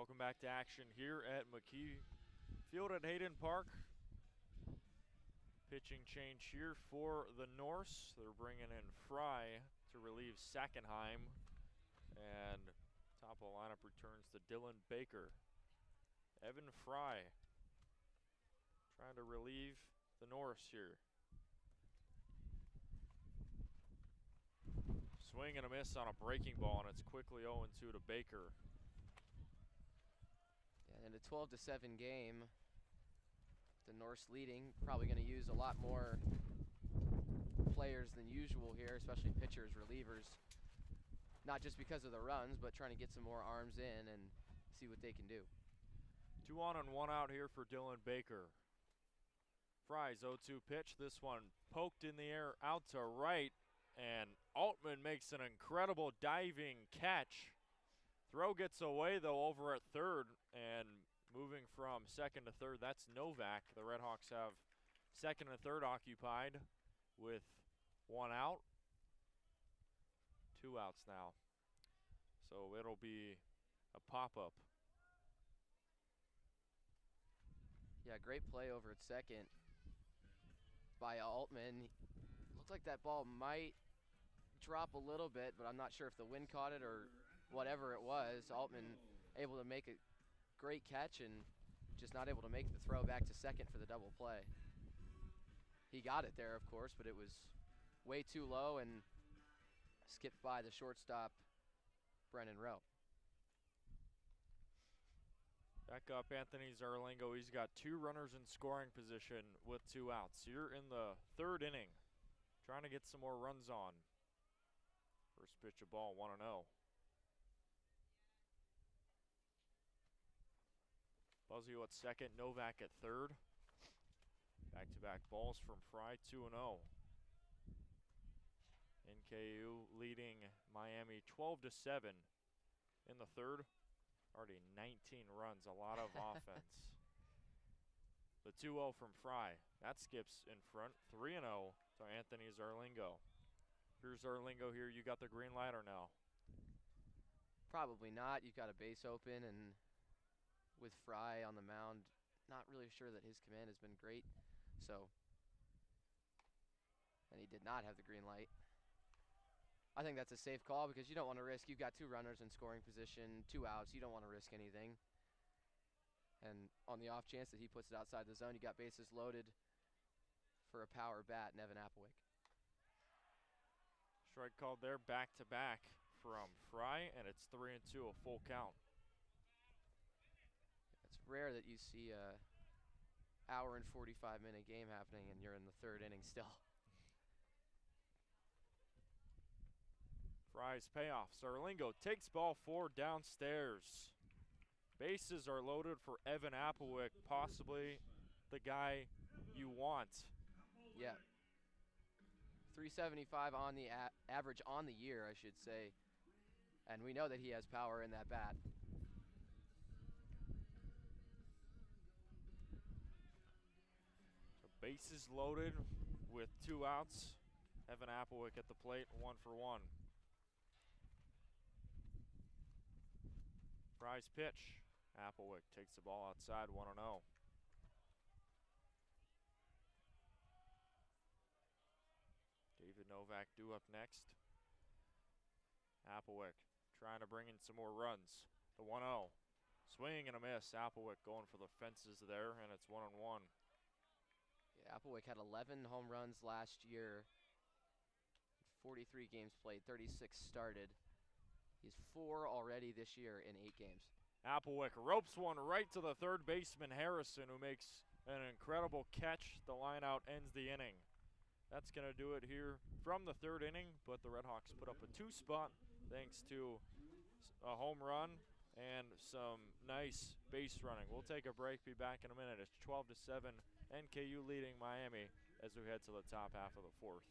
Welcome back to action here at McKie Field at Hayden Park. Pitching change here for the Norse. They're bringing in Fry to relieve Sackenheim. And top of the lineup returns to Dylan Baker. Evan Fry trying to relieve the Norse here. Swing and a miss on a breaking ball, and it's quickly 0-2 to Baker. Yeah, in a 12-7 game, the Norse leading, probably going to use a lot more players than usual here, especially pitchers, relievers. Not just because of the runs, but trying to get some more arms in and see what they can do. 2 on and 1 out here for Dylan Baker. Fry's 0-2 pitch. This one poked in the air out to right, and Altman makes an incredible diving catch. Throw gets away, though, over at third, and moving from second to third, that's Novak. The RedHawks have second and third occupied with 1 out. 2 outs now. So it'll be a pop-up. Yeah, great play over at second by Altman. Looks like that ball might drop a little bit, but I'm not sure if the wind caught it or whatever it was. Altman able to make a great catch and just not able to make the throw back to second for the double play. He got it there, of course, but it was way too low and skipped by the shortstop, Brennan Rowe. Back up Anthony Zarlingo. He's got 2 runners in scoring position with 2 outs. You're in the 3rd inning, trying to get some more runs on. First pitch of ball, 1-0. Buzzio at second, Novak at third. Back-to-back balls from Fry, 2-0. NKU leading Miami 12-7 in the 3rd. Already 19 runs, a lot of offense. The 2-0 from Fry. That skips in front, 3-0 to Anthony Zarlingo. Here's Zarlingo here. You got the green light or no? Probably not. You've got a base open, and with Fry on the mound, not really sure that his command has been great. So, and he did not have the green light. I think that's a safe call because you don't want to risk. You've got 2 runners in scoring position, 2 outs. You don't want to risk anything. And on the off chance that he puts it outside the zone, you got bases loaded for a power bat, Nevin Applewick. Strike called there, back-to-back from Fry, and it's 3-2, a full count. It's rare that you see a hour and 45-minute game happening and you're in the 3rd inning still. Fry's payoff. Zarlingo takes ball 4 downstairs. Bases are loaded for Evan Applewick, possibly the guy you want. Yeah. 375 on the average on the year, I should say. And we know that he has power in that bat. So bases loaded with 2 outs. Evan Applewick at the plate, 1 for 1. Fry's pitch. Applewick takes the ball outside, 1-0. David Novak due up next. Applewick trying to bring in some more runs. The 1-0. Swing and a miss. Applewick going for the fences there, and it's 1-1. Yeah, Applewick had 11 home runs last year. 43 games played, 36 started. He's 4 already this year in 8 games. Applewick ropes one right to the third baseman, Harrison, who makes an incredible catch. The line out ends the inning. That's going to do it here from the 3rd inning, but the RedHawks put up a 2 spot thanks to a home run and some nice base running. We'll take a break, be back in a minute. It's 12-7, NKU leading Miami as we head to the top half of the 4th.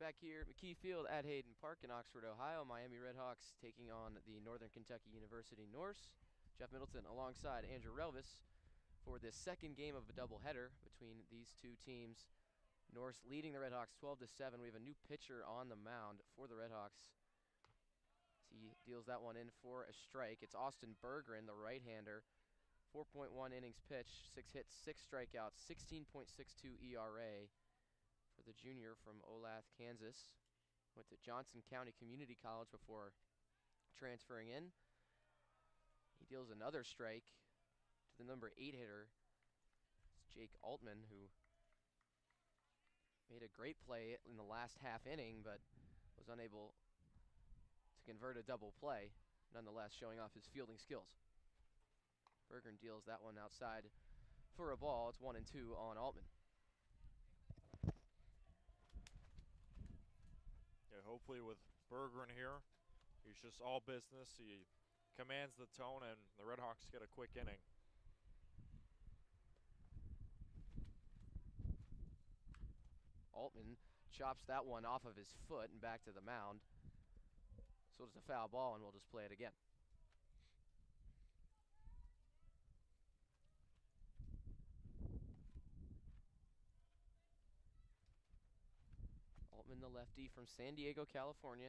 back here at McKie Field at Hayden Park in Oxford, Ohio. Miami RedHawks taking on the Northern Kentucky University Norse. Jeff Middleton alongside Andrew Relvas for this second game of a doubleheader between these two teams. Norse leading the RedHawks 12-7. We have a new pitcher on the mound for the RedHawks. He deals that one in for a strike. It's Austin Bergeron, the right-hander. 4.1 innings pitched, 6 hits, 6 strikeouts, 16.62 ERA for the junior from Olathe, Kansas. Went to Johnson County Community College before transferring in. He deals another strike to the number 8 hitter. It's Jake Altman, who made a great play in the last half inning, but was unable to convert a double play, nonetheless showing off his fielding skills. Bergeron deals that one outside for a ball. It's 1-2 on Altman. Yeah, hopefully with Bergeron here, he's just all business. He commands the tone, and the RedHawks get a quick inning. Altman chops that one off of his foot and back to the mound. So it's a foul ball, and we'll just play it again. Altman, the lefty from San Diego, California.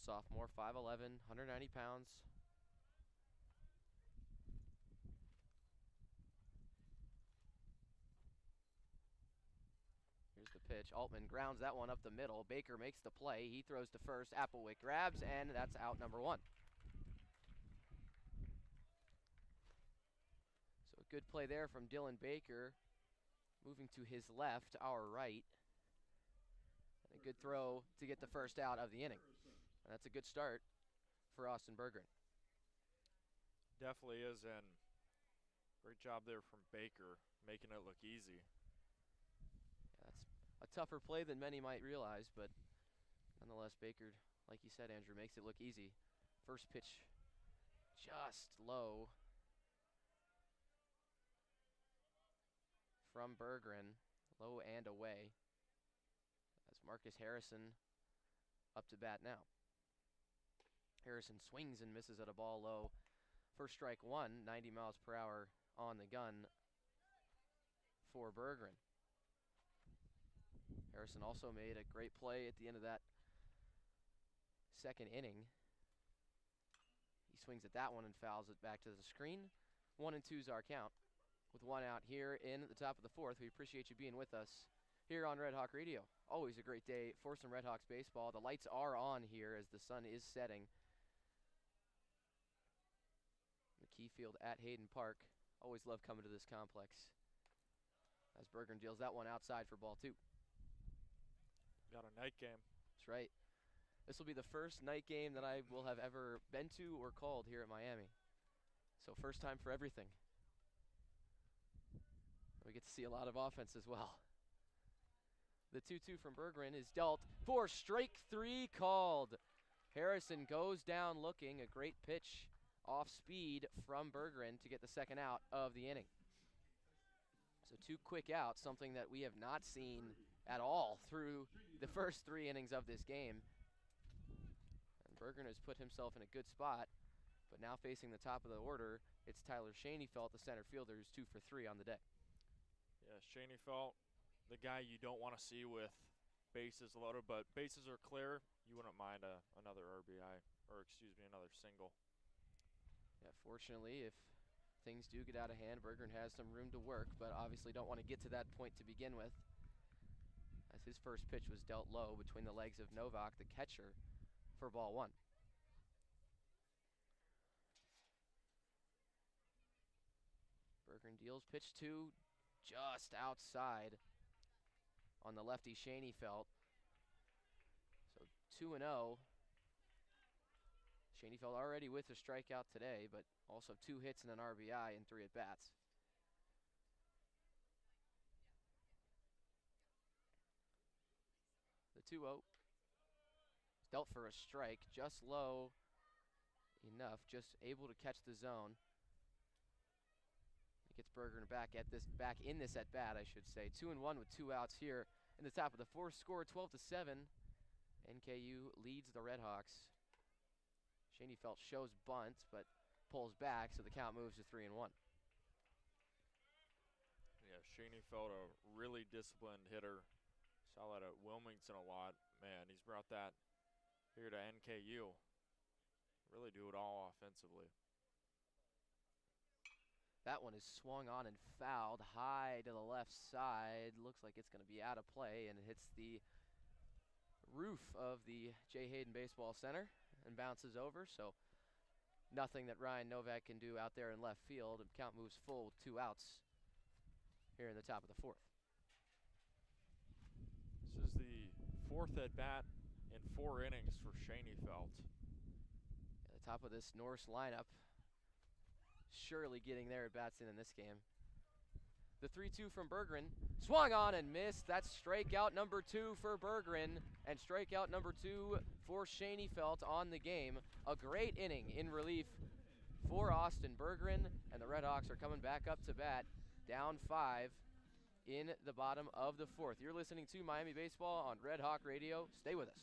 Sophomore, 5'11", 190 pounds. Here's the pitch. Altman grounds that one up the middle. Baker makes the play. He throws to first. Applewick grabs, and that's out number 1. So a good play there from Dylan Baker. Moving to his left, our right. And a good throw to get the first out of the inning. And that's a good start for Austin Bergeron. Definitely is, and great job there from Baker, making it look easy. Yeah, that's a tougher play than many might realize, but nonetheless, Baker, like you said, Andrew, makes it look easy. First pitch just low from Bergeron, low and away, as Marcus Harrison up to bat now. Harrison swings and misses at a ball low. First strike 1, 90 miles per hour on the gun for Bergeron. Harrison also made a great play at the end of that second inning. He swings at that one and fouls it back to the screen. 1-2's our count. With one out here in the top of the 4th, we appreciate you being with us here on Red Hawk Radio. Always a great day for some RedHawks baseball. The lights are on here as the sun is setting. McKie Field at Hayden Park. Always love coming to this complex. As Bergeron deals that one outside for ball 2. Got a night game. That's right. This will be the first night game that I will have ever been to or called here at Miami. So first time for everything. We get to see a lot of offense as well. The 2-2 from Bergeron is dealt for strike 3 called. Harrison goes down looking. A great pitch off speed from Bergeron to get the second out of the inning. So 2 quick outs, something that we have not seen at all through the first 3 innings of this game. And Bergeron has put himself in a good spot, but now facing the top of the order, it's Tyler Schoenfeld, the center fielder, who's 2 for 3 on the day. Yeah, Schoenfeld, the guy you don't want to see with bases loaded, but bases are clear. You wouldn't mind another RBI, or excuse me, another single. Yeah, fortunately, if things do get out of hand, Bergeron has some room to work, but obviously don't want to get to that point to begin with, as his first pitch was dealt low between the legs of Novak, the catcher, for ball 1. Bergeron deals pitch 2 just outside on the lefty Schoenfeld. So 2-0. Schoenfeld already with a strikeout today, but also 2 hits and an RBI and 3 at-bats. The 2-0. Dealt for a strike, just low enough, just able to catch the zone. It gets Bergeron back in this at-bat, I should say. 2-1 with 2 outs here in the top of the fourth. Score 12-7. NKU leads the RedHawks. Schoenfeld shows bunt, but pulls back, so the count moves to 3-1. Yeah, Schoenfeld, a really disciplined hitter. Saw that at Wilmington a lot. Man, he's brought that here to NKU. Really do it all offensively. That one is swung on and fouled high to the left side. Looks like it's going to be out of play, and it hits the roof of the J. Hayden Baseball Center and bounces over. So nothing that Ryan Novak can do out there in left field. And count moves full with 2 outs here in the top of the fourth. This is the 4th at bat in 4 innings for Schoenfeld. At the top of this Norse lineup, surely getting their at bats in this game. The 3-2 from Berggren, swung on and missed. That's strikeout number 2 for Berggren, and strikeout number 2 for Schoenfeld on the game. A great inning in relief for Austin Berggren, and the RedHawks are coming back up to bat, down 5 in the bottom of the fourth. You're listening to Miami Baseball on Red Hawk Radio. Stay with us.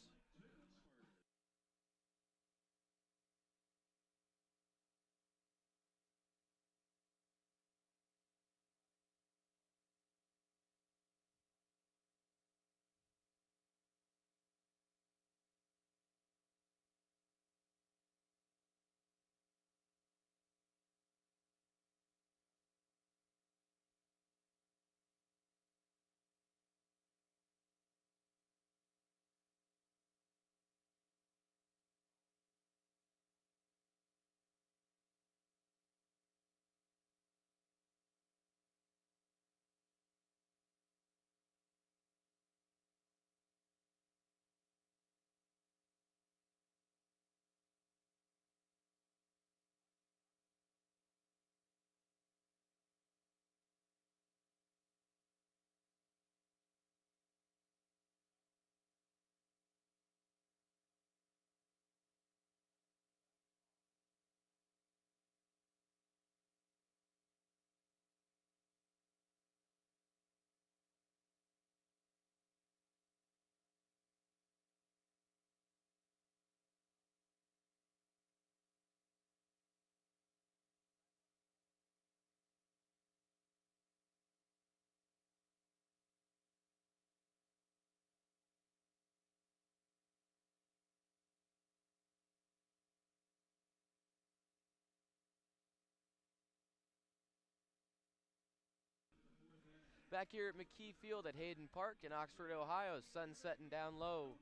Back here at McKie Field at Hayden Park in Oxford, Ohio. Sun setting down low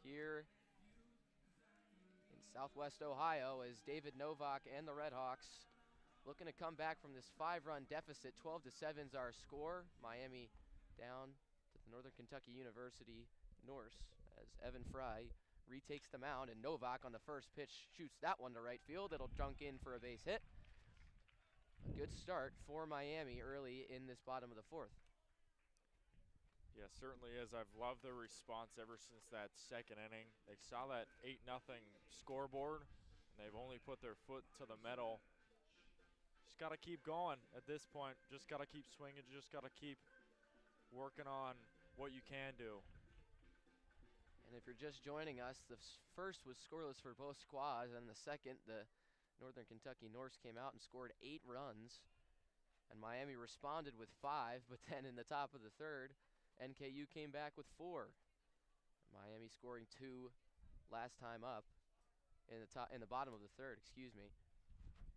here in southwest Ohio as David Novak and the RedHawks looking to come back from this 5-run deficit. 12-7 is our score. Miami down to the Northern Kentucky University Norse as Evan Fry retakes the mound, and Novak on the first pitch shoots that one to right field. It'll junk in for a base hit. A good start for Miami early in this bottom of the fourth. Yeah, certainly is. I've loved their response ever since that 2nd inning. They saw that 8-0 scoreboard, and they've only put their foot to the metal. Just got to keep going at this point. Just got to keep swinging. Just got to keep working on what you can do. And if you're just joining us, the first was scoreless for both squads, and the second, the Northern Kentucky Norse came out and scored 8 runs, and Miami responded with 5, but then in the top of the third, NKU came back with 4. Miami scoring 2 last time up in the bottom of the third, excuse me.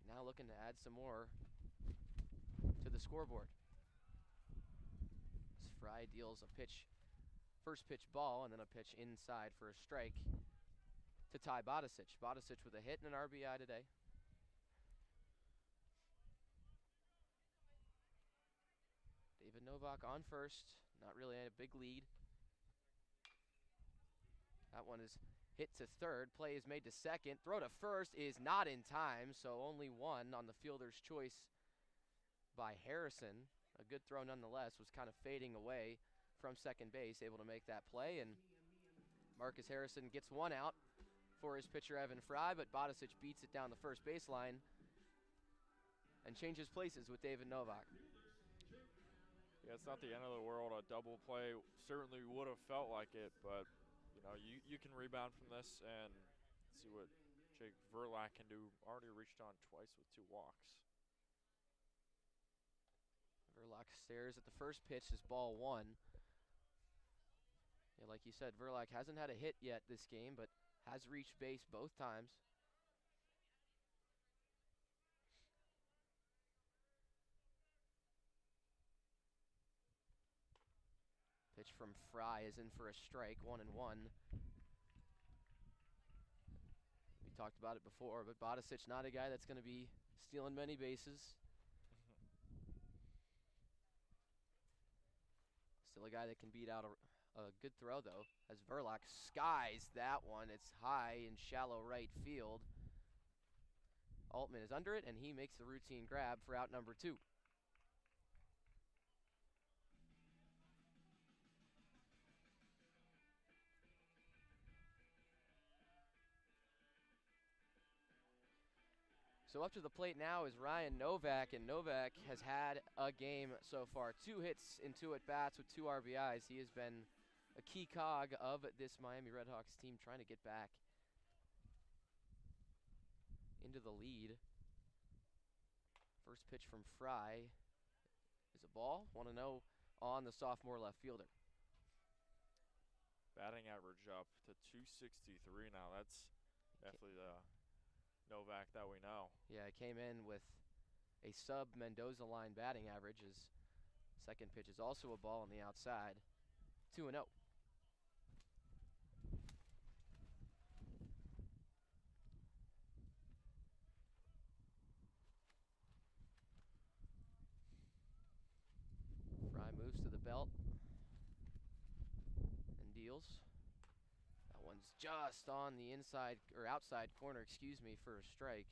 Now looking to add some more to the scoreboard. As Fry deals a first pitch ball, and then a pitch inside for a strike to Ty Bodicic. Bodicic with a hit and an RBI today. David Novak on first, not really a big lead. That one is hit to third, play is made to second. Throw to first is not in time, so only 1 on the fielder's choice by Harrison. A good throw nonetheless, was kind of fading away from second base, able to make that play, and Marcus Harrison gets 1 out for his pitcher Evan Fry, but Bodicic beats it down the first baseline and changes places with David Novak. Yeah, it's not the end of the world. A double play certainly would have felt like it, but you know, you can rebound from this and see what Jake Verlack can do. Already reached on twice with 2 walks. Verlack stares at the first pitch as ball 1. Yeah, like you said, Verlack hasn't had a hit yet this game, but has reached base both times. Pitch from Fry is in for a strike, 1-1. We talked about it before, but Bodicic not a guy that's going to be stealing many bases. Still a guy that can beat out a good throw, though, as Verlack skies that one. It's high in shallow right field. Altman is under it, and he makes the routine grab for out number 2. So up to the plate now is Ryan Novak, and Novak has had a game so far. 2 hits in 2 at-bats with 2 RBIs. He has been a key cog of this Miami RedHawks team trying to get back into the lead. First pitch from Fry is a ball. 1-0 on the sophomore left fielder. Batting average up to 263 now. That's definitely the Novak that we know. Yeah, it came in with a sub-Mendoza line batting average. His second pitch is also a ball on the outside. 2-0. Fry moves to the belt and deals. That one's just on the inside, or outside corner, excuse me, for a strike.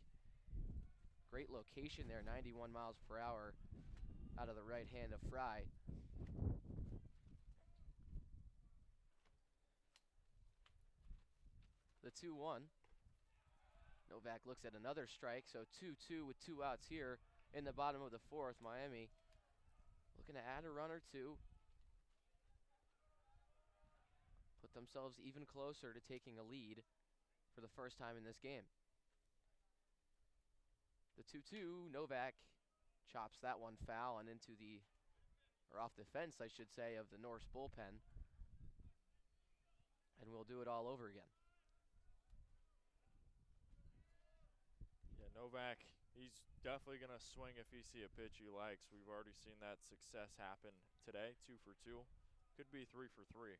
Great location there, 91 miles per hour out of the right hand of Fry. The 2-1. Novak looks at another strike, so 2-2 with 2 outs here in the bottom of the 4th. Miami looking to add a run or 2. Put themselves even closer to taking a lead for the first time in this game. The 2-2, Novak chops that one foul and into the, or off the fence, I should say, of the Norse bullpen. And we'll do it all over again. Yeah, Novak, he's definitely going to swing if he see a pitch he likes. We've already seen that success happen today, 2 for 2. Could be 3 for 3.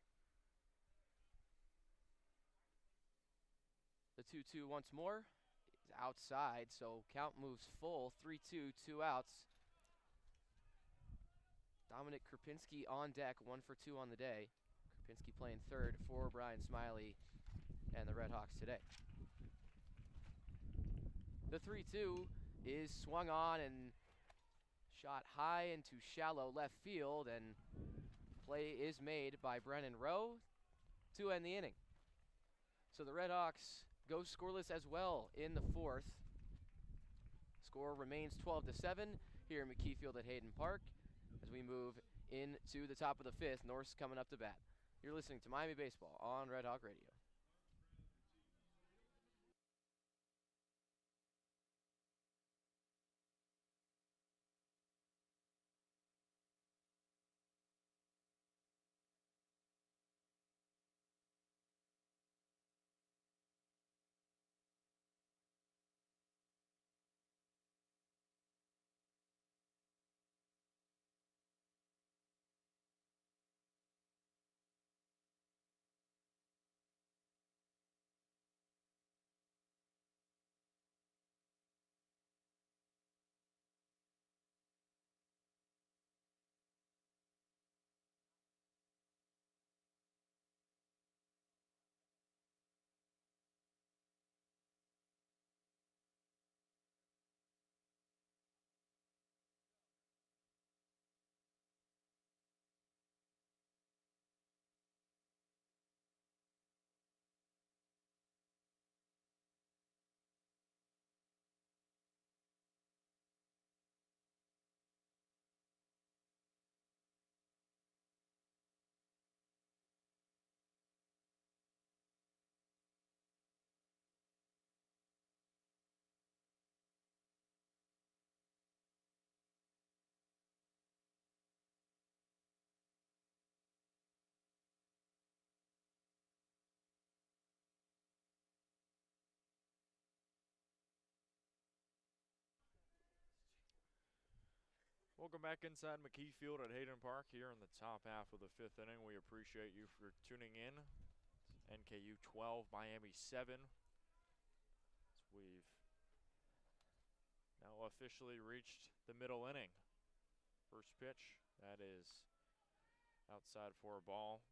The 2-2 once more is outside, so count moves full. 3-2, 2 outs. Dominic Krupinski on deck, 1 for 2 on the day. Krupinski playing third for Brian Smiley and the RedHawks today. The 3-2 is swung on and shot high into shallow left field, and play is made by Brennan Rowe to end the inning. So the RedHawks go scoreless as well in the 4th. Score remains 12-7 here in McKie Field at Hayden Park as we move into the top of the 5th. Norse coming up to bat. You're listening to Miami Baseball on Red Hawk Radio. Welcome back inside McKie Field at Hayden Park here in the top half of the 5th inning. We appreciate you for tuning in. It's NKU 12, Miami 7. We've now officially reached the middle inning. First pitch, that is outside for a ball.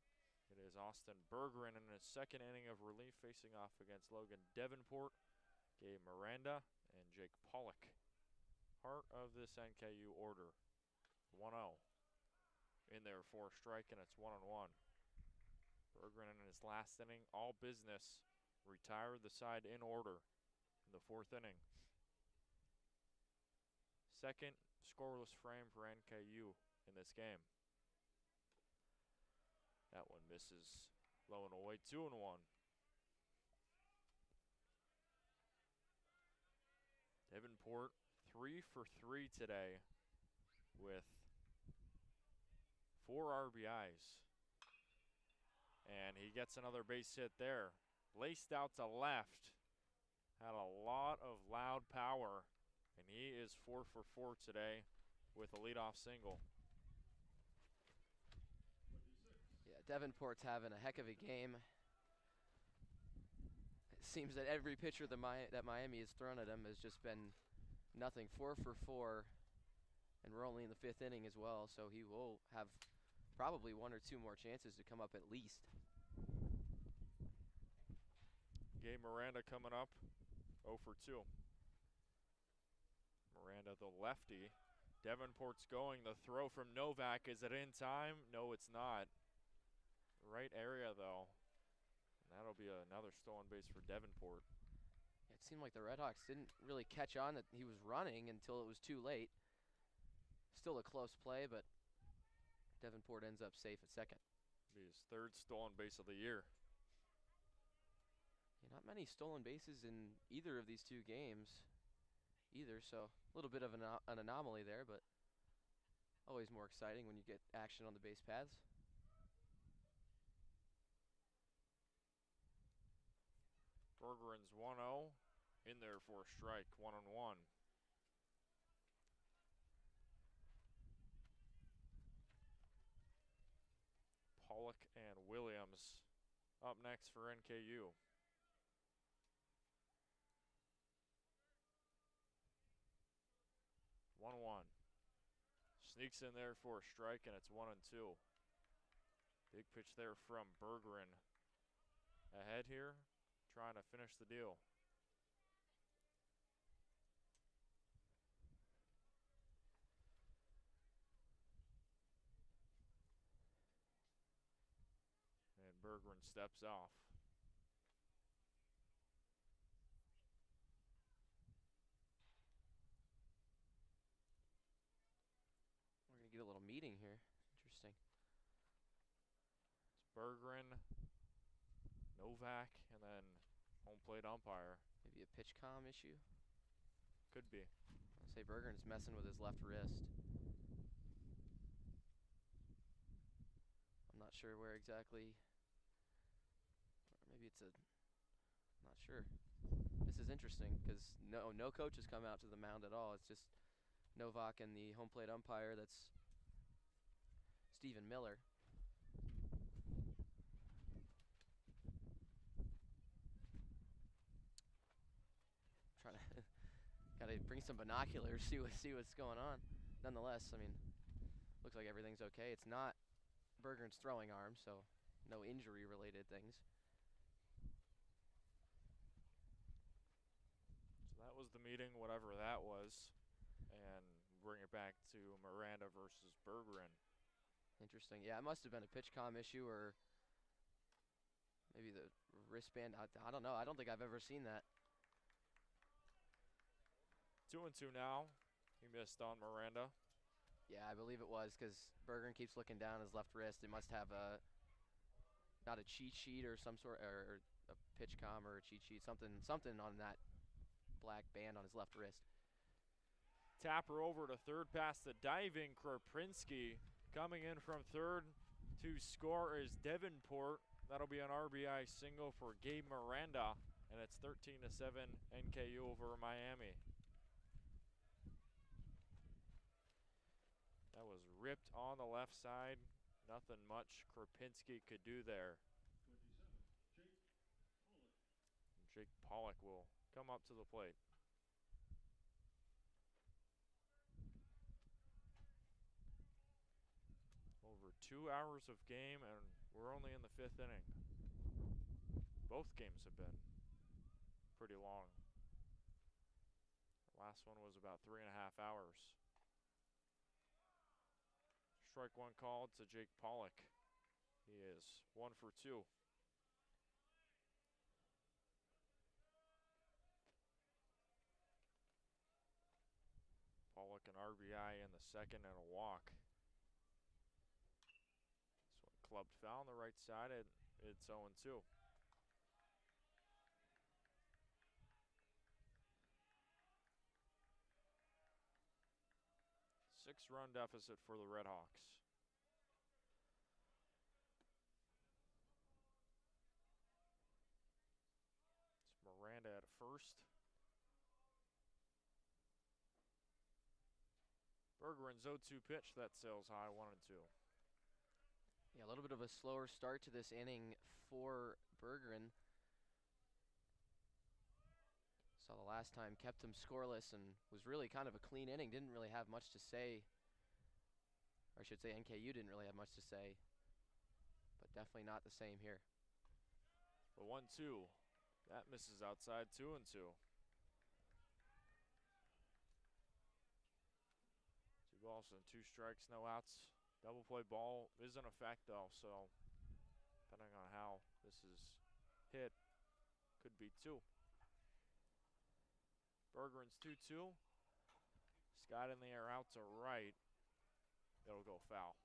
It is Austin Bergeron in his second inning of relief, facing off against Logan Davenport, Gabe Miranda, and Jake Pollock. Part of this NKU order. 1-0. In there for a strike, and it's 1-1. Bergeron in his last inning, all business, retired the side in order in the 4th inning. Second scoreless frame for NKU in this game. That one misses low and away, 2-1. Davenport 3 for 3 today with 4 RBIs. And he gets another base hit there. Laced out to left. Had a lot of loud power. And he is 4 for 4 today with a leadoff single. Yeah, Davenport's having a heck of a game. It seems that every pitcher that Miami has thrown at him has just been nothing. 4 for 4, and we're only in the 5th inning as well, so he will have probably 1 or 2 more chances to come up at least. Gabe Miranda coming up, 0 for 2. Miranda, the lefty. Davenport's going. The throw from Novak. Is it in time? No, it's not. Right area, though. And that'll be another stolen base for Davenport. It seemed like the RedHawks didn't really catch on that he was running until it was too late. Still a close play, but Davenport ends up safe at second. Be his 3rd stolen base of the year. Yeah, not many stolen bases in either of these 2 games either, so a little bit of an anomaly there, but always more exciting when you get action on the base paths. Bergeron's 1-0. In there for a strike, 1-1. Pollock and Williams up next for NKU. One. Sneaks in there for a strike, and it's 1-2. Big pitch there from Bergeron. Ahead here, trying to finish the deal. And Bergeron steps off. We're going to get a little meeting here. Interesting. It's Bergeron, Novak, and then home plate umpire. Maybe a pitch comm issue? Could be. I'll say Bergeron's messing with his left wrist. I'm not sure where exactly. Or maybe it's a. I'm not sure. This is interesting because no coach has come out to the mound at all. It's just Novak and the home plate umpire. That's Stephen Miller. Trying to gotta bring some binoculars, see what's going on. Nonetheless, I mean, looks like everything's okay. It's not Bergeron's throwing arm, so no injury-related things. So that was the meeting, whatever that was, and bring it back to Miranda versus Bergeron. Interesting. Yeah, it must have been a pitch comm issue, or maybe the wristband. I don't know. I don't think I've ever seen that. 2-2 now. He missed on Miranda. Yeah, I believe it was because Bergeron keeps looking down his left wrist. It must have not a cheat sheet or some sort, or a pitch comm or a cheat sheet, something on that black band on his left wrist. Tapper over to third past the diving Kroprinski. Coming in from third to score is Davenport. That'll be an RBI single for Gabe Miranda, and it's 13-7 NKU over Miami. That was ripped on the left side. Nothing much Kropinski could do there. Jake Pollock will come up to the plate. Over 2 hours of game, and we're only in the 5th inning. Both games have been pretty long. The last one was about 3.5 hours. Strike one called to Jake Pollock. He is 1 for 2. Pollock an RBI in the 2nd and a walk. This one clubbed foul on the right side, and it's 0-2. 6-run deficit for the RedHawks. It's Miranda at first. Bergeron's 0-2 pitch. That sails high, 1-2. Yeah, a little bit of a slower start to this inning for Bergeron. Saw the last time, kept him scoreless and was really kind of a clean inning. Didn't really have much to say. Or I should say NKU didn't really have much to say. But definitely not the same here. The 1-2. That misses outside, 2-2. 2 balls and 2 strikes, no outs. Double play ball is in effect though, so depending on how this is hit, could be 2. Bergeron's 2-2. Scott in the air out to right. It'll go foul.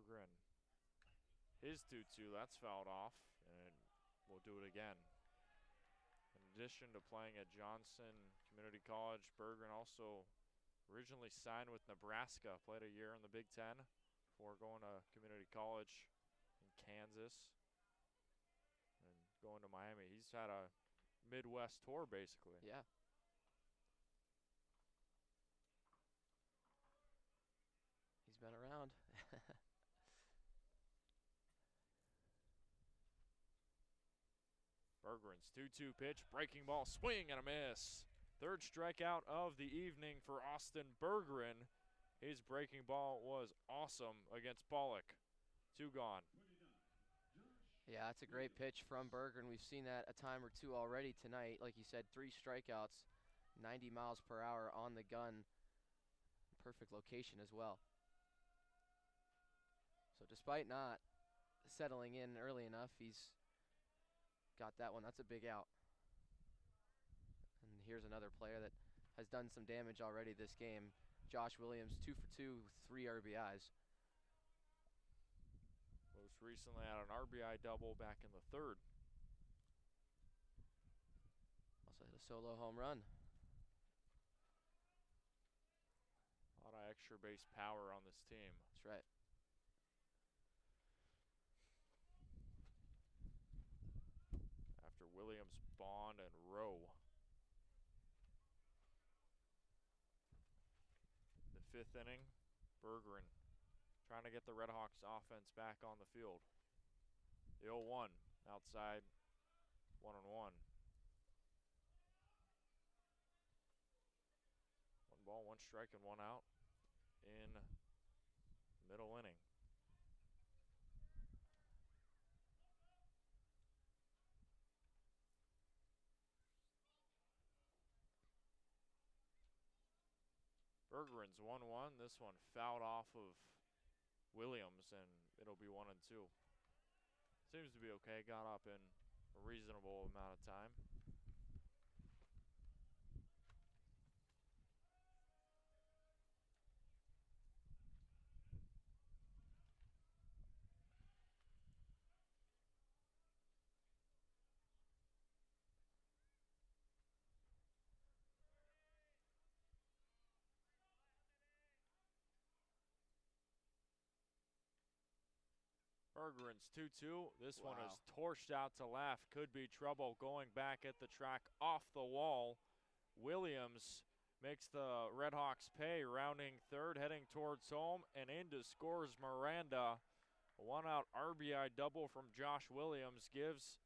Bergeron. His 2-2, that's fouled off, and we'll do it again. In addition to playing at Johnson Community College, Bergeron also originally signed with Nebraska, played a year in the Big Ten before going to community college in Kansas and going to Miami. He's had a Midwest tour, basically. Yeah. He's been around. Bergeron's 2-2 pitch, breaking ball, swing and a miss. 3rd strikeout of the evening for Austin Bergeron. His breaking ball was awesome against Pollock. 2 gone. Yeah, that's a great pitch from Bergeron. We've seen that a time or 2 already tonight. Like you said, 3 strikeouts, 90 miles per hour on the gun. Perfect location as well. So despite not settling in early enough, he's got that one. That's a big out. And here's another player that has done some damage already this game. Josh Williams, 2 for 2 with 3 RBIs. Most recently had an RBI double back in the 3rd. Also hit a solo home run. A lot of extra base power on this team. That's right. After Williams, Bond, and Rowe. The 5th inning, Bergeron trying to get the RedHawks offense back on the field. The 0-1 outside, 1-1. 1 ball, 1 strike, and 1 out in middle inning. Bergeron's 1-1. This one fouled off of Williams, and it'll be 1-2. Seems to be okay. Got up in a reasonable amount of time. Bergeron's 2-2. This one Wow. is torched out to left. Could be trouble going back at the track off the wall. Williams makes the RedHawks pay, rounding third, heading towards home, and in to scores Miranda. A one-out RBI double from Josh Williams gives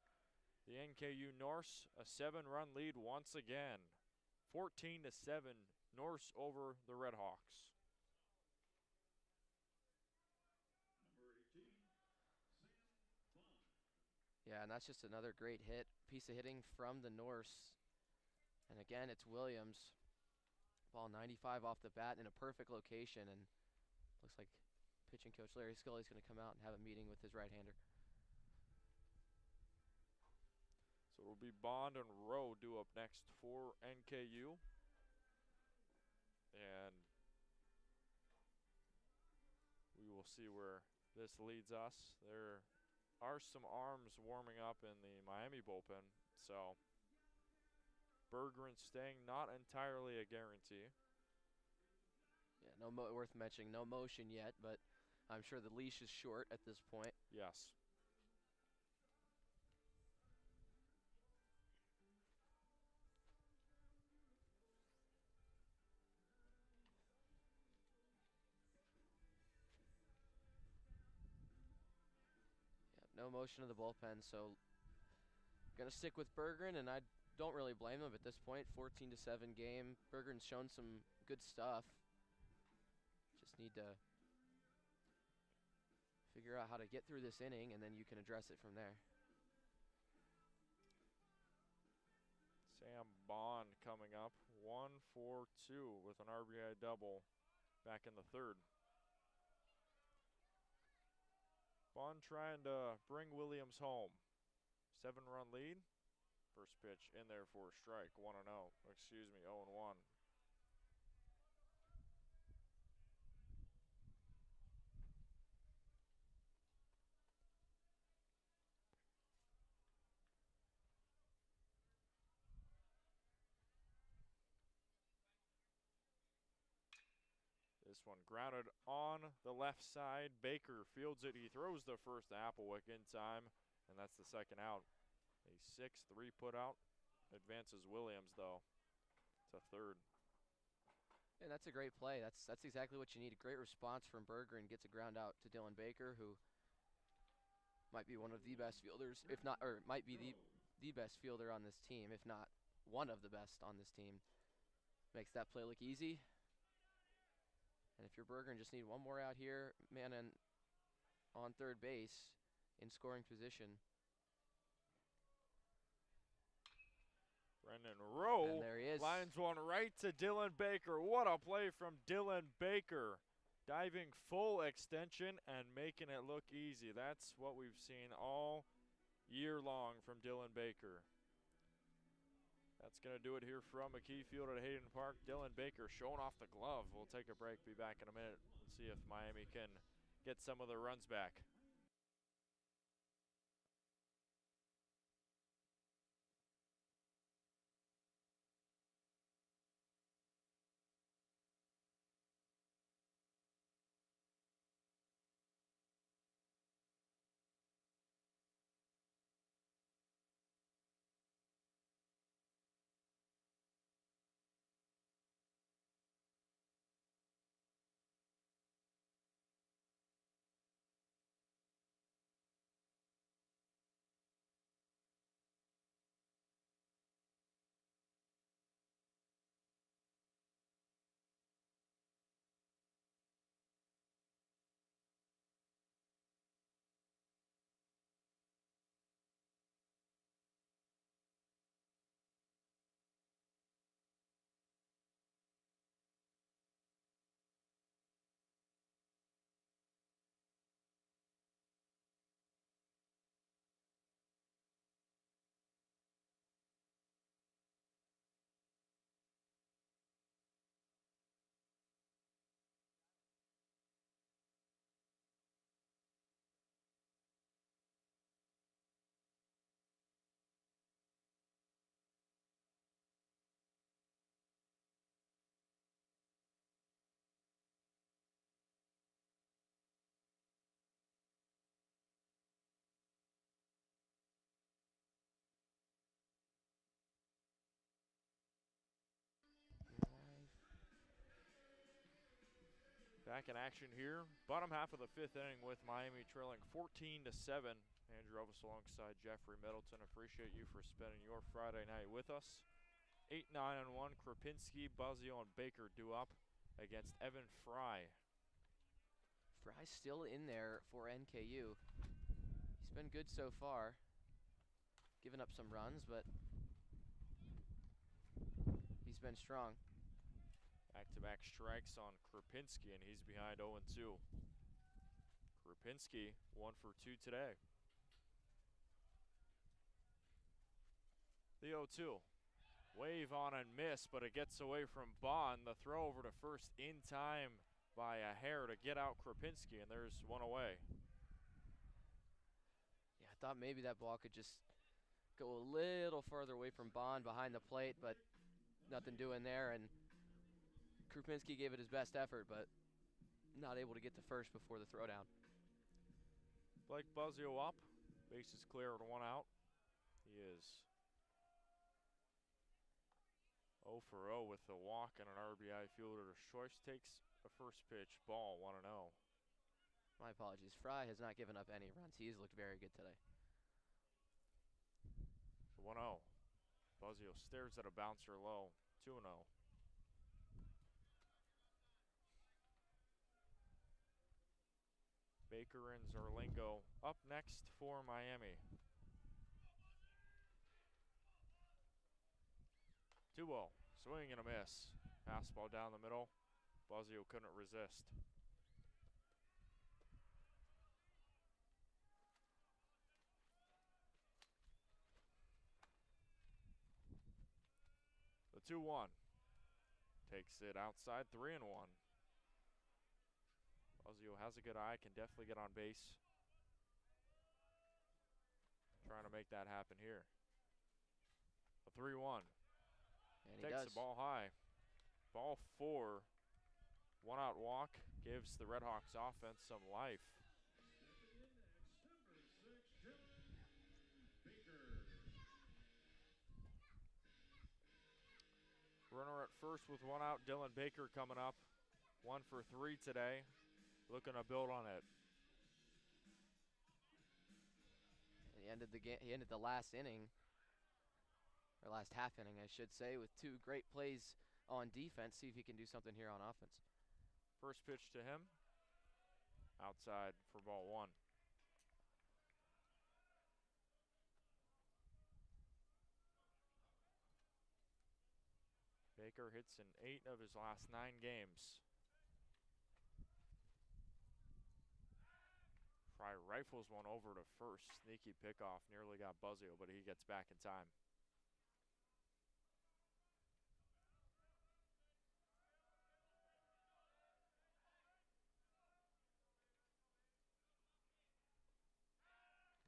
the NKU Norse a 7-run lead once again. 14-7, Norse over the RedHawks. Yeah, and that's just another great piece of hitting from the Norse. And again, it's Williams. Ball 95 off the bat in a perfect location, and looks like pitching coach Larry Scully's going to come out and have a meeting with his right-hander. So it'll be Bond and Rowe due up next for NKU. And we will see where this leads us. There are some arms warming up in the Miami bullpen, so Bergeron staying not entirely a guarantee. Yeah, worth mentioning, no motion yet, but I'm sure the leash is short at this point. Yes. Yeah, no motion of the bullpen, so gonna stick with Bergeron, and I don't really blame him at this point. 14-7 game. Bergeron's shown some good stuff. Just need to figure out how to get through this inning, and then you can address it from there. Sam Bond coming up, 1-4-2 with an RBI double back in the third. Bond trying to bring Williams home. 7-run lead. First pitch in there for a strike, 1-0. Excuse me, 0-1. This one grounded on the left side. Baker fields it. He throws the first Applewick in time, and that's the second out. A 6-3 put out. Advances Williams, though, to third. And that's a great play. That's exactly what you need. A great response from Bergeron. Gets a ground out to Dylan Baker, who might be one of the best fielders, if not, or might be the best fielder on this team, if not one of the best on this team. Makes that play look easy. And if you're Bergeron, just need one more out here, man, and on third base in scoring position. Brendan Rowe And there he is. lines one right to Dylan Baker. What a play from Dylan Baker. Diving full extension and making it look easy. That's what we've seen all year long from Dylan Baker. That's going to do it here from McKie Field at Hayden Park. Dylan Baker showing off the glove. We'll take a break, be back in a minute, and see if Miami can get some of the runs back. Back in action here. Bottom half of the 5th inning with Miami trailing 14-7. Andrew Relvas alongside Jeffrey Middleton. Appreciate you for spending your Friday night with us. 8-9-1. Krapinski, Buzzio, and Baker due up against Evan Fry. Fry's still in there for NKU. He's been good so far. Given up some runs, but he's been strong. Back-to-back strikes on Krapinski, and he's behind 0-2. Krapinski 1 for 2 today. The 0-2. Wave on and miss, but it gets away from Bond. The throw over to first in time by a hair to get out Krapinski, and there's one away. Yeah, I thought maybe that ball could just go a little further away from Bond behind the plate, but nothing doing there, and Krapinski gave it his best effort, but not able to get to first before the throwdown. Blake Buzzio up. Bases clear with 1 out. He is 0 for 0 with the walk and an RBI fielder's choice. Takes a first pitch ball, 1-0. My apologies. Fry has not given up any runs. He has looked very good today. 1-0. Buzzio stares at a bouncer low. 2-0. Baker and Zarlingo up next for Miami. 2-0. Swing and a miss. Fastball down the middle. Buzzio couldn't resist. The 2-1. Takes it outside, 3-1. Buzzio has a good eye, can definitely get on base. Trying to make that happen here. A 3-1. And he Takes does. the ball high. Ball 4. 1 out walk gives the RedHawks offense some life. Runner at first with 1 out. Dylan Baker coming up. 1 for 3 today. Looking to build on it. And he ended the game. He ended the last inning, or last half inning, I should say, with 2 great plays on defense. See if he can do something here on offense. First pitch to him. Outside for ball 1. Baker hits in 8 of his last 9 games. Fry rifles one over to first. Sneaky pickoff. Nearly got Buzzio, but he gets back in time.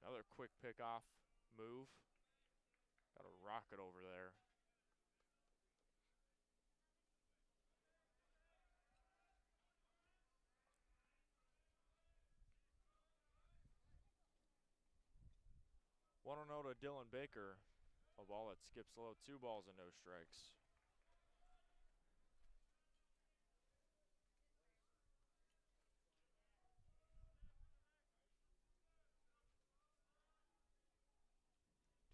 Another quick pickoff move. Got a rocket over there. One 0 to Dylan Baker. A ball that skips low. 2 balls and no strikes.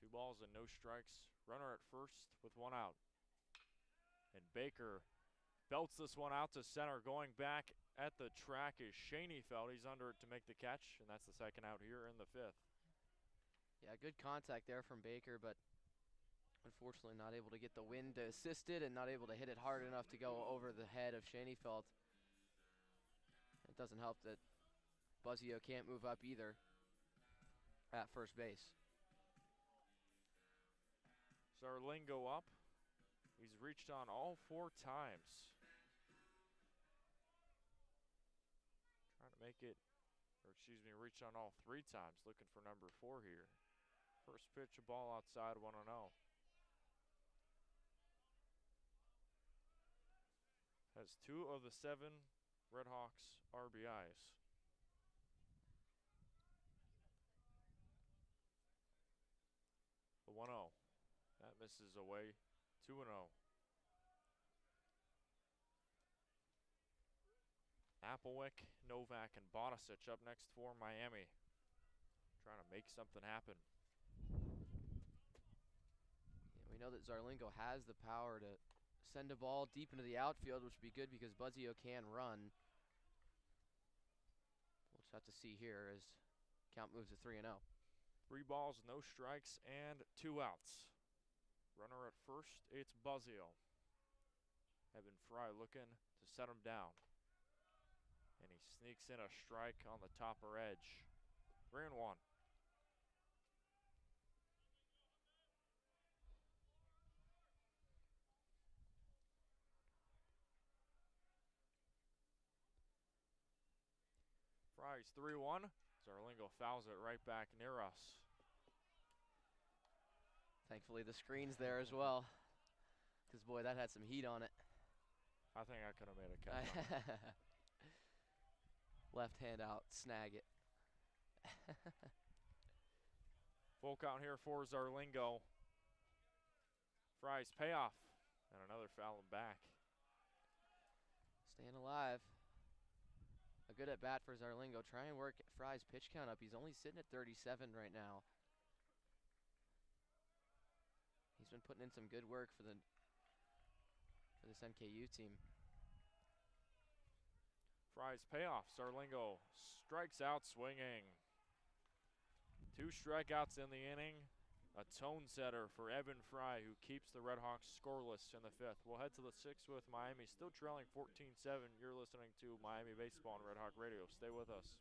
Two balls and no strikes. Runner at first with 1 out. And Baker belts this one out to center. Going back at the track is Schoenfeld. He's under it to make the catch, and that's the second out here in the 5th. Yeah, good contact there from Baker, but unfortunately not able to get the wind to assist it and not able to hit it hard enough to go over the head of Schoenfeld. It doesn't help that Buzzio can't move up either at first base. Zarlingo up. He's reached on all 4 times. Trying to make it, or excuse me, reached on all 3 times. Looking for number 4 here. First pitch, a ball outside, 1-0. Has 2 of the 7 RedHawks RBIs. The 1-0. That misses away. 2-0. Sapelwick, Novak, and Bodicic up next for Miami. Trying to make something happen. Yeah, we know that Zarlingo has the power to send a ball deep into the outfield, which would be good because Buzzio can run. We'll just have to see here as count moves to 3-0. 3 balls, no strikes, and 2 outs. Runner at first, it's Buzzio. Evan Fry looking to set him down. And he sneaks in a strike on the topper edge. 3-1. Fry's 3-1. Zarlingo fouls it right back near us. Thankfully the screen's there as well, because boy, that had some heat on it. I think I could have made a catch. Left hand out, snag it. Full count here for Zarlingo. Fry's payoff, and another foul him back. Staying alive. A good at bat for Zarlingo. Try and work Fry's pitch count up. He's only sitting at 37 right now. He's been putting in some good work for this NKU team. Fry's payoff. Zarlingo strikes out swinging. 2 strikeouts in the inning. A tone setter for Evan Fry, who keeps the RedHawks scoreless in the 5th. We'll head to the 6th with Miami still trailing 14-7. You're listening to Miami Baseball on Red Hawk Radio. Stay with us.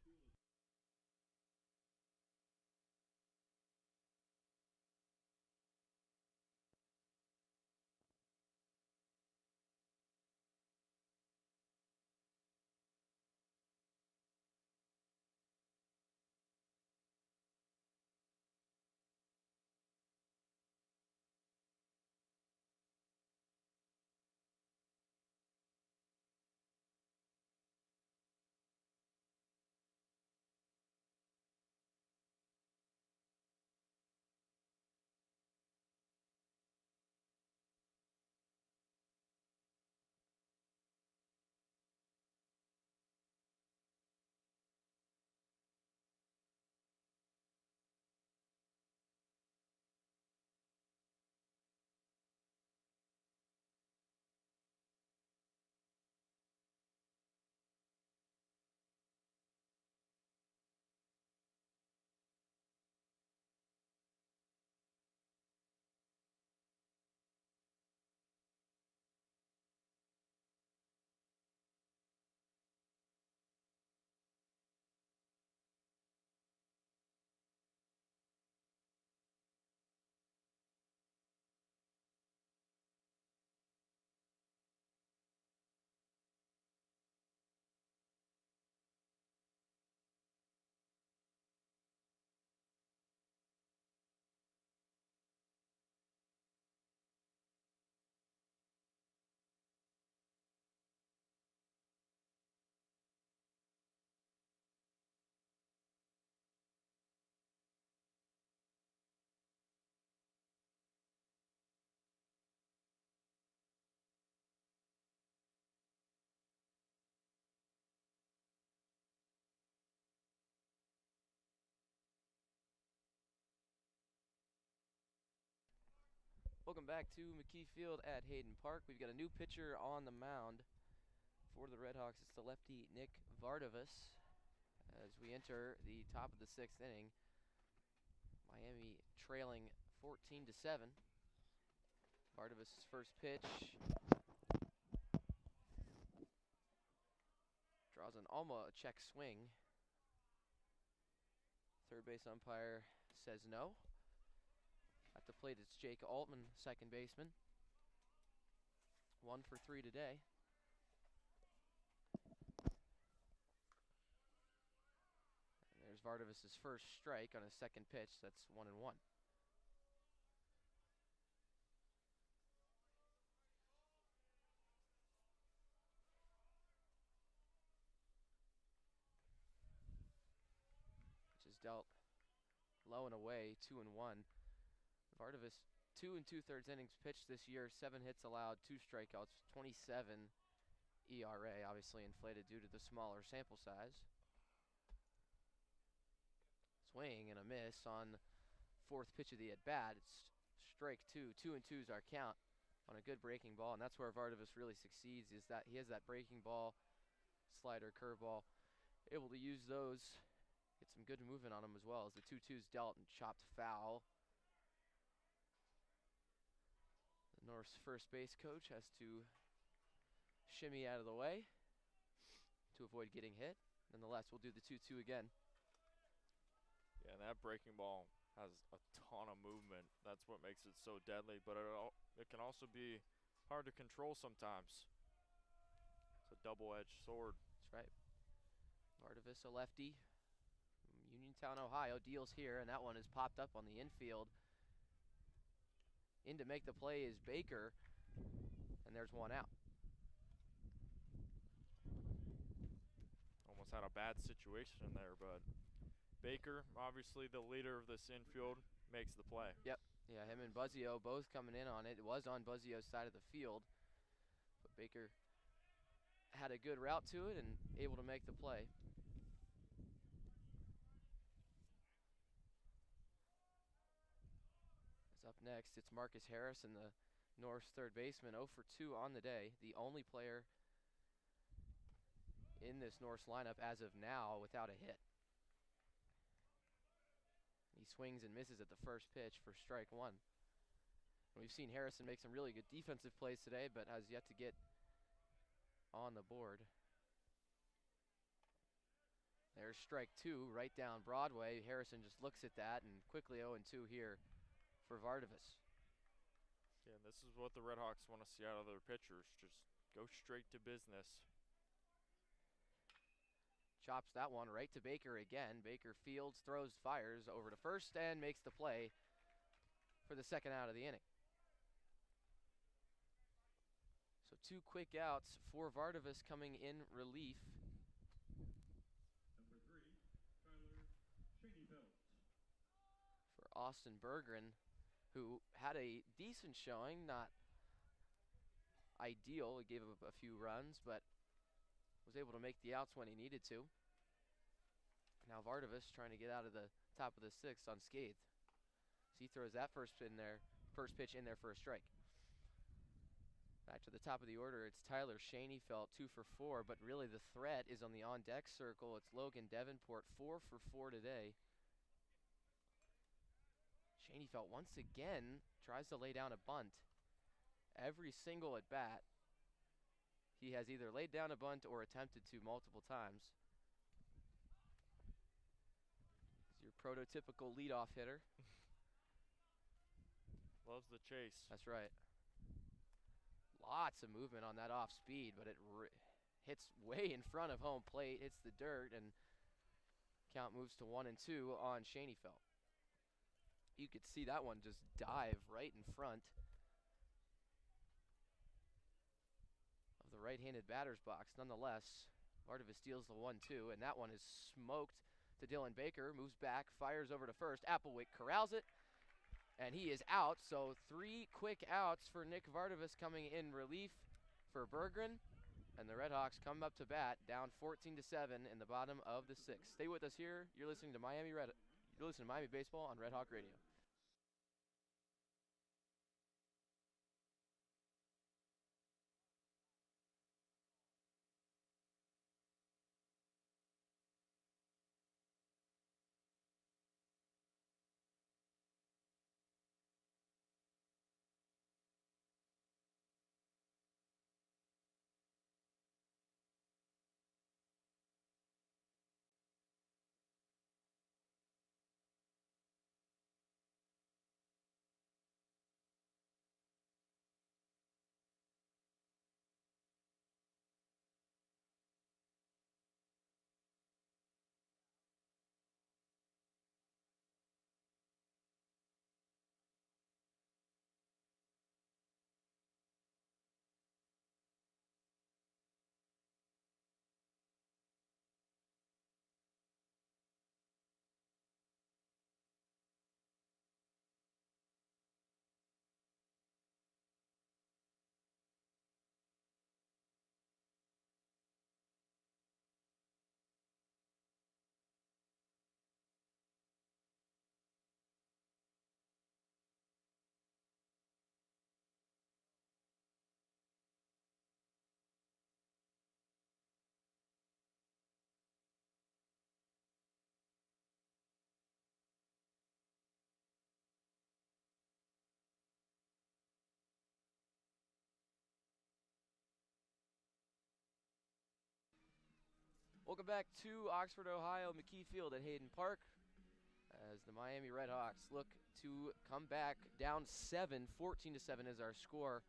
Welcome back to McKie Field at Hayden Park. We've got a new pitcher on the mound for the RedHawks. It's the lefty Nick Vardavas as we enter the top of the 6th inning. Miami trailing 14-7. Vardavas' first pitch draws an almost check swing. Third base umpire says no. At the plate, it's Jake Altman, second baseman. 1 for 3 today. And there's Vardavas' first strike on his second pitch. That's 1-1. Which is dealt low and away, 2-1. Vardavas, 2 2/3 innings pitched this year, 7 hits allowed, 2 strikeouts, 27 ERA, obviously inflated due to the smaller sample size. Swing and a miss on fourth pitch of the at-bat. It's strike two. 2-2's our count on a good breaking ball, and that's where Vardavas really succeeds, is that he has that breaking ball, slider, curveball, able to use those, get some good movement on him as well, as the 2-2's dealt and chopped foul. The Norse first base coach has to shimmy out of the way to avoid getting hit. Nonetheless, we'll do the 2-2 again. Yeah, and that breaking ball has a ton of movement. That's what makes it so deadly, but it can also be hard to control sometimes. It's a double-edged sword. That's right. Vardavas, a lefty from Uniontown, Ohio, deals here, and that one is popped up on the infield. In to make the play is Baker, and there's one out. Almost had a bad situation there, but Baker, obviously the leader of this infield, makes the play. Yep. Yeah, him and Buzzio both coming in on it. It was on Buzzio's side of the field, but Baker had a good route to it and able to make the play. Up next, it's Marcus Harrison, the Norse third baseman, 0 for 2 on the day, the only player in this Norse lineup as of now without a hit. He swings and misses at the first pitch for strike one. We've seen Harrison make some really good defensive plays today, but has yet to get on the board. There's strike two right down Broadway. Harrison just looks at that, and quickly 0-2 here for Vardavas. Yeah, and this is what the RedHawks want to see out of their pitchers. Just go straight to business. Chops that one right to Baker again. Baker fields, throws, fires over to first, and makes the play for the second out of the inning. So 2 quick outs for Vardavas coming in relief. Number 3, Tyler Shaneyfeld. For Austin Berggren, who had a decent showing, not ideal. He gave up a few runs, but was able to make the outs when he needed to. Now Vardavas trying to get out of the top of the sixth unscathed. So he throws that first pitch in there for a strike. Back to the top of the order, it's Tyler Shaneyfeld, 2 for 4, but really the threat is on the on-deck circle. It's Logan Davenport, 4 for 4 today. Shaneyfeld once again tries to lay down a bunt. Every single at bat, he has either laid down a bunt or attempted to multiple times. He's your prototypical leadoff hitter. Loves the chase. That's right. Lots of movement on that off speed, but it hits way in front of home plate, hits the dirt, and count moves to 1-2 on Shaneyfeld. You could see that one just dive right in front of the right-handed batter's box. Nonetheless, Vardavas steals the 1-2, and that one is smoked to Dylan Baker. Moves back, fires over to first. Applewick corrals it, and he is out. So 3 quick outs for Nick Vardavas coming in relief for Berggren. And the RedHawks come up to bat, down 14-7 in the bottom of the 6th. Stay with us here. You're listening to Miami Baseball on Red Hawk Radio. Welcome back to Oxford, Ohio, McKie Field at Hayden Park as the Miami RedHawks look to come back down 7. 14-7 is our score.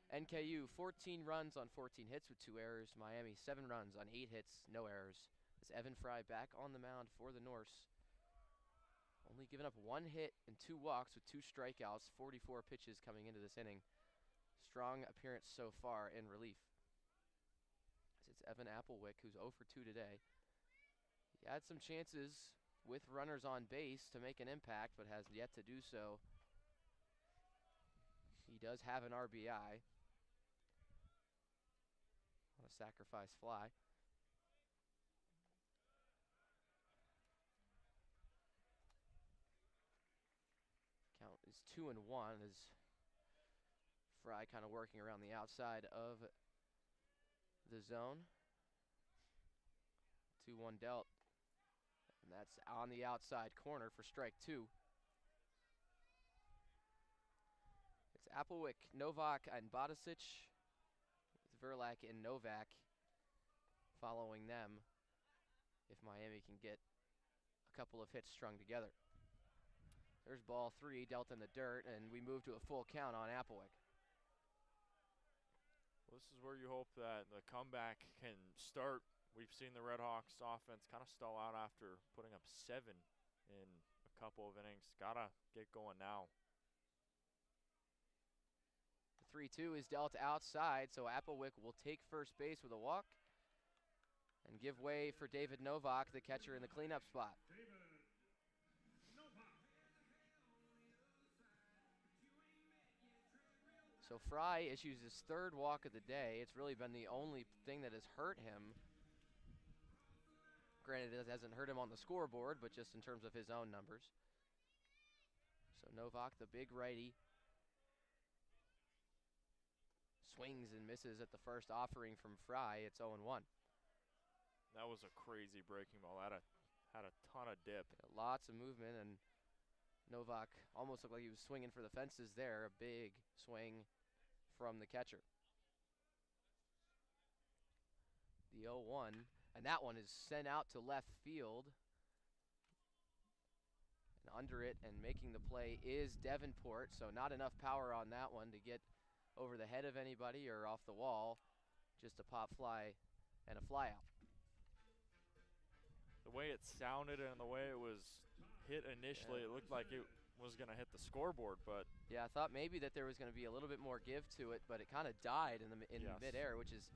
NKU 14 runs on 14 hits with 2 errors. Miami 7 runs on 8 hits, no errors. As Evan Fry back on the mound for the Norse. Only giving up 1 hit and 2 walks with 2 strikeouts, 44 pitches coming into this inning. Strong appearance so far in relief. It's Evan Applewick, who's 0 for 2 today. He had some chances with runners on base to make an impact, but has yet to do so. He does have an RBI on a sacrifice fly. Count is 2-1 as Fry kind of working around the outside of the zone. 2-1 dealt. And that's on the outside corner for strike 2. It's Applewick, Novak, and Bodicic, with Verlack and Novak following them if Miami can get a couple of hits strung together. There's ball 3, dealt in the dirt, and we move to a full count on Applewick. Well, this is where you hope that the comeback can start. We've seen the RedHawks offense kind of stall out after putting up 7 in a couple of innings. Gotta get going now. The 3-2 is dealt outside, so Applewick will take first base with a walk and give way for David Novak, the catcher in the cleanup spot. So Fry issues his 3rd walk of the day. It's really been the only thing that has hurt him. Granted, it hasn't hurt him on the scoreboard, but just in terms of his own numbers. So Novak, the big righty, swings and misses at the first offering from Fry. It's 0-1. That was a crazy breaking ball. That had a ton of dip. Lots of movement, and Novak almost looked like he was swinging for the fences there. A big swing from the catcher. The 0-1, and that one is sent out to left field. And under it and making the play is Davenport, so not enough power on that one to get over the head of anybody or off the wall. Just a pop fly and a fly out. The way it sounded and the way it was hit initially, it looked like it was going to hit the scoreboard, but yeah, I thought maybe that there was going to be a little bit more give to it, but it kind of died in Yes. midair, which is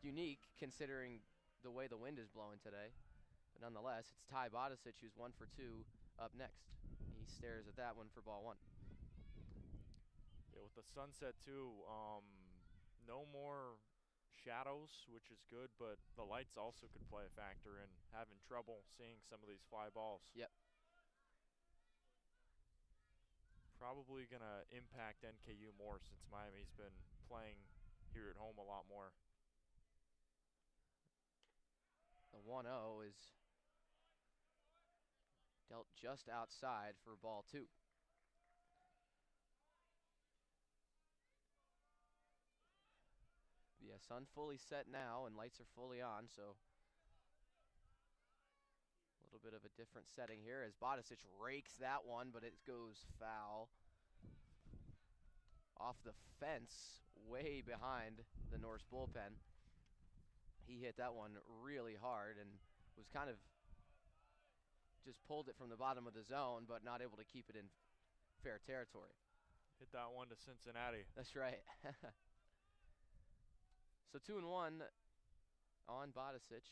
unique considering the way the wind is blowing today. But nonetheless, it's Ty Bodicic, who's 1 for 2, up next. He stares at that one for ball 1. yeah, with the sunset too, no more shadows, which is good, but the lights also could play a factor in having trouble seeing some of these fly balls. Yep. Probably going to impact NKU more since Miami's been playing here at home a lot more. The 1-0 is dealt just outside for ball 2. Yeah, sun fully set now and lights are fully on, so a little bit of a different setting here as Bodicic rakes that one, but it goes foul. Off the fence, way behind the Norse bullpen. He hit that one really hard and was kind of just pulled it from the bottom of the zone, but not able to keep it in fair territory. Hit that one to Cincinnati. That's right. So 2-1 on Bodicic.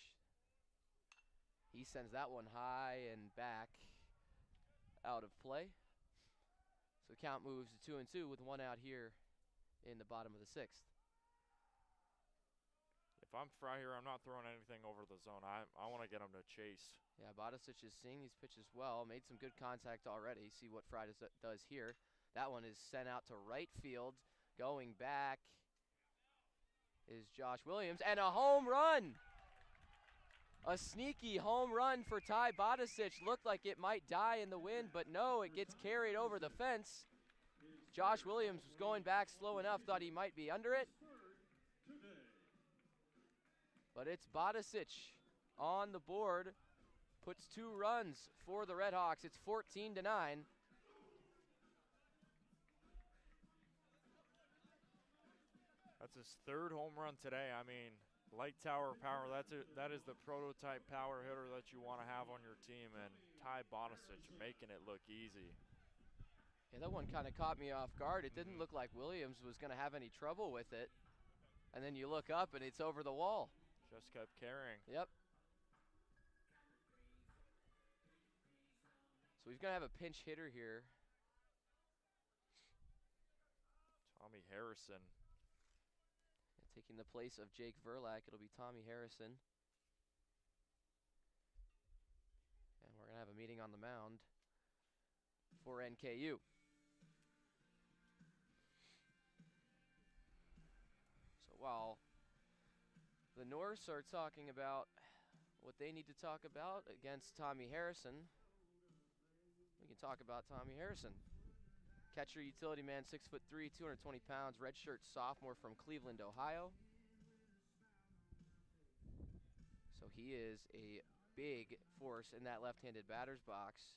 He sends that one high and back out of play. So count moves to 2-2 with 1 out here in the bottom of the 6th. If I'm Fry here, I'm not throwing anything over the zone. I want to get him to chase. Yeah, Bodicic is seeing these pitches well. Made some good contact already. See what Fry does here. That one is sent out to right field. Going back is Josh Williams, and a home run! A sneaky home run for Ty Bodicic. Looked like it might die in the wind, but no, it gets carried over the fence. Josh Williams was going back slow enough, thought he might be under it. But it's Bodicic on the board, puts 2 runs for the RedHawks. It's 14-9. That's his 3rd home run today. I mean, light tower power, that is the prototype power hitter that you want to have on your team, and Ty Bonicic making it look easy. Yeah, that one kind of caught me off guard. It didn't look like Williams was going to have any trouble with it. And then you look up and it's over the wall. Just kept carrying. Yep. So we're going to have a pinch hitter here. Tommy Harrison. Taking the place of Jake Verlack, it'll be Tommy Harrison. And we're going to have a meeting on the mound for NKU. So while the Norse are talking about what they need to talk about against Tommy Harrison, we can talk about Tommy Harrison. Catcher, utility man, 6'3", 220 pounds, redshirt sophomore from Cleveland, Ohio. So he is a big force in that left-handed batter's box.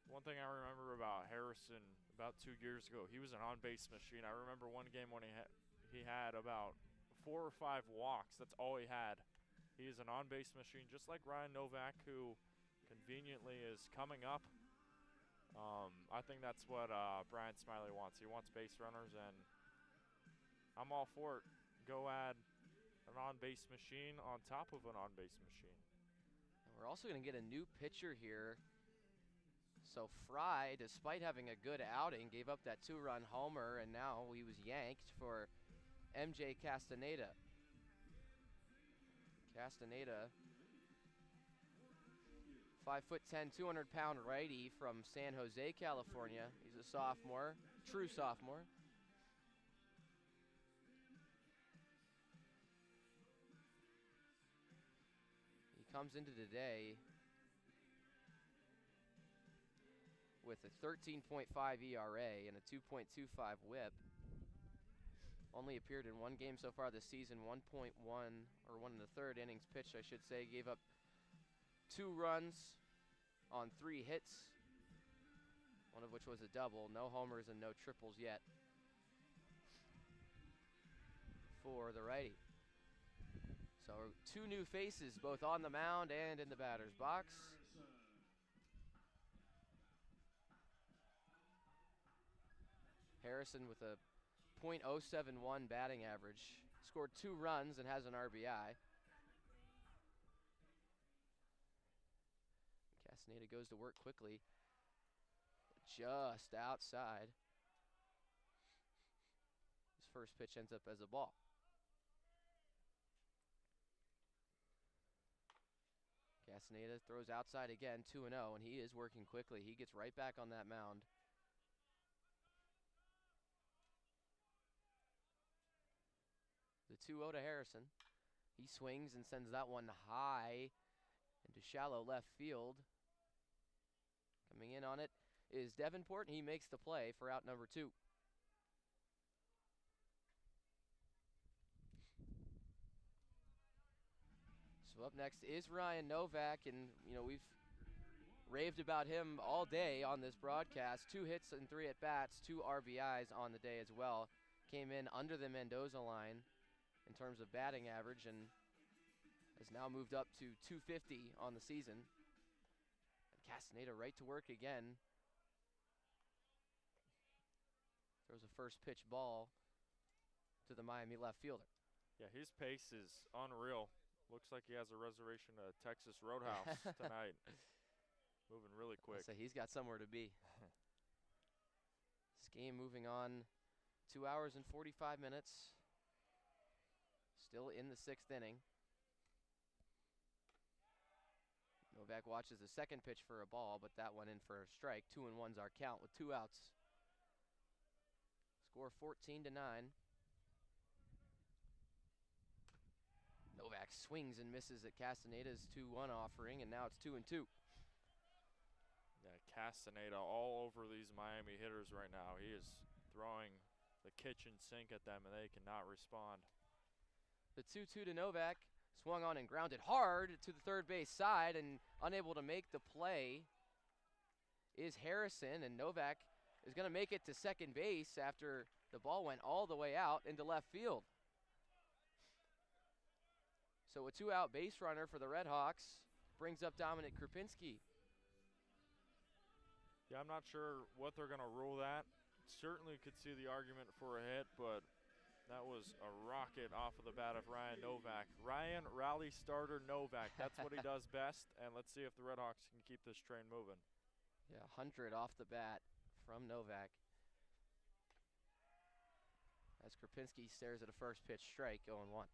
One thing I remember about Harrison about 2 years ago, he was an on-base machine. I remember one game when he had about 4 or 5 walks. That's all he had. He is an on-base machine, just like Ryan Novak, who conveniently is coming up. I think that's what Brian Smiley wants. He wants base runners, and I'm all for it. Go add an on-base machine on top of an on-base machine. And we're also going to get a new pitcher here. So Fry, despite having a good outing, gave up that 2-run homer, and now he was yanked for MJ Castaneda. Castaneda, 5'10", 200-pound righty from San Jose, California. He's a sophomore, true sophomore. He comes into today with a 13.5 ERA and a 2.25 WHIP. Only appeared in 1 game so far this season, 1.1, or 1 in the 3rd innings pitched, I should say. Gave up 2 runs on 3 hits, one of which was a double. No homers and no triples yet for the righty. So 2 new faces, both on the mound and in the batter's box. Harrison with a .071 batting average, scored 2 runs and has an RBI. Castaneda goes to work quickly, just outside. His first pitch ends up as a ball. Castaneda throws outside again, 2-0, and he is working quickly. He gets right back on that mound. The 2-0 to Harrison. He swings and sends that one high into shallow left field. Coming in on it is Davenport, and he makes the play for out number 2. So up next is Ryan Novak, and we've raved about him all day on this broadcast. 2 hits and 3 at-bats, 2 RBIs on the day as well. Came in under the Mendoza line in terms of batting average, and has now moved up to 250 on the season. And Castaneda right to work again. Throws a first pitch ball to the Miami left fielder. Yeah, his pace is unreal. Looks like he has a reservation at Texas Roadhouse tonight. Moving really quick. So he's got somewhere to be. This game moving on 2 hours and 45 minutes. Still in the 6th inning. Novak watches the second pitch for a ball, but that went in for a strike. 2-1's our count with 2 outs. Score 14-9. Novak swings and misses at Castaneda's 2-1 offering, and now it's 2-2. Yeah, Castaneda all over these Miami hitters right now. He is throwing the the kitchen sink at them, and they cannot respond. The 2-2 to Novak. Swung on and grounded hard to the third base side, and unable to make the play is Harrison, and Novak is going to make it to second base after the ball went all the way out into left field. So a 2-out base runner for the RedHawks brings up Dominic Krupinski. Yeah, I'm not sure what they're going to rule that. Certainly could see the argument for a hit, but that was a rocket off of the bat of Ryan Novak. Ryan, rally starter Novak. That's what he does best, and let's see if the RedHawks can keep this train moving. Yeah, 100 off the bat from Novak. As Krupinski stares at a first pitch strike, 0-1.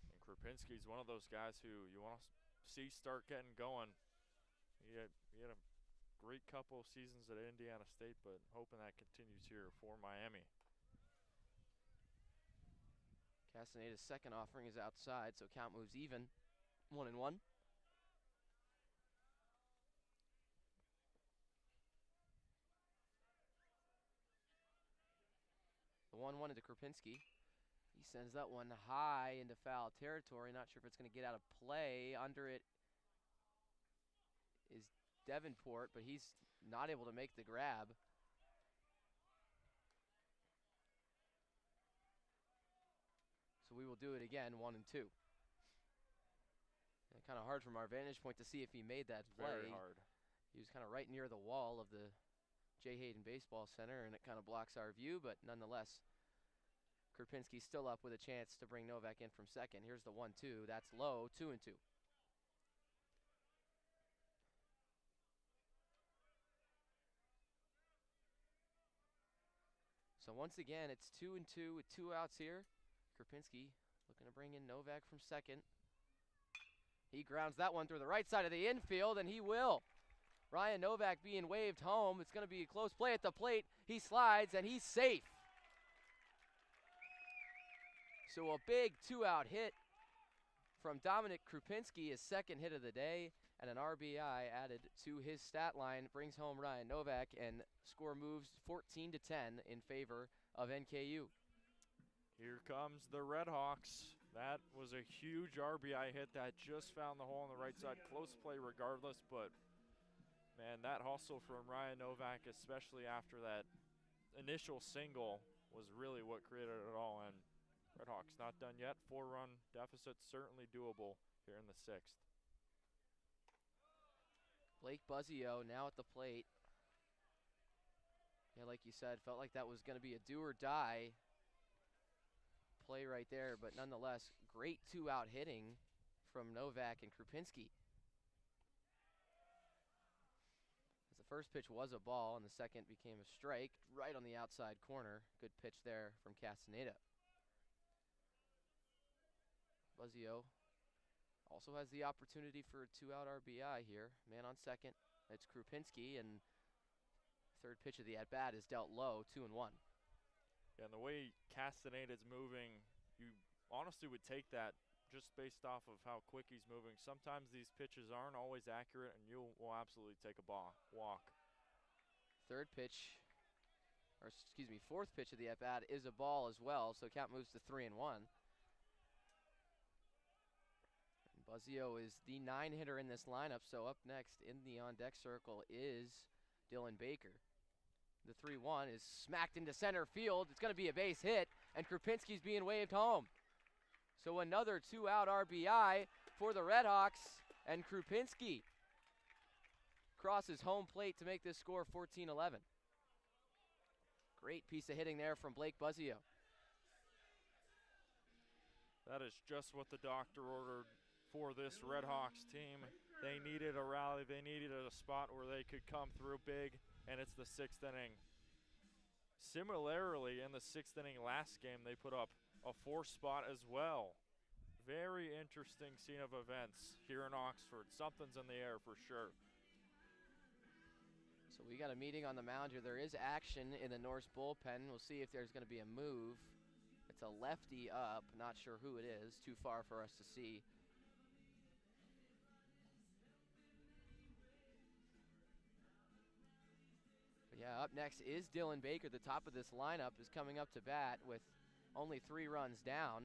And Krupinski's one of those guys who you want to see start getting going. He had a great couple of seasons at Indiana State, but hoping that continues here for Miami. Castaneda's second offering is outside, so count moves even. 1-1. The 1-1 into Krupinski. He sends that one high into foul territory. Not sure if it's going to get out of play. Under it is Davenport, but he's not able to make the grab. So we will do it again, 1-2. Kind of hard from our vantage point to see if he made that play. Very hard. He was kind of right near the wall of the J. Hayden Baseball Center, and it kind of blocks our view, but nonetheless, Krupinski's still up with a chance to bring Novak in from second. Here's the 1-2. That's low, 2-2. So once again, it's 2-2 with 2 outs here. Krupinski looking to bring in Novak from second. He grounds that one through the right side of the infield, and he will. Ryan Novak being waved home. It's going to be a close play at the plate. He slides, and he's safe. So a big 2-out hit from Dominic Krupinski, his second hit of the day, and an RBI added to his stat line brings home Ryan Novak, and score moves 14-10 in favor of NKU. Here comes the RedHawks. That was a huge RBI hit that just found the hole on the right side. Close play regardless, but man, that hustle from Ryan Novak, especially after that initial single, was really what created it all. And RedHawks not done yet. 4-run deficit, certainly doable here in the 6th. Blake Buzzio now at the plate. Yeah, like you said, felt like that was going to be a do or die play right there, but nonetheless, great 2-out hitting from Novak and Krupinski. As the first pitch was a ball and the second became a strike right on the outside corner. Good pitch there from Castaneda. Buzzio also has the opportunity for a 2-out RBI here. Man on second, it's Krupinski, and third pitch of the at-bat is dealt low, 2-1. Yeah, and the way Castaneda's moving, you honestly would take that just based off of how quick he's moving. Sometimes these pitches aren't always accurate, and you will absolutely take a walk. Third pitch, or excuse me, fourth pitch of the at-bat is a ball as well, so count moves to 3-1. And Buzzio is the 9-hitter in this lineup, so up next in the on-deck circle is Dylan Baker. The 3-1 is smacked into center field. It's going to be a base hit, and Krupinski's being waved home. So another 2-out RBI for the RedHawks, and Krupinski crosses home plate to make this score 14-11. Great piece of hitting there from Blake Buzzio. That is just what the doctor ordered for this RedHawks team. They needed a rally. They needed a spot where they could come through big, and it's the 6th inning. Similarly, in the 6th inning last game, they put up a 4 spot as well. Very interesting scene of events here in Oxford. Something's in the air for sure. So we got a meeting on the mound here. There is action in the Norse bullpen. We'll see if there's going to be a move. It's a lefty up. Not sure who it is. Too far for us to see. But yeah, Up next is Dylan Baker. The top of this lineup is coming up to bat with only 3 runs down.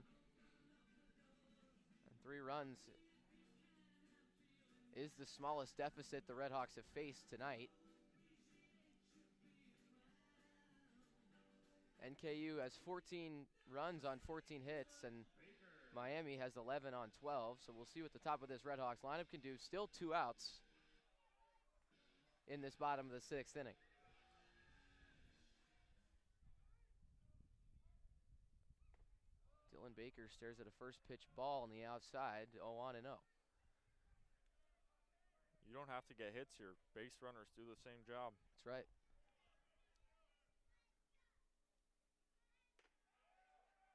And 3 runs is the smallest deficit the RedHawks have faced tonight. NKU has 14 runs on 14 hits, and Miami has 11 on 12, so we'll see what the top of this RedHawks lineup can do. Still 2 outs in this bottom of the 6th inning. Dylan Baker stares at a first pitch ball on the outside, 0-1-0. You don't have to get hits here. Base runners do the same job. That's right.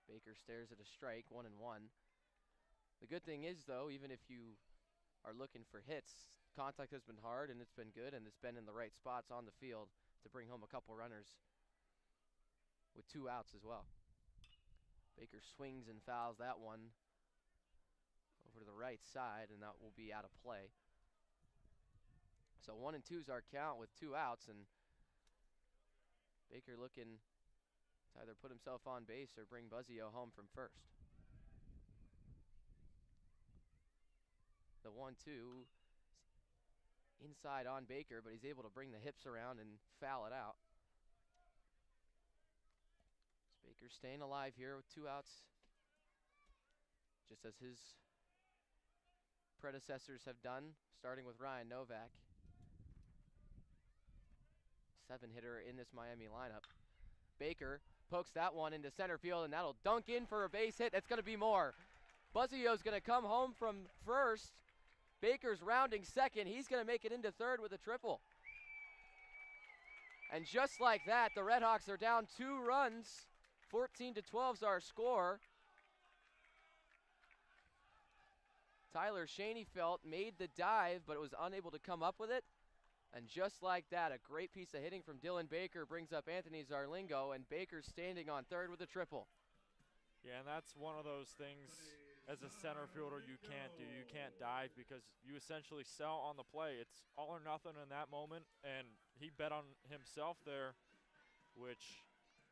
Baker stares at a strike, 1-1. The good thing is, though, even if you are looking for hits, contact has been hard and it's been good, and it's been in the right spots on the field to bring home a couple runners with 2 outs as well. Baker swings and fouls that one over to the right side, and that will be out of play. So 1-2 is our count with 2 outs, and Baker looking to either put himself on base or bring Buzzio home from first. The 1-2 inside on Baker, but he's able to bring the hips around and foul it out. So Baker staying alive here with 2 outs, just as his predecessors have done, starting with Ryan Novak. 7-hitter in this Miami lineup. Baker pokes that one into center field, and that'll dunk in for a base hit. That's going to be more. Buzzio's going to come home from first. Baker's rounding second. He's going to make it into third with a triple. And just like that, the RedHawks are down 2 runs. 14-12 is our score. Tyler Schoenfeld made the dive, but was unable to come up with it. And just like that, a great piece of hitting from Dylan Baker brings up Anthony Zarlingo, and Baker's standing on third with a triple. Yeah, and that's one of those things as a center fielder you can't do. You can't dive because you essentially sell on the play. It's all or nothing in that moment, and he bet on himself there, which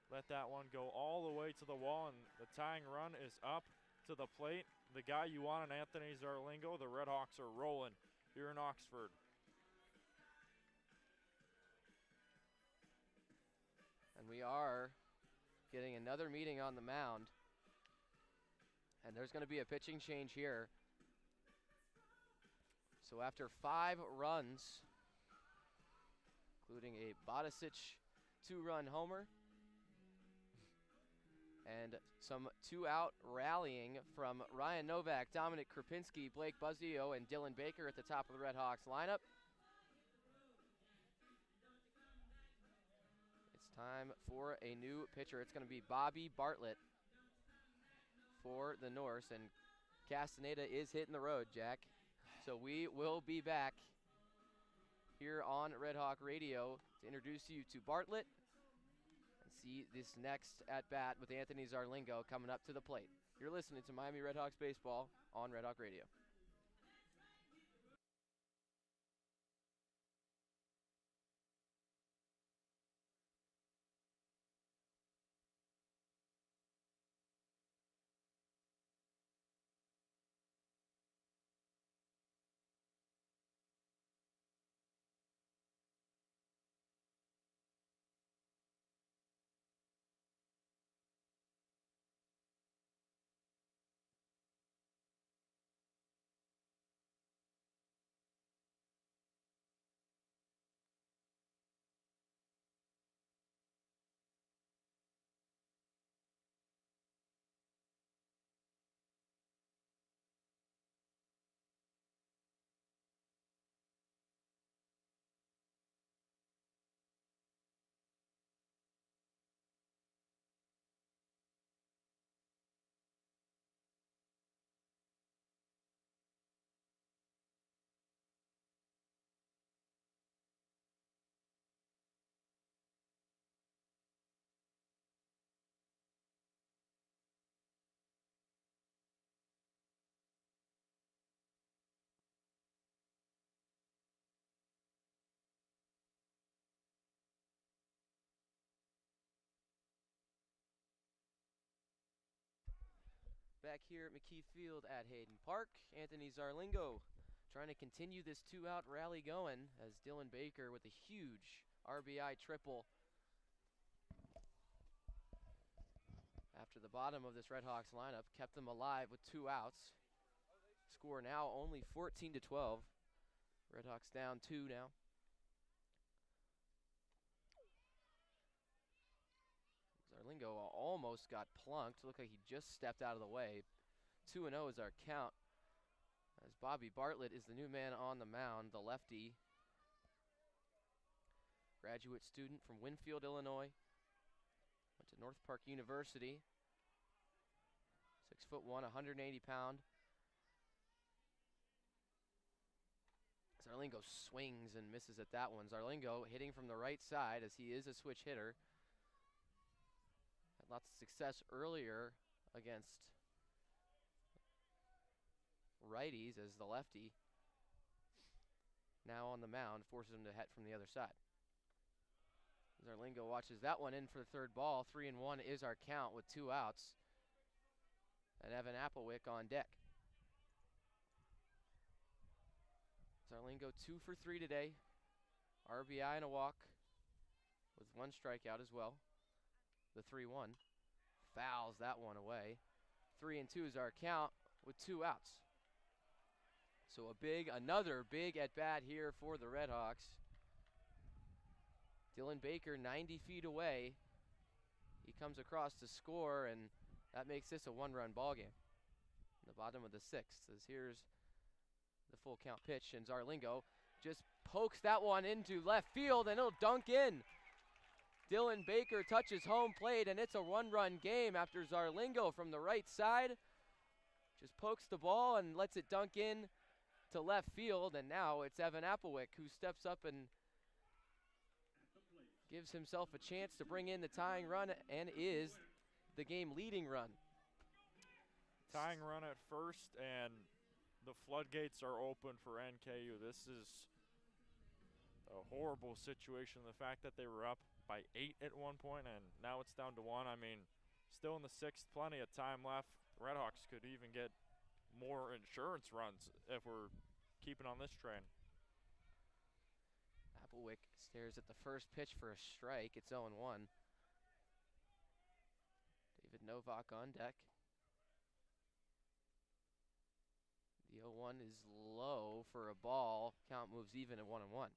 let that one go all the way to the wall, and the tying run is up to the plate. The guy you want in Anthony Zarlingo, the RedHawks are rolling here in Oxford. And we are getting another meeting on the mound. And there's going to be a pitching change here. So after 5 runs, including a Bodicic 2-run homer, and some 2-out rallying from Ryan Novak, Dominic Krupinski, Blake Buzzio, and Dylan Baker at the top of the RedHawks lineup. It's time for a new pitcher. It's going to be Bobby Bartlett for the Norse, and Castaneda is hitting the road, Jack. So we will be back here on RedHawk Radio to introduce you to Bartlett and see this next at-bat with Anthony Zarlingo coming up to the plate. You're listening to Miami RedHawks Baseball on RedHawk Radio. back here at McKie Field at Hayden Park. Anthony Zarlingo trying to continue this two-out rally going as Dylan Baker with a huge RBI triple after the bottom of this RedHawks lineup kept them alive with 2 outs. Score now only 14-12. RedHawks down 2 now. Zarlingo almost got plunked. Looked like he just stepped out of the way. 2-0 is our count. As Bobby Bartlett is the new man on the mound, the lefty. Graduate student from Winfield, Illinois. Went to North Park University. 6'1", 180-pound. Zarlingo swings and misses at that one. Zarlingo hitting from the right side as he is a switch hitter. Had lots of success earlier against righties as the lefty. Now on the mound, forces him to hit from the other side. Zarlingo watches that one in for the third ball. 3-1 is our count with 2 outs. And Evan Applewick on deck. Zarlingo 2 for 3 today. RBI and a walk with 1 strikeout as well. The 3-1. Fouls that one away. 3-2 is our count with 2 outs. So another big at bat here for the RedHawks. Dylan Baker 90 feet away. He comes across to score, and that makes this a 1-run ball game. In the bottom of the 6th, as here's the full count pitch, and Zarlingo just pokes that one into left field, and it'll dunk in. Dylan Baker touches home plate, and it's a 1-run game after Zarlingo from the right side just pokes the ball and lets it dunk in to left field, and now it's Evan Applewick who steps up and gives himself a chance to bring in the tying run and is the game leading run. Tying run at first, and the floodgates are open for NKU. This is a horrible situation. The fact that they were up by 8 at one point, and now it's down to 1. I mean, still in the 6th, plenty of time left. The RedHawks could even get more insurance runs if we're keeping on this train. Applewick stares at the first pitch for a strike. It's 0-1. David Novak on deck. The 0-1 is low for a ball. Count moves even at 1-1.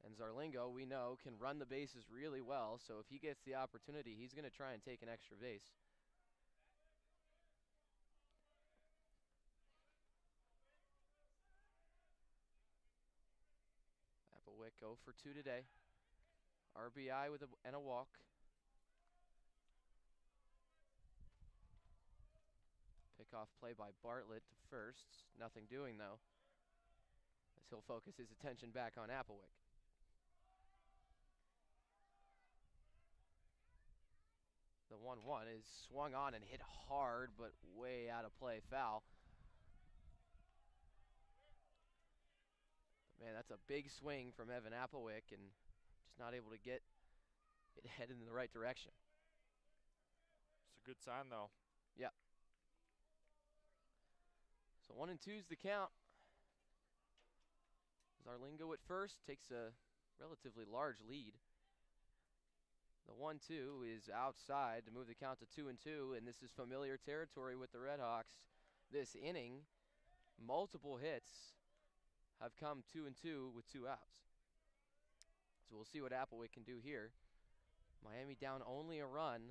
And Zarlingo, we know, can run the bases really well, so if he gets the opportunity, he's going to try and take an extra base. Applewick 0 for 2 today. RBI and a walk. Pickoff play by Bartlett to first. Nothing doing, though, as he'll focus his attention back on Applewick. The 1-1 is swung on and hit hard, but way out of play, foul. But man, that's a big swing from Evan Applewick, and just not able to get it headed in the right direction. It's a good sign, though. Yep. So 1-2's the count. Zarlingo at first takes a relatively large lead. The 1-2 is outside to move the count to 2-2, and this is familiar territory with the RedHawks. This inning, multiple hits have come 2-2 with 2 outs. So we'll see what Applewick can do here. Miami down only a run.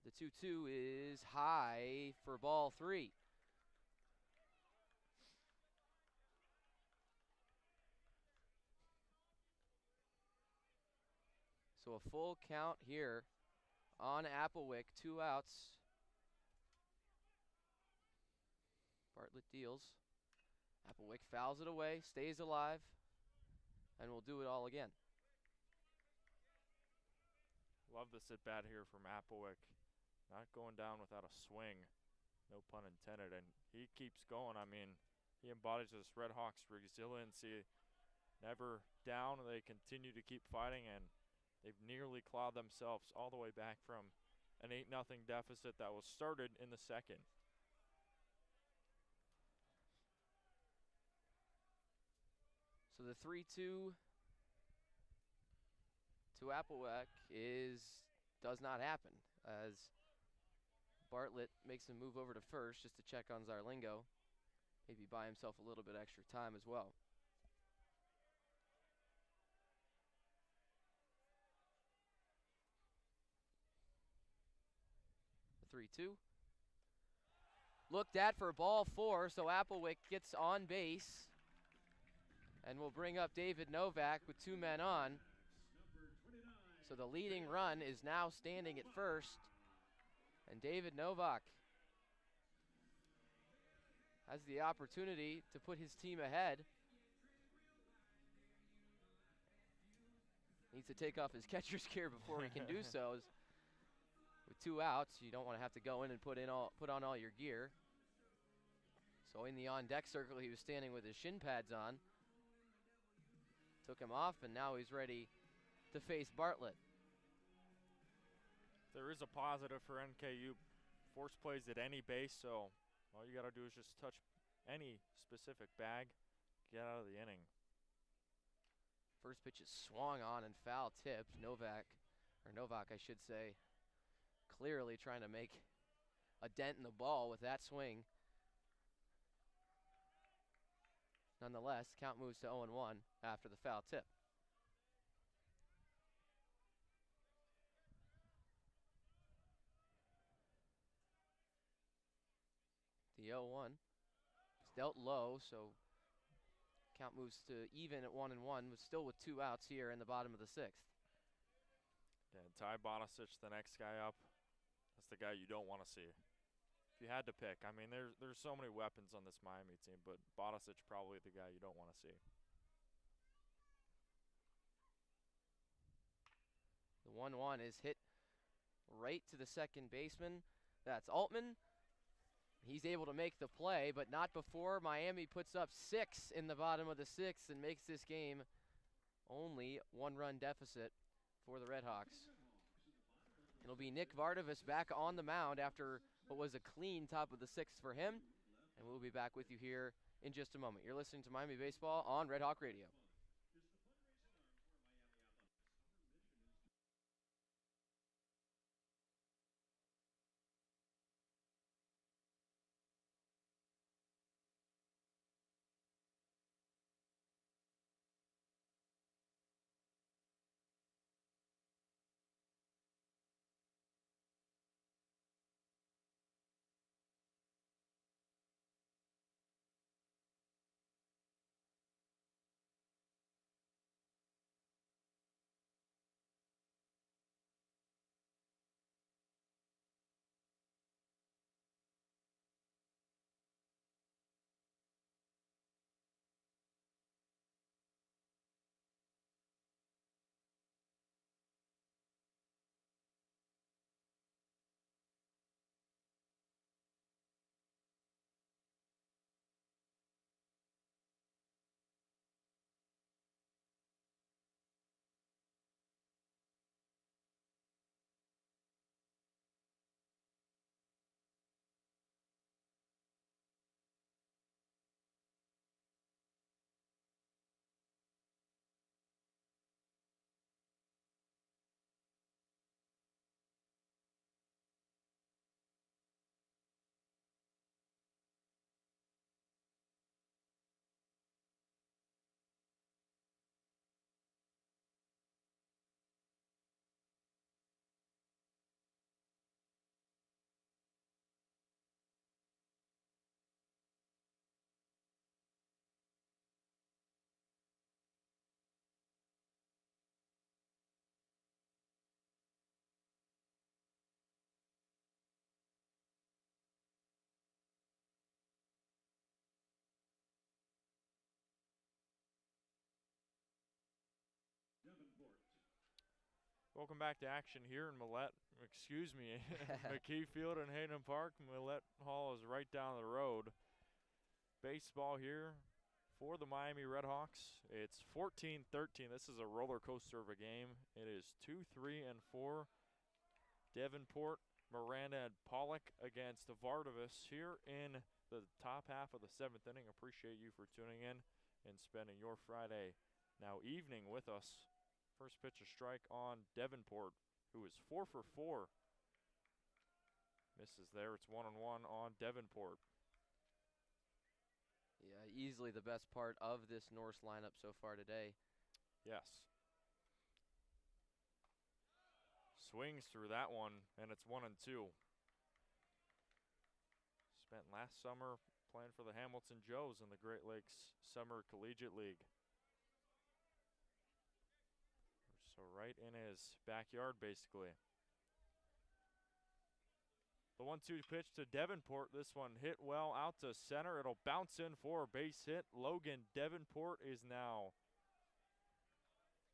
The 2-2 is high for ball 3. So a full count here on Applewick, 2 outs. Bartlett deals. Applewick fouls it away, stays alive, and we'll do it all again. Love this at bat here from Applewick. Not going down without a swing, no pun intended, and he keeps going. I mean, he embodies this RedHawks resiliency. Never down, they continue to keep fighting, and They've nearly clawed themselves all the way back from an 8-0 deficit that was started in the second. So the 3-2 to Applewick does not happen as Bartlett makes a move over to first just to check on Zarlingo. Maybe buy himself a little bit extra time as well. The 3-2. Looked at for ball 4, so Applewick gets on base. And we'll bring up David Novak with 2 men on. So the leading run is now standing at first. And David Novak has the opportunity to put his team ahead. Needs to take off his catcher's gear before he can do so. With 2 outs, you don't want to have to go in and put on all your gear. So in the on-deck circle, he was standing with his shin pads on. Took him off, and now he's ready to face Bartlett. There is a positive for NKU. Force plays at any base, so all you got to do is just touch any specific bag, get out of the inning. First pitch is swung on and foul tipped. Novak, I should say, clearly trying to make a dent in the ball with that swing. Nonetheless, count moves to 0-1 after the foul tip. The 0-1 is dealt low, so count moves to even at 1-1, but still with 2 outs here in the bottom of the 6th. And Ty Bodicic, the next guy up. That's the guy you don't want to see. If you had to pick, I mean, there's so many weapons on this Miami team, but Bodicic probably the guy you don't want to see. The 1-1 is hit right to the second baseman. That's Altman. He's able to make the play, but not before Miami puts up 6 in the bottom of the 6th and makes this game only 1-run deficit for the RedHawks. It'll be Nick Vardavas back on the mound after what was a clean top of the 6th for him, and we'll be back with you here in just a moment. You're listening to Miami Baseball on Red Hawk Radio. Welcome back to action here in McKie Field in Hayden Park. Millette Hall is right down the road. Baseball here For the Miami RedHawks, it's 14-13. This is a roller coaster of a game. It is 2, 3, and 4. Davenport, Miranda, and Pollock against Vardavas here in the top half of the 7th inning. Appreciate you for tuning in and spending your Friday now evening with us. First pitch, a strike on Davenport, who is 4 for 4. Misses there. It's 1-1 on Davenport. Yeah, easily the best part of this Norse lineup so far today. Yes. Swings through that one, and it's 1-2. Spent last summer playing for the Hamilton Joes in the Great Lakes Summer Collegiate League. So right in his backyard, basically. The 1-2 pitch to Davenport. This one hit well out to center. It'll bounce in for a base hit. Logan Davenport is now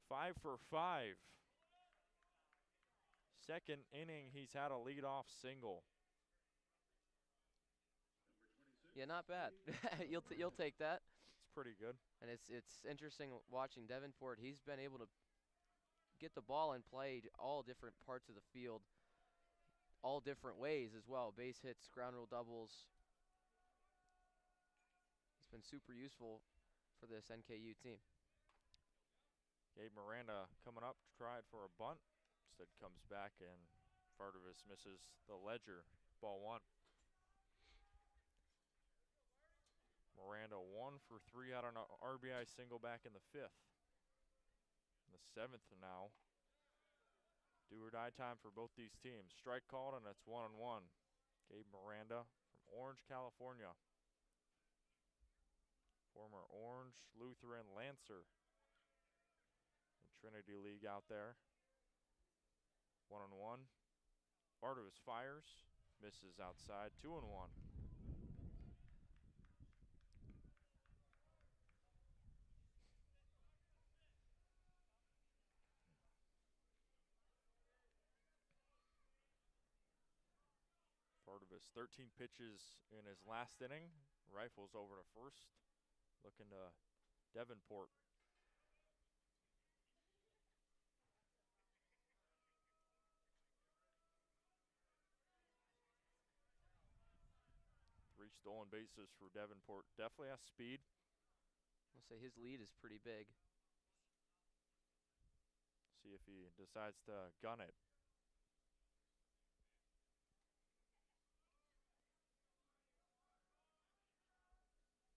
5 for 5. Second inning, he's had a leadoff single. Yeah, not bad. You'll take that. It's pretty good. And it's interesting watching Davenport. He's been able to get the ball and play all different parts of the field, all different ways as well. Base hits, ground rule doubles. He's been super useful for this NKU team. Gabe Miranda coming up, tried for a bunt. Instead comes back and Vardavas misses the ledger. Ball 1. Miranda 1 for 3 out on an RBI single back in the 5th. In the 7th now. Do or die time for both these teams. Strike called, and it's 1-1. Gabe Miranda from Orange, California. Former Orange Lutheran Lancer. The Trinity League out there. 1-1. Vardavas fires. Misses outside. 2-1. Vardavas 13 pitches in his last inning. Rifles over to first. Looking to Davenport. Three stolen bases for Davenport. Definitely has speed. I'll say his lead is pretty big. See if he decides to gun it.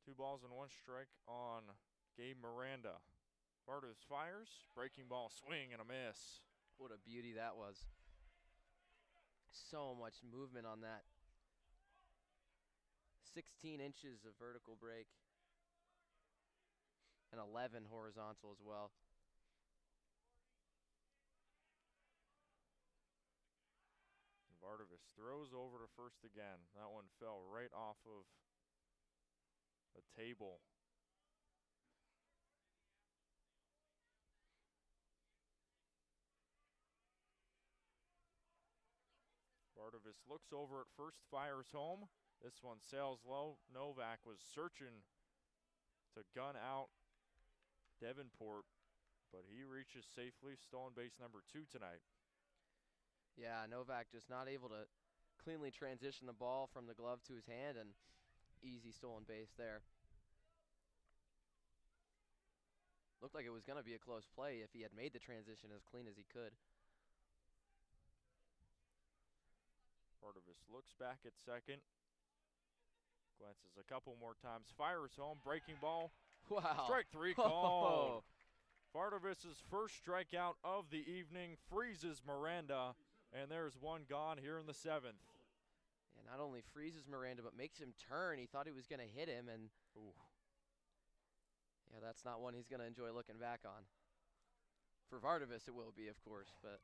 Two balls and 1 strike on Gabe Miranda. Vardavas fires. Breaking ball, swing and a miss. What a beauty that was. So much movement on that. 16 inches of vertical break. And 11 horizontal as well. Vardavas throws over to first again. That one fell right off of the table. Vardavas looks over at first, fires home. This one sails low. Novak was searching to gun out Davenport, but he reaches safely. Stolen base number 2 tonight. Yeah, Novak just not able to cleanly transition the ball from the glove to his hand, and easy stolen base there. Looked like it was going to be a close play if he had made the transition as clean as he could. Vardavas looks back at second. Glances a couple more times. Fires home. Breaking ball. Wow. Strike 3 called. Vardavas' first strikeout of the evening freezes Miranda, and there's one gone here in the 7th. Yeah, not only freezes Miranda, but makes him turn. He thought he was going to hit him, and yeah, that's not one he's going to enjoy looking back on. For Vardavas, it will be, of course, but.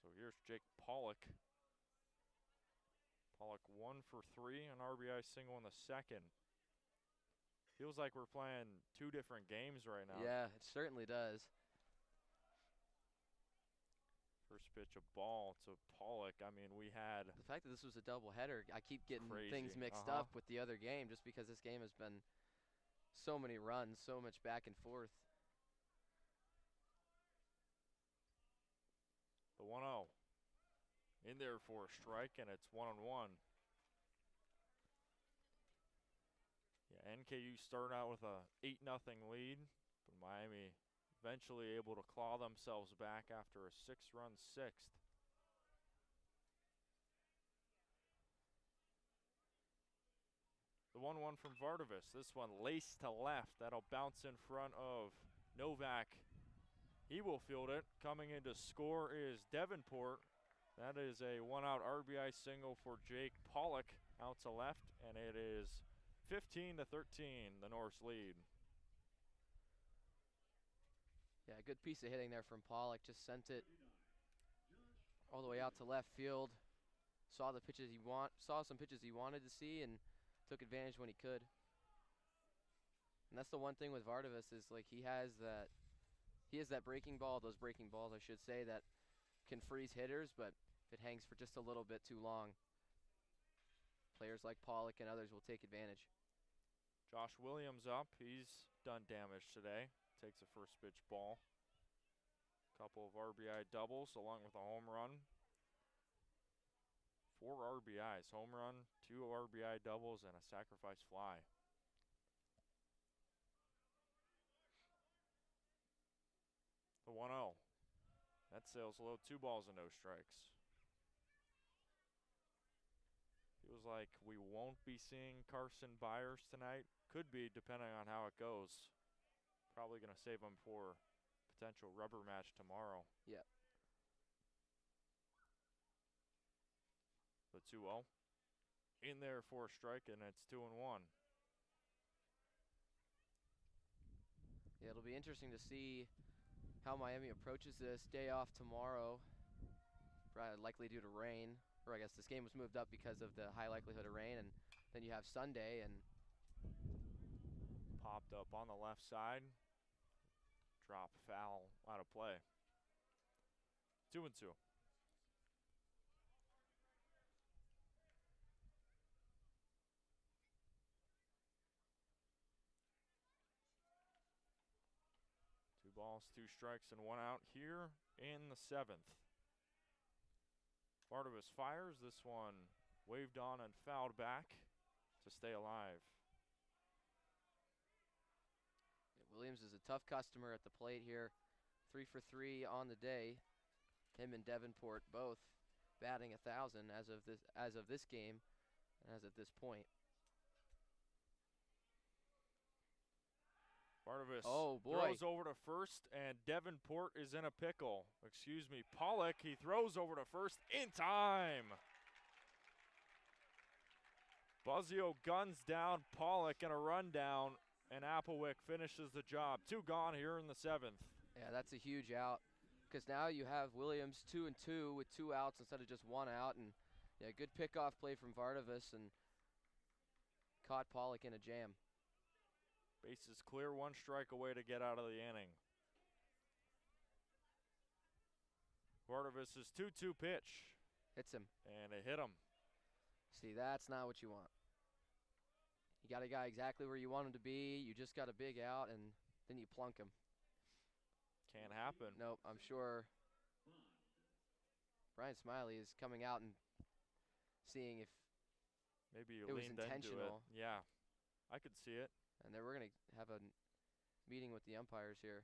So here's Jake Pollock. Pollock 1 for 3, an RBI single in the 2nd. Feels like we're playing 2 different games right now. Yeah, it certainly does. First pitch, a ball to Pollock. I mean, we had The fact that this was a doubleheader, I keep getting things Crazy. mixed up with the other game just because this game has been so many runs, so much back and forth. the 1-0 in there for a strike, and it's 1-1. Yeah, NKU started out with a 8-0 lead, but Miami eventually able to claw themselves back after a 6-run sixth. The 1-1 from Vardavas. This one laced to left. That'll bounce in front of Novak. He will field it. Coming in to score is Davenport. That is a one-out RBI single for Jake Pollock out to left, and it is 15-13, the Norse lead. Yeah, good piece of hitting there from Pollock. Just sent it all the way out to left field. Saw some pitches he wanted to see, and took advantage when he could. And that's the one thing with Vardavas is like he has that breaking ball, those breaking balls I should say, that can freeze hitters, but if it hangs for just a little bit too long, players like Pollock and others will take advantage. Josh Williams up. He's done damage today. Takes a first pitch ball. Couple of RBI doubles along with a home run. 4 RBIs, home run, 2 RBI doubles, and a sacrifice fly. The 1-0. That sails low, 2 balls and no strikes. Feels like we won't be seeing Carson Byers tonight. Could be, depending on how it goes. Probably going to save him for potential rubber match tomorrow. Yep. The 2-0 in there for a strike, and it's 2-1. Yeah, it'll be interesting to see how Miami approaches this day off tomorrow. Likely due to rain, or I guess this game was moved up because of the high likelihood of rain, and then you have Sunday and popped up on the left side. Drop foul out of play. 2-2. Balls, 2 strikes, and 1 out here in the 7th. Vardavas fires. This one waved on and fouled back to stay alive. Yeah, Williams is a tough customer at the plate here. 3 for 3 on the day. Him and Davenport both batting 1,000 as of this game, as of this point. Vardavas throws over to first, and Davenport is in a pickle. Excuse me, Pollock, he throws over to first in time. Buzzio guns down Pollock in a rundown, and Applewick finishes the job. 2 gone here in the 7th. Yeah, that's a huge out, because now you have Williams 2-2 with 2 outs instead of just 1 out, and yeah, good pickoff play from Vardavas and caught Pollock in a jam. Bases clear, 1 strike away to get out of the inning. Vardavas' 2-2 pitch. Hits him. And it hit him. See, that's not what you want. You got a guy exactly where you want him to be. You just got a big out, and then you plunk him. Can't happen. Nope, I'm sure Brian Smiley is coming out and seeing if maybe you it was leaned into it. intentional. Yeah, I could see it. And then we're going to have a meeting with the umpires here.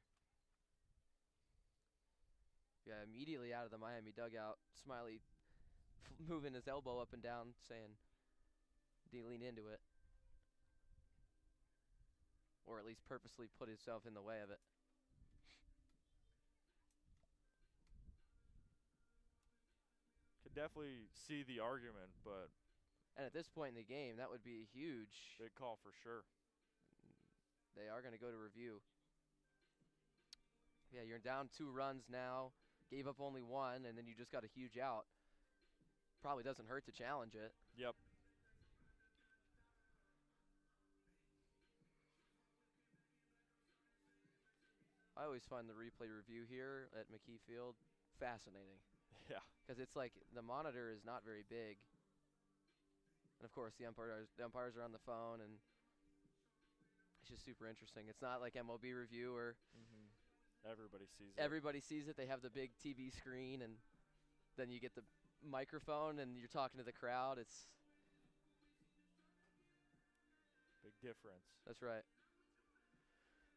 Yeah, immediately out of the Miami dugout, Smiley moving his elbow up and down, saying, "Do you lean into it?" Or at least purposely put himself in the way of it. Could definitely see the argument, but And at this point in the game, that would be a huge. big call for sure. They are going to go to review. Yeah, you're down 2 runs now. Gave up only 1, and then you just got a huge out. Probably doesn't hurt to challenge it. Yep. I always find the replay review here at McKie Field fascinating. Yeah. Because it's like the monitor is not very big. And of course the umpires are on the phone, and it's just super interesting. It's not like MLB review where Everybody sees it. everybody sees it. They have the big TV screen, and then you get the microphone and you're talking to the crowd. It's Big difference. That's right.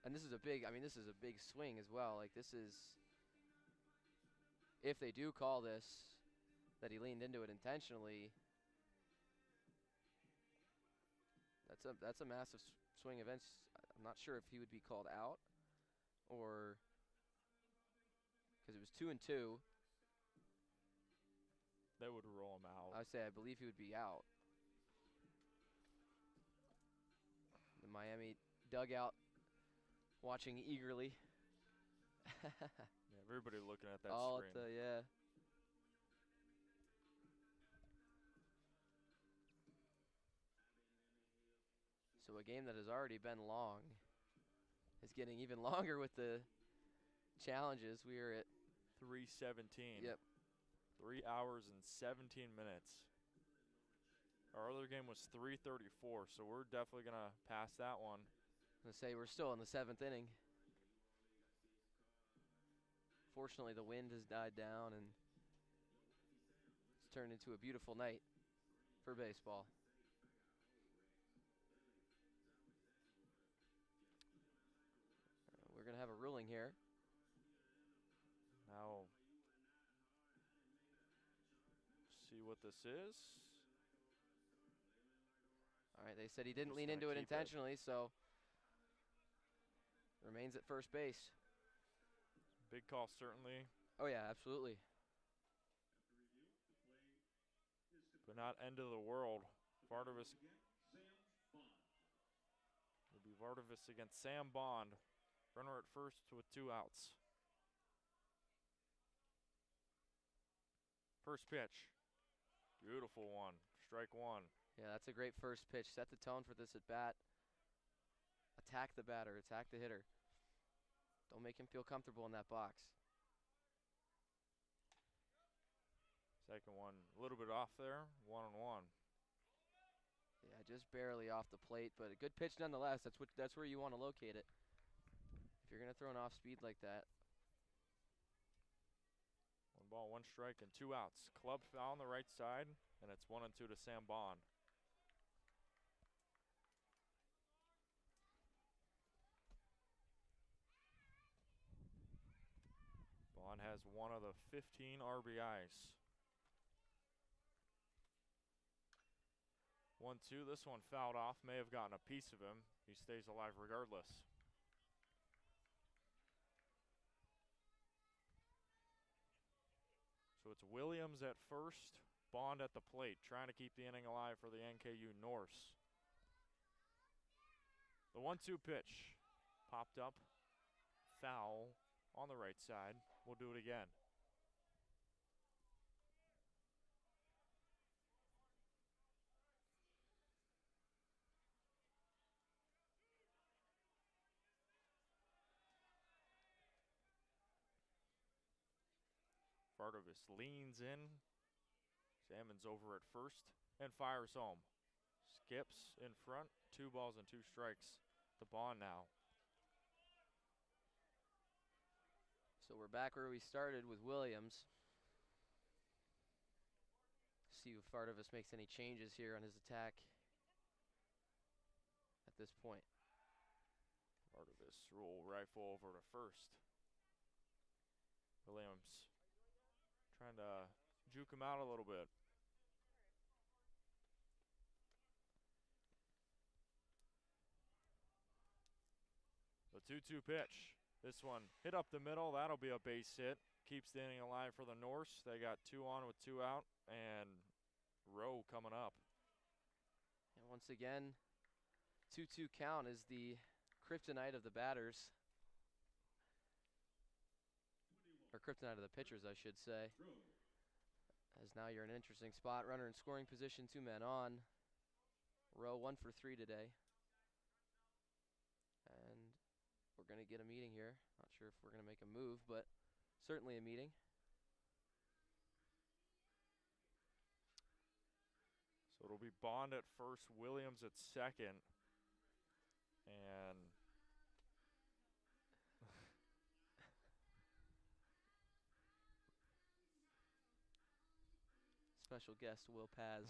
And this is a big swing as well. Like, this is, if they do call this, that he leaned into it intentionally, that's a massive swing of events. I'm not sure if he would be called out, or because it was 2-2. They would roll him out. I believe he would be out. The Miami dugout watching eagerly. Yeah, everybody looking at that All screen. at the, yeah. So a game that has already been long is getting even longer with the challenges. We are at 3:17. Yep. 3 hours and 17 minutes. Our other game was 3:34, so we're definitely going to pass that one. I'm going to say we're still in the 7th inning. Fortunately, the wind has died down, and it's turned into a beautiful night for baseball. We're going to have a ruling here. Now, see what this is. All right, they said he didn't Just lean gonna into it keep it. intentionally, so remains at first base. Big call, certainly, Oh, yeah, absolutely. but not end of the world. Vardavis. It'll be Vardavis against Sam Bond. Runner at first with 2 outs. First pitch. Beautiful one. Strike one. Yeah, that's a great first pitch. Set the tone for this at bat. Attack the batter, attack the hitter. Don't make him feel comfortable in that box. Second one, a little bit off there. 1-1. Yeah, just barely off the plate, but a good pitch nonetheless. That's where you want to locate it. If you're gonna throw an off speed like that. 1 ball, 1 strike, and 2 outs. Club foul on the right side, and it's 1-2 to Sam Bond. Bond has one of the 15 RBIs. 1-2, this one fouled off, may have gotten a piece of him. He stays alive regardless. So it's Williams at first, Bond at the plate, trying to keep the inning alive for the NKU Norse. The 1-2 pitch popped up, foul on the right side. We'll do it again. Vardavis leans in. Salmon's over at first and fires home. Skips in front. 2 balls and 2 strikes to Bond now. So we're back where we started with Williams. See if Vardavis makes any changes here on his attack at this point. Vardavis roll rifle over to first. Williams trying to juke him out a little bit. The 2-2 pitch. This one hit up the middle. That'll be a base hit. Keeps the inning alive for the Norse. They got 2 on with 2 out. And Rowe coming up. And once again, 2-2 count is the kryptonite of the batters. Or kryptonite of the pitchers, I should say. As now you're in an interesting spot. Runner in scoring position, 2 men on. Rowe 1 for 3 today. And we're going to get a meeting here. Not sure if we're going to make a move, but certainly a meeting. It'll be Bond at first, Williams at second, and Special guest Will Paz.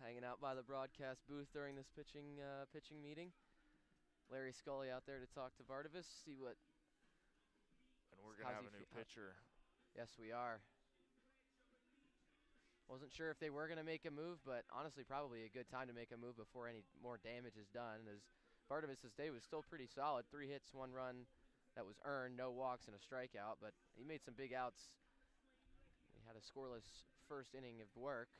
Hanging out by the broadcast booth during this pitching meeting. Larry Scully out there to talk to Vardavas, see what. And we're going to have a new pitcher. Yes, we are. Wasn't sure if they were going to make a move, but honestly, probably a good time to make a move before any more damage is done, as Vardavas' day was still pretty solid. 3 hits, 1 run that was earned, no walks, and a strikeout, but he made some big outs. He had a scoreless first inning of work.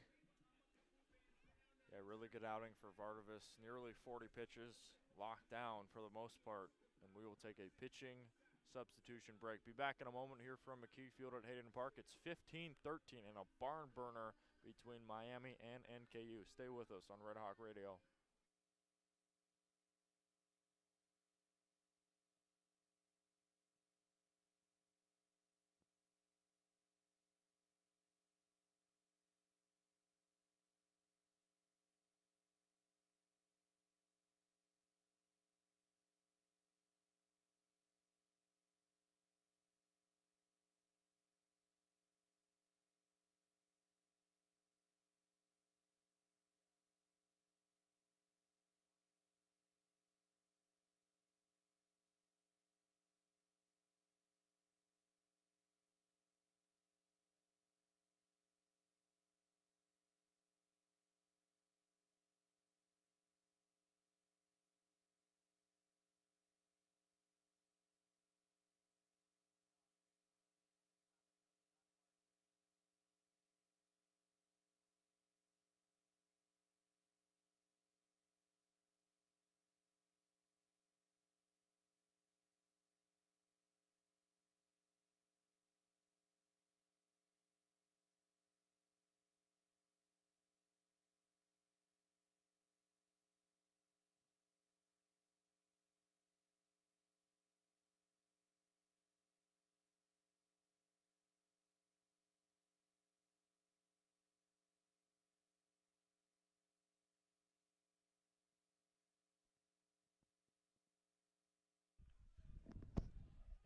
Yeah, really good outing for Vardavas. Nearly 40 pitches, locked down for the most part, and we will take a pitching substitution break. Be back in a moment here from McKie Field at Hayden Park. It's 15-13 in a barn burner between Miami and NKU. Stay with us on Red Hawk Radio.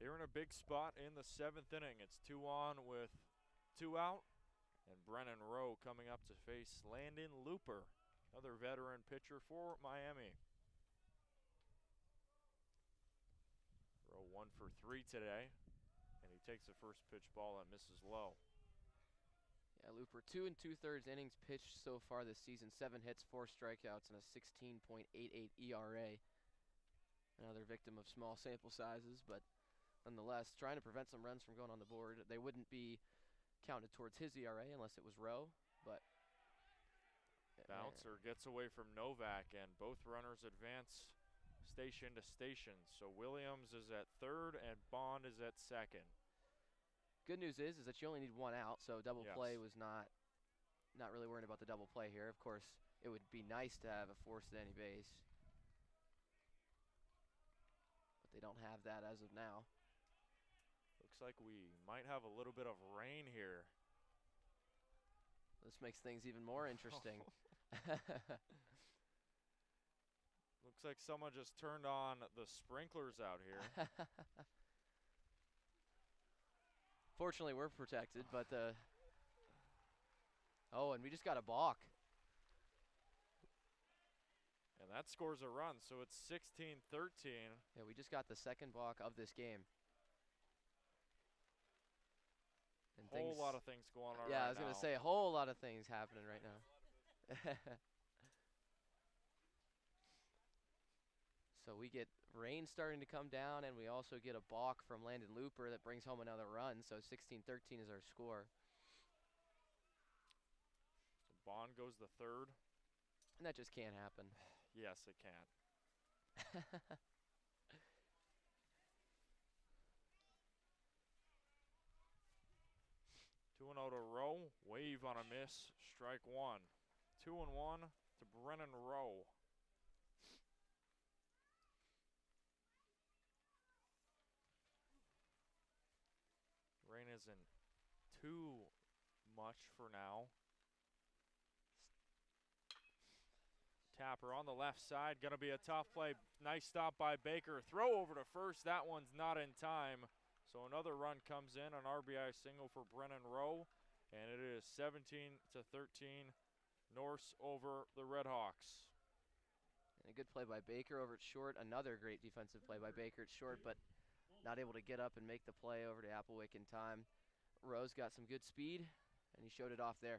Here in a big spot in the 7th inning. It's 2 on with 2 out. And Brennan Rowe coming up to face Landon Looper, another veteran pitcher for Miami. Rowe 1 for 3 today. And he takes the first pitch ball that misses low. Yeah, Looper 2 2/3 innings pitched so far this season. 7 hits, 4 strikeouts, and a 16.88 ERA. Another victim of small sample sizes, but nonetheless, trying to prevent some runs from going on the board. They wouldn't be counted towards his ERA unless it was Rowe, but Bouncer gets away from Novak, and both runners advance station to station. So Williams is at third, and Bond is at second. Good news is that you only need 1 out, so double Yes. play was not really worried about the double play here. Of course, it would be nice to have a forced at any base, but they don't have that as of now. Looks like we might have a little bit of rain here. This makes things even more interesting. Looks like someone just turned on the sprinklers out here. Fortunately, we're protected, but oh, and we just got a balk. And that scores a run, so it's 16-13. Yeah, we just got the second balk of this game. And Whole lot of things going on yeah, right I was going now. to say, a whole lot of things happening right now. So we get rain starting to come down, and we also get a balk from Landon Looper that brings home another run. So 16-13 is our score. Bond goes the third. And that just can't happen. Yes, it can. 2-0 to Rowe. Wave on a miss. Strike 1. 2-1 to Brennan Rowe. Rain isn't too much for now. Tapper on the left side, gonna be a tough play. Nice stop by Baker. Throw over to first, that one's not in time. So another run comes in, an RBI single for Brennan Rowe, and it is 17-13, Norse over the RedHawks. And a good play by Baker over at short. Another great defensive play by Baker at short, but not able to get up and make the play over to Applewick in time. Rowe's got some good speed, and he showed it off there.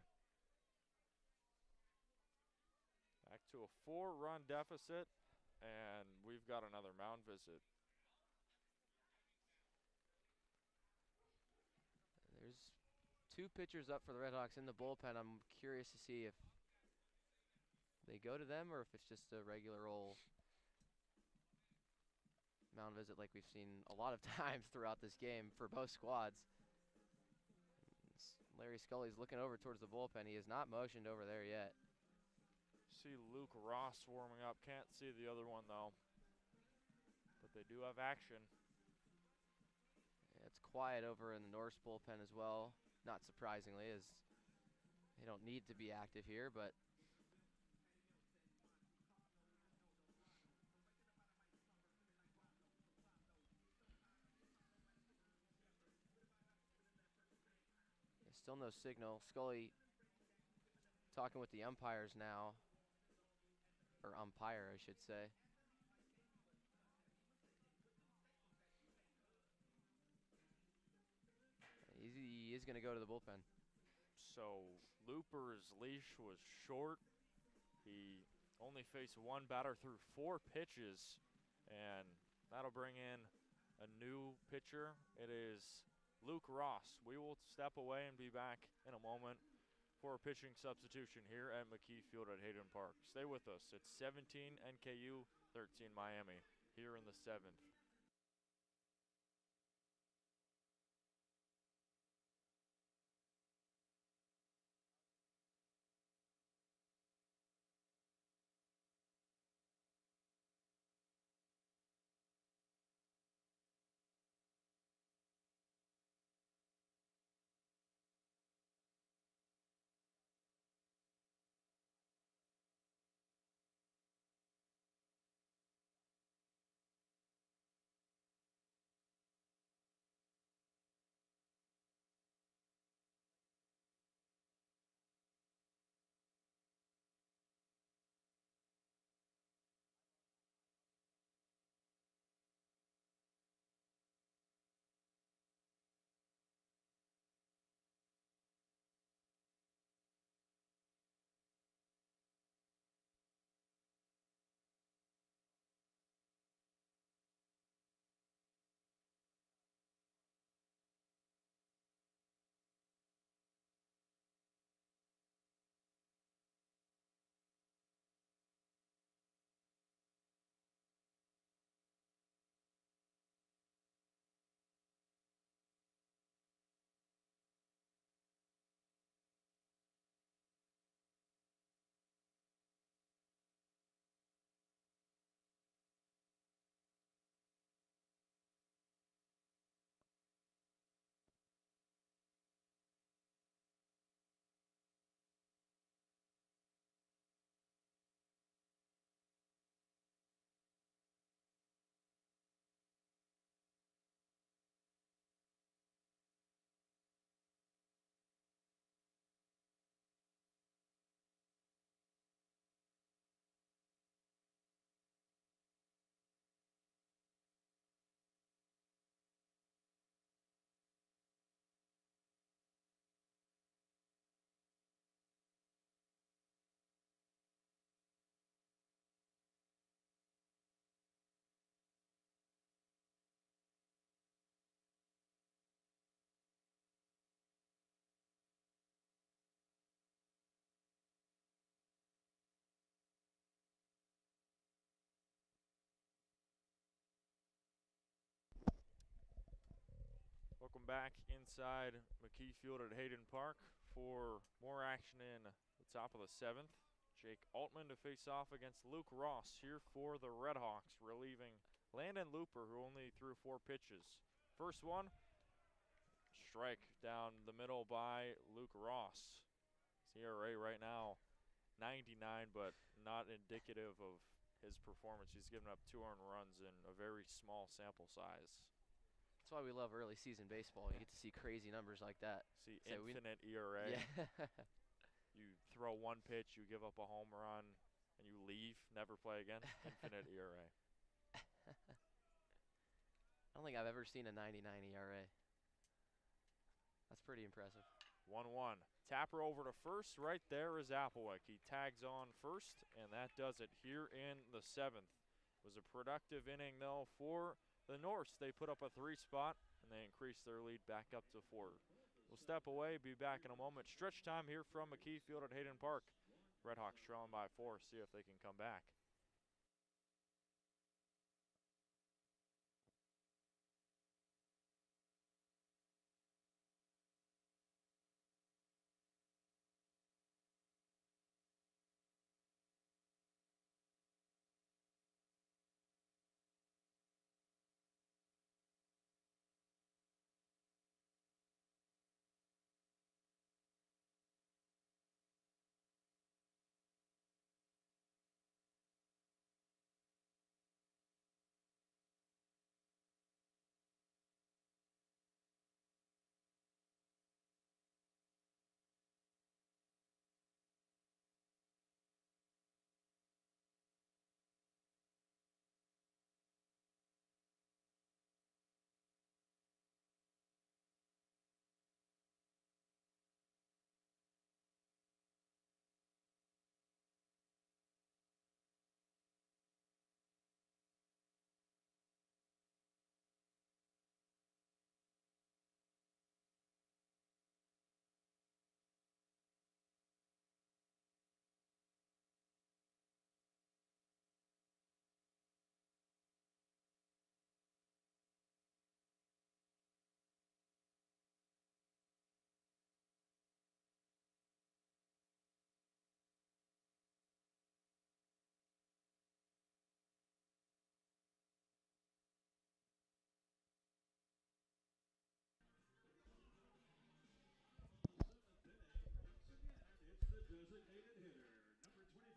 Back to a 4-run deficit, and we've got another mound visit. There's 2 pitchers up for the RedHawks in the bullpen. I'm curious to see if they go to them or if it's just a regular old mound visit like we've seen a lot of times throughout this game for both squads. Larry Scully's looking over towards the bullpen. He is not motioned over there yet. See Luke Ross warming up. Can't see the other one though. But they do have action. Yeah, it's quiet over in the Norse bullpen as well. Not surprisingly, as they don't need to be active here, but still no signal. Scully talking with the umpires now, or umpire, I should say. He is going to go to the bullpen. So Looper's leash was short. He only faced one batter through 4 pitches, and that'll bring in a new pitcher. It is Luke Ross. We will step away and be back in a moment for a pitching substitution here at McKie Field at Hayden Park. Stay with us. It's 17 NKU, 13 Miami here in the 7th. Welcome back inside McKie Field at Hayden Park for more action in the top of the 7th. Jake Altman to face off against Luke Ross here for the RedHawks, relieving Landon Looper, who only threw 4 pitches. First one, Strike down the middle by Luke Ross. His ERA right now 99, but not indicative of his performance. He's given up 2 earned runs in a very small sample size. That's why we love early season baseball. You get to see crazy numbers like that. See, So infinite ERA. Yeah. You throw 1 pitch, you give up a home run, and you leave, never play again. Infinite ERA. I don't think I've ever seen a 99 ERA. That's pretty impressive. 1-1. Tapper over to first. Right there is Applewick. He tags on first, and that does it here in the 7th. It was a productive inning, though, for the Norse. They put up a 3 spot, and they increased their lead back up to 4. We'll step away, be back in a moment. Stretch time here from McKie Field at Hayden Park. RedHawks trailing by 4. See if they can come back.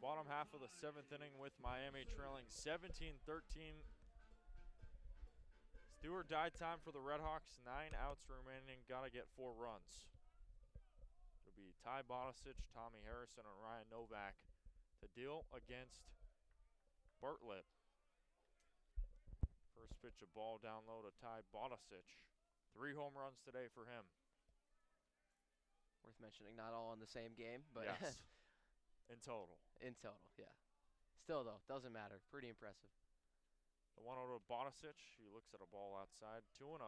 Bottom half of the 7th inning with Miami trailing 17-13. It's do or die time for the RedHawks. 9 outs remaining. Got to get 4 runs. It'll be Ty Bodicic, Tommy Harrison, and Ryan Novak to deal against Bartlett. First pitch, a ball down low to Ty Bodicic. 3 home runs today for him. Worth mentioning, not all in the same game, but yes. In total. In total, yeah. Still, though, doesn't matter. Pretty impressive. The 1-0 to Bodicic. He looks at a ball outside. 2-0.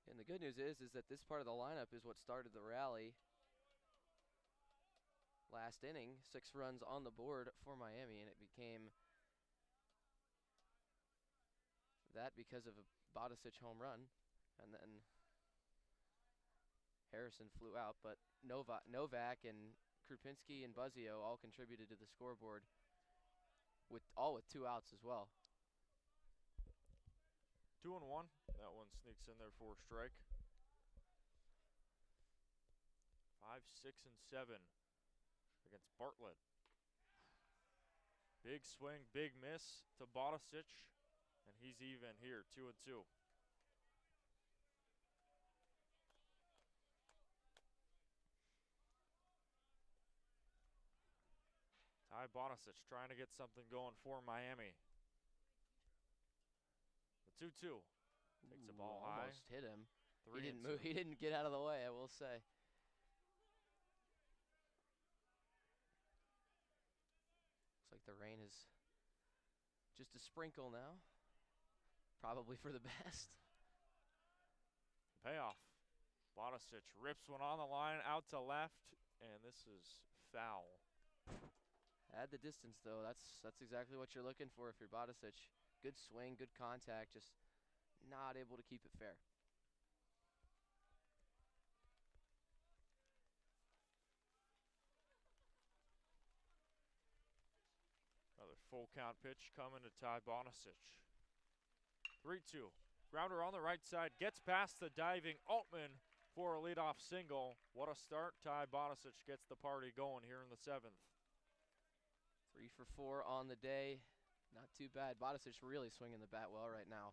And the good news is that this part of the lineup is what started the rally last inning. 6 runs on the board for Miami, and it became that because of a Bodicic home run. And then Harrison flew out, but Novak and Krupinski and Buzzio all contributed to the scoreboard with 2 outs as well. 2-1. That one sneaks in there for a strike. 5, 6, and 7 against Bartlett. Big swing, big miss to Bodicic, and he's even here, 2-2. Ty Bodicic trying to get something going for Miami. The 2-2. Takes the ball high. Almost hit him. 3 He didn't move. He didn't get out of the way, I will say. Looks like the rain is just a sprinkle now. Probably for the best. Payoff. Bodicic rips one on the line out to left, and this is foul. Add the distance, though. That's exactly what you're looking for if you're Bodicic. Good swing, good contact, just not able to keep it fair. Another full count pitch coming to Ty Bodicic. 3-2. Grounder on the right side, gets past the diving Altman for a leadoff single. What a start. Ty Bodicic gets the party going here in the 7th. 3 for 4 on the day. Not too bad. Bodicic really swinging the bat well right now.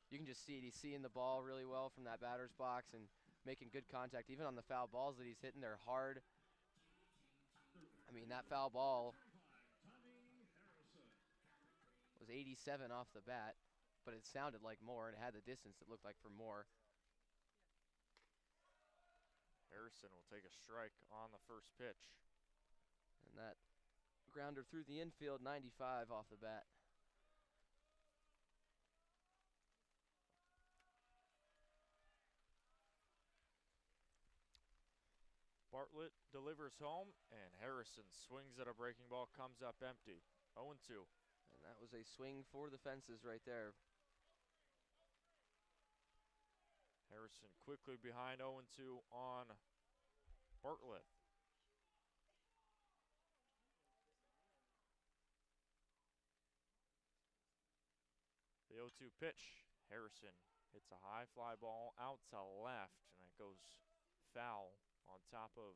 You can just see it. He's seeing the ball really well from that batter's box and making good contact. Even on the foul balls that he's hitting, they're hard. I mean, that foul ball was 87 off the bat, but it sounded like more, and it had the distance that looked like for more. Harrison will take a strike on the first pitch. And that grounder through the infield, 95 off the bat. Bartlett delivers home, and Harrison swings at a breaking ball, comes up empty. 0-2. And that was a swing for the fences right there. Harrison quickly behind 0-2 on Bartlett. The 0-2 pitch. Harrison hits a high fly ball out to left, and it goes foul on top of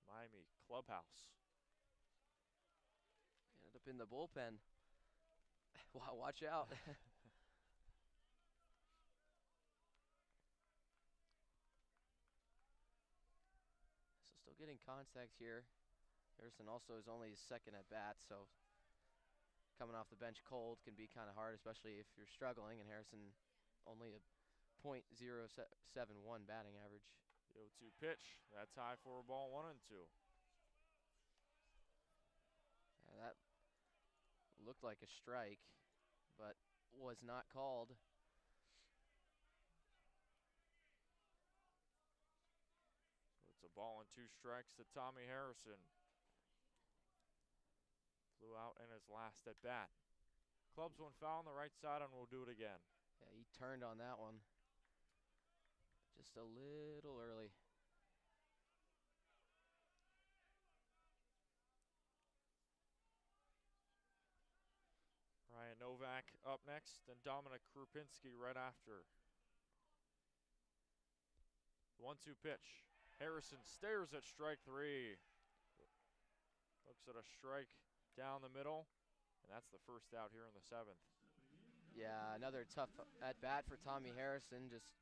Miami clubhouse. Ended up in the bullpen. Wow, watch out. So still getting contact here. Harrison also is only his second at bat, so coming off the bench cold can be kind of hard, especially if you're struggling, and Harrison only a .071 batting average. The 0-2 pitch. That's high for a ball, 1-2. Yeah, that looked like a strike, but was not called. So it's a ball and 2 strikes to Tommy Harrison. Flew out in his last at bat. Clubs one foul on the right side, and we'll do it again. Yeah, he turned on that one just a little early. Ryan Novak up next, and Dominic Krupinski right after. 1-2 pitch. Harrison stares at strike 3. Looks at a strike down the middle, and that's the first out here in the 7th. Yeah, another tough at bat for Tommy Harrison. Just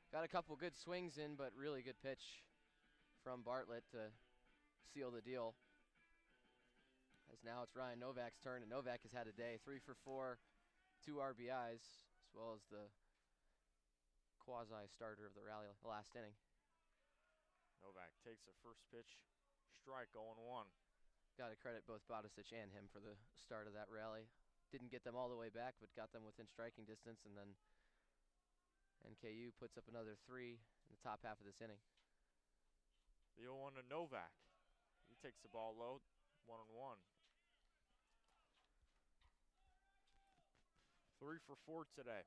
got a couple good swings in, but really good pitch from Bartlett to seal the deal. As now it's Ryan Novak's turn, and Novak has had a day. 3 for 4, 2 RBIs, as well as the quasi-starter of the rally last inning. Novak takes a first pitch strike, 0-1. Got to credit both Bodicic and him for the start of that rally. Didn't get them all the way back, but got them within striking distance, and then NKU puts up another 3 in the top half of this inning. The 0-1 to Novak. He takes the ball low, 1-1. 3 for 4 today.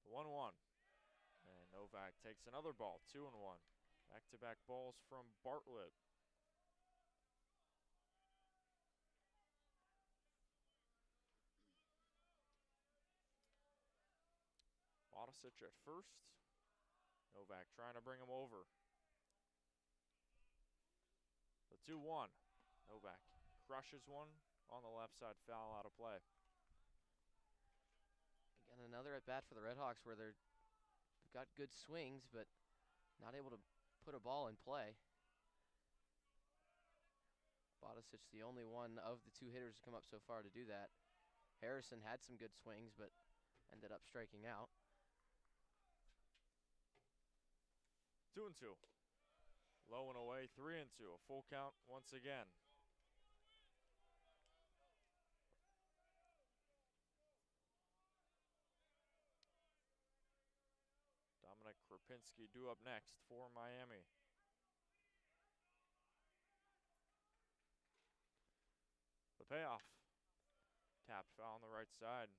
The 1-1. And Novak takes another ball, 2-1. Back-to-back balls from Bartlett. Bodicic at first. Novak trying to bring him over. The 2-1. Novak crushes one on the left side, foul out of play. Again, another at bat for the RedHawks where they've got good swings, but not able to put a ball in play. Bodicic the only one of the 2 hitters to come up so far to do that. Harrison had some good swings, but ended up striking out. 2-2. Low and away, 3-2. A full count once again. Dominic Krupinski due up next for Miami. The payoff. Tap foul on the right side.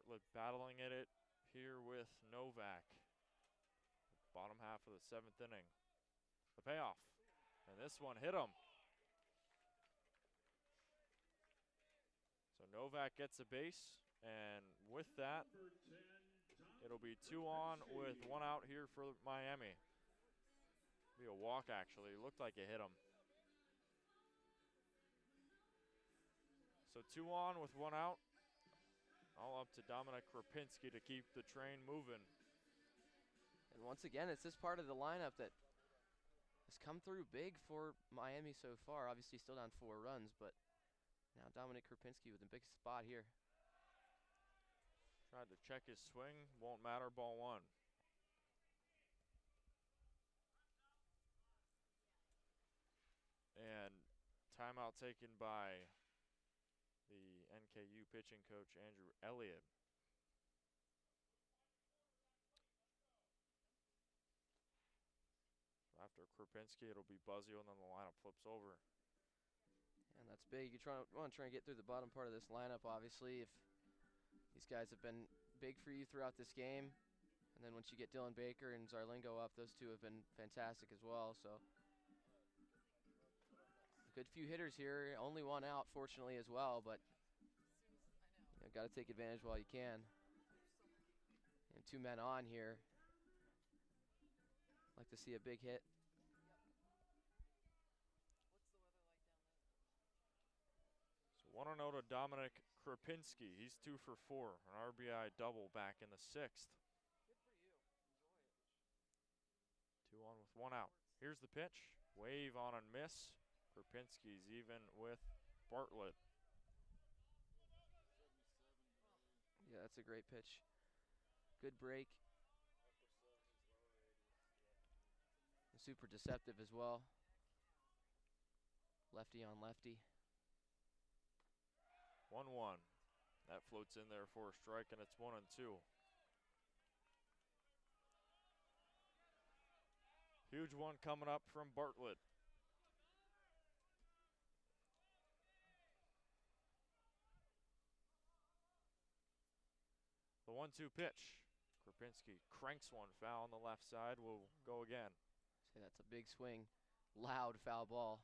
Bartlett battling it here with Novak. Bottom half of the 7th inning. The payoff. And this one hit him. So Novak gets a base, and with that, it'll be 2 on with 1 out here for Miami. Be a walk, actually. Looked like it hit him. So 2 on with 1 out. All up to Dominic Krapinski to keep the train moving. And once again, it's this part of the lineup that has come through big for Miami so far. Obviously still down 4 runs, but now Dominic Krapinski with a big spot here. Tried to check his swing, won't matter, ball 1. And timeout taken by the NKU pitching coach, Andrew Elliott. After Krapinski, it'll be Buzzio, and then the lineup flips over. And that's big. You want to try and get through the bottom part of this lineup, obviously. If these guys have been big for you throughout this game, and then once you get Dylan Baker and Zarlingo up, those two have been fantastic as well. So a good few hitters here. Only 1 out, fortunately, as well, but you got to take advantage while you can. And 2 men on here. Like to see a big hit. So 1-0 to Dominic Krapinski. He's 2 for 4. An RBI double back in the 6th. 2 on with 1 out. Here's the pitch. Wave on and miss. Krapinski's even with Bartlett. Yeah, that's a great pitch. Good break. Super deceptive as well. Lefty on lefty. 1-1. That floats in there for a strike, and it's 1-2. Huge one coming up from Bartlett. The 1-2 pitch. Krapinski cranks one foul on the left side. Will go again. See, that's a big swing. Loud foul ball.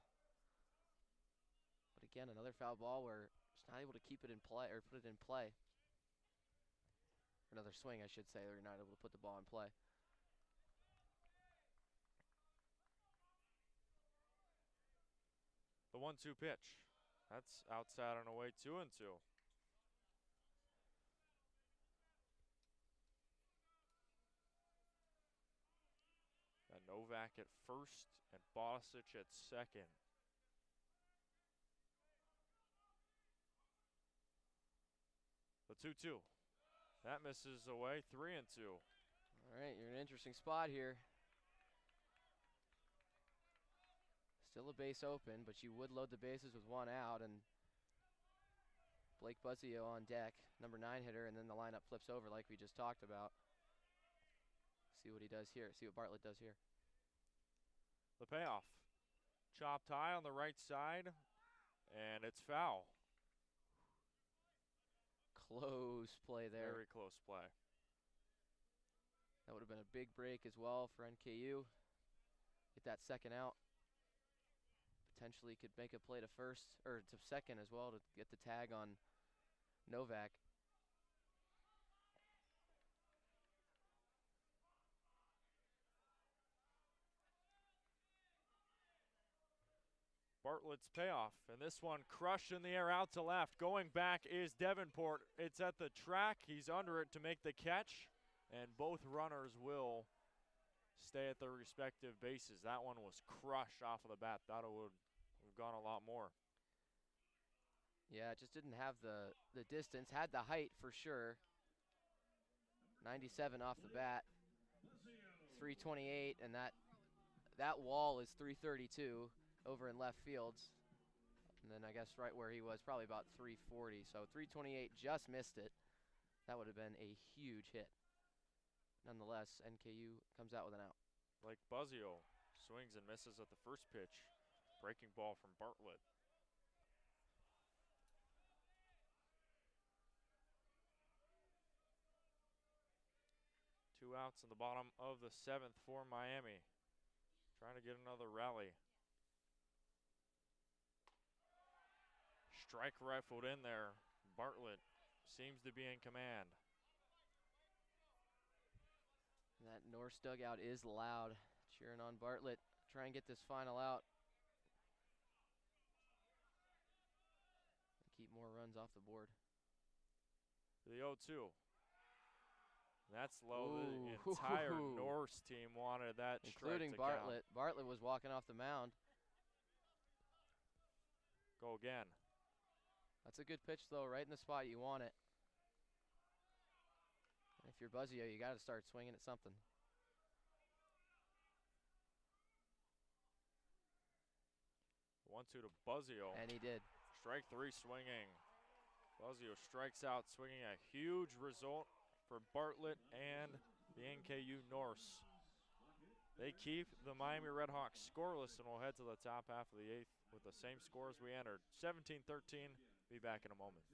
But again, another foul ball where just not able to keep it in play or put it in play. Another swing, I should say, where you're not able to put the ball in play. The 1-2 pitch. That's outside and away, 2-2. Got Novak at first and Bosic at second. The 2-2. That misses away, 3-2. All right, you're in an interesting spot here. Still a base open, but you would load the bases with 1 out, and Blake Buzzio on deck, number 9 hitter, and then the lineup flips over like we just talked about. See what he does here. See what Bartlett does here. The payoff. Chopped high on the right side, and it's foul. Close play there. Very close play. That would have been a big break as well for NKU. Get that second out. Potentially could make a play to first, or to second as well, to get the tag on Novak. Bartlett's payoff, and this one crushed in the air out to left. Going back is Davenport. It's at the track. He's under it to make the catch, and both runners will stay at their respective bases. That one was crushed off of the bat. Thought it would have gone a lot more. Yeah, it just didn't have the distance. Had the height for sure. 97 off the bat. 328, and that wall is 332 over in left field. And then I guess right where he was, probably about 340. So 328 just missed it. That would have been a huge hit. Nonetheless, NKU comes out with an out. Like Buzzio swings and misses at the first pitch. Breaking ball from Bartlett. outs in the bottom of the 7th for Miami. Trying to get another rally. Strike rifled in there. Bartlett seems to be in command. That Norse dugout is loud, cheering on Bartlett. Try and get this final out. Keep more runs off the board. The 0-2. That's low. Ooh. The entire Norse team wanted that including strike to Bartlett. count. Bartlett was walking off the mound. Go again. That's a good pitch, though, right in the spot you want it. And if you're Buzzio, you got to start swinging at something. 1-2 to Buzzio. And he did. Strike 3 swinging. Buzzio strikes out, swinging a huge result for Bartlett and the NKU Norse. They keep the Miami RedHawks scoreless and will head to the top half of the 8th with the same score as we entered. 17-13. Be back in a moment.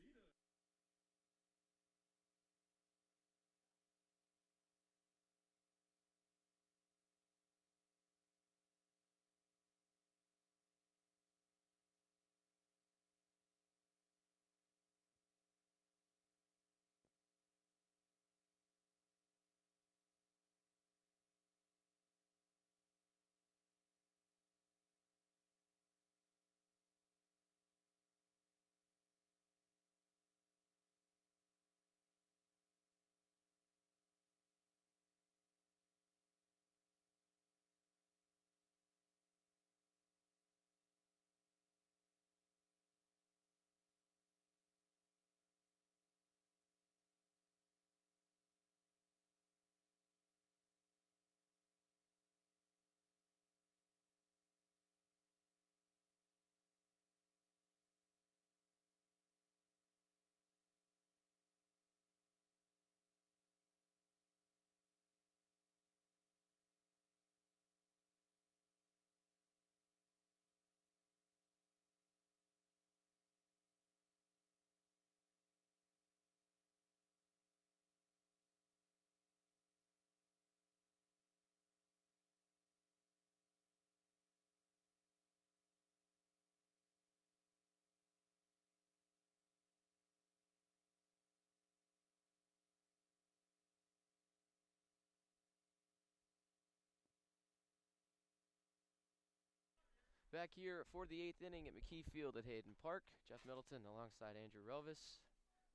Back here for the 8th inning at McKie Field at Hayden Park. Jeff Middleton alongside Andrew Relvas.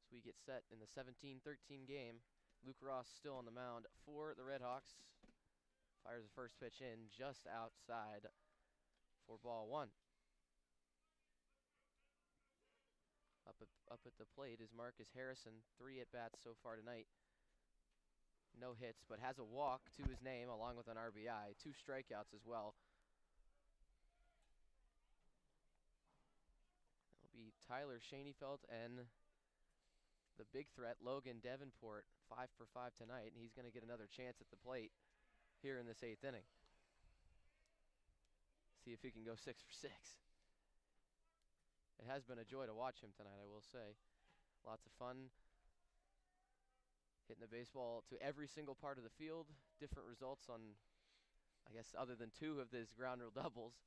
As we get set in the 17-13 game. Luke Ross still on the mound for the RedHawks. Fires the first pitch in just outside for ball 1. Up at the plate is Marcus Harrison. 3 at-bats so far tonight. No hits, but has a walk to his name along with an RBI. 2 strikeouts as well. Be Tyler Schoenfeld and the big threat, Logan Davenport, 5 for 5 tonight, and he's going to get another chance at the plate here in this 8th inning. See if he can go 6 for 6. It has been a joy to watch him tonight, I will say. Lots of fun. Hitting the baseball to every single part of the field. Different results on, I guess, other than 2 of these ground rule doubles.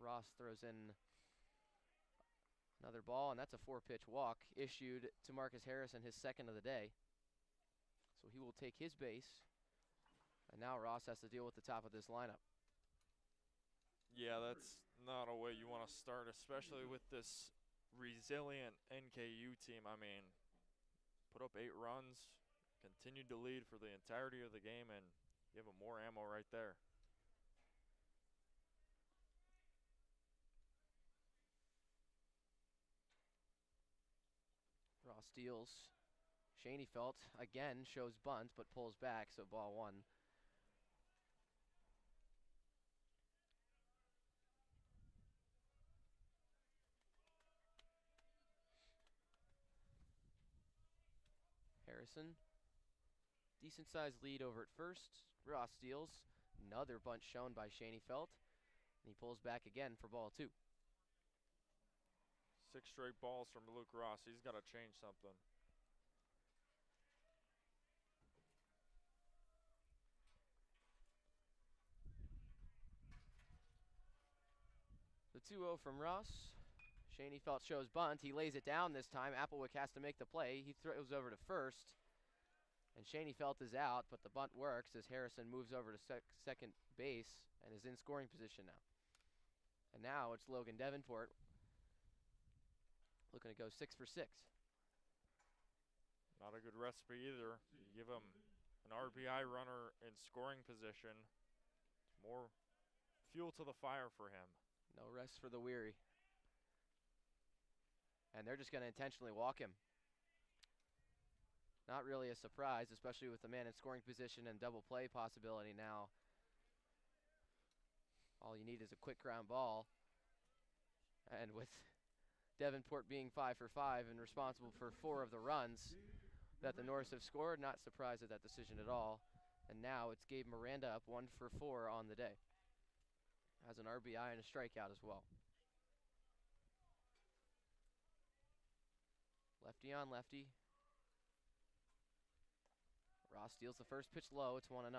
Ross throws in another ball, and that's a 4-pitch walk issued to Marcus Harrison, his 2nd of the day. So he will take his base, and now Ross has to deal with the top of this lineup. Yeah, that's not a way you want to start, especially with this resilient NKU team. I mean, put up 8 runs, continued to lead for the entirety of the game, and give them more ammo right there. Ross deals. Schoenfeld again shows bunt, but pulls back, so ball 1. Harrison, decent sized lead over at first. Ross deals. Another bunt shown by Schoenfeld, and he pulls back again for ball 2. 6 straight balls from Luke Ross. He's got to change something. 2-0 from Ross. Schoenfeld shows bunt. He lays it down this time. Applewick has to make the play. He throws over to first. And Schoenfeld is out, but the bunt works as Harrison moves over to second base and is in scoring position now. And now it's Logan Davenport looking to go 6 for 6. Not a good recipe either. You give him an RBI runner in scoring position. More fuel to the fire for him. No rest for the weary. And they're just going to intentionally walk him. Not really a surprise, especially with the man in scoring position and double play possibility now. All you need is a quick ground ball. And with Davenport being 5 for 5 and responsible for 4 of the runs that the Norse have scored, not surprised at that decision at all. And now it's Gabe Miranda up 1 for 4 on the day. Has an RBI and a strikeout as well. Lefty on lefty. Ross steals the first pitch low. It's 1-0.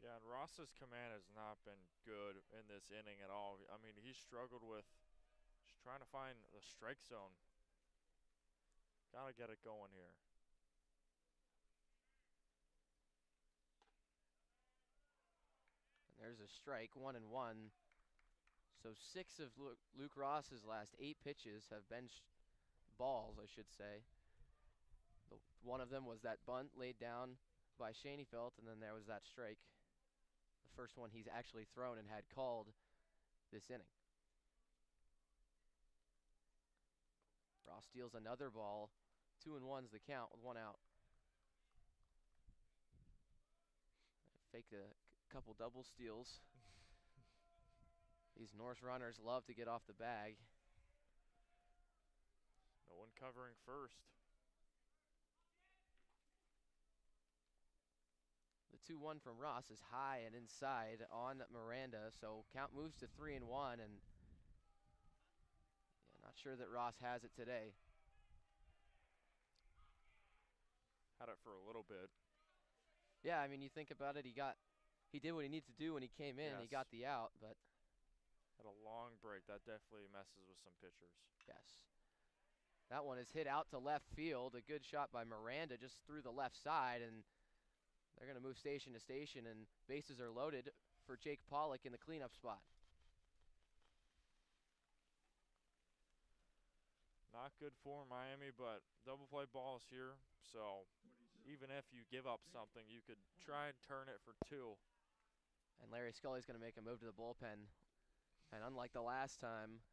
Yeah, and Ross's command has not been good in this inning at all. I mean, he struggled with just trying to find the strike zone. Gotta get it going here. And there's a strike, 1-1. So 6 of Luke Ross's last 8 pitches have been balls, I should say. One of them was that bunt laid down by Schoenfeld, and then there was that strike. The first one he's actually thrown and had called this inning. Ross steals another ball. 2-1's the count with 1 out. Fake a couple double steals. These Norse runners love to get off the bag. No one covering first. The 2-1 from Ross is high and inside on Miranda, so count moves to 3-1, and yeah, not sure that Ross has it today. Had it for a little bit. Yeah, I mean, you think about it, he did what he needed to do when he came in, and he got the out, but had a long break. That definitely messes with some pitchers. yes. That one is hit out to left field. A good shot by Miranda just through the left side, and they're going to move station to station, and bases are loaded for Jake Pollock in the cleanup spot. Not good for Miami, but double play balls here. So even if you give up something, you could try and turn it for 2. And Larry Scully's going to make a move to the bullpen. And unlike the last time,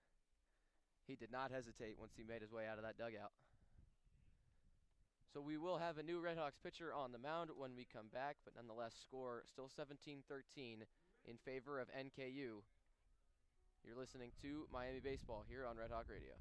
he did not hesitate once he made his way out of that dugout. So we will have a new RedHawks pitcher on the mound when we come back, but nonetheless score still 17-13 in favor of NKU. You're listening to Miami Baseball here on Red Hawk Radio.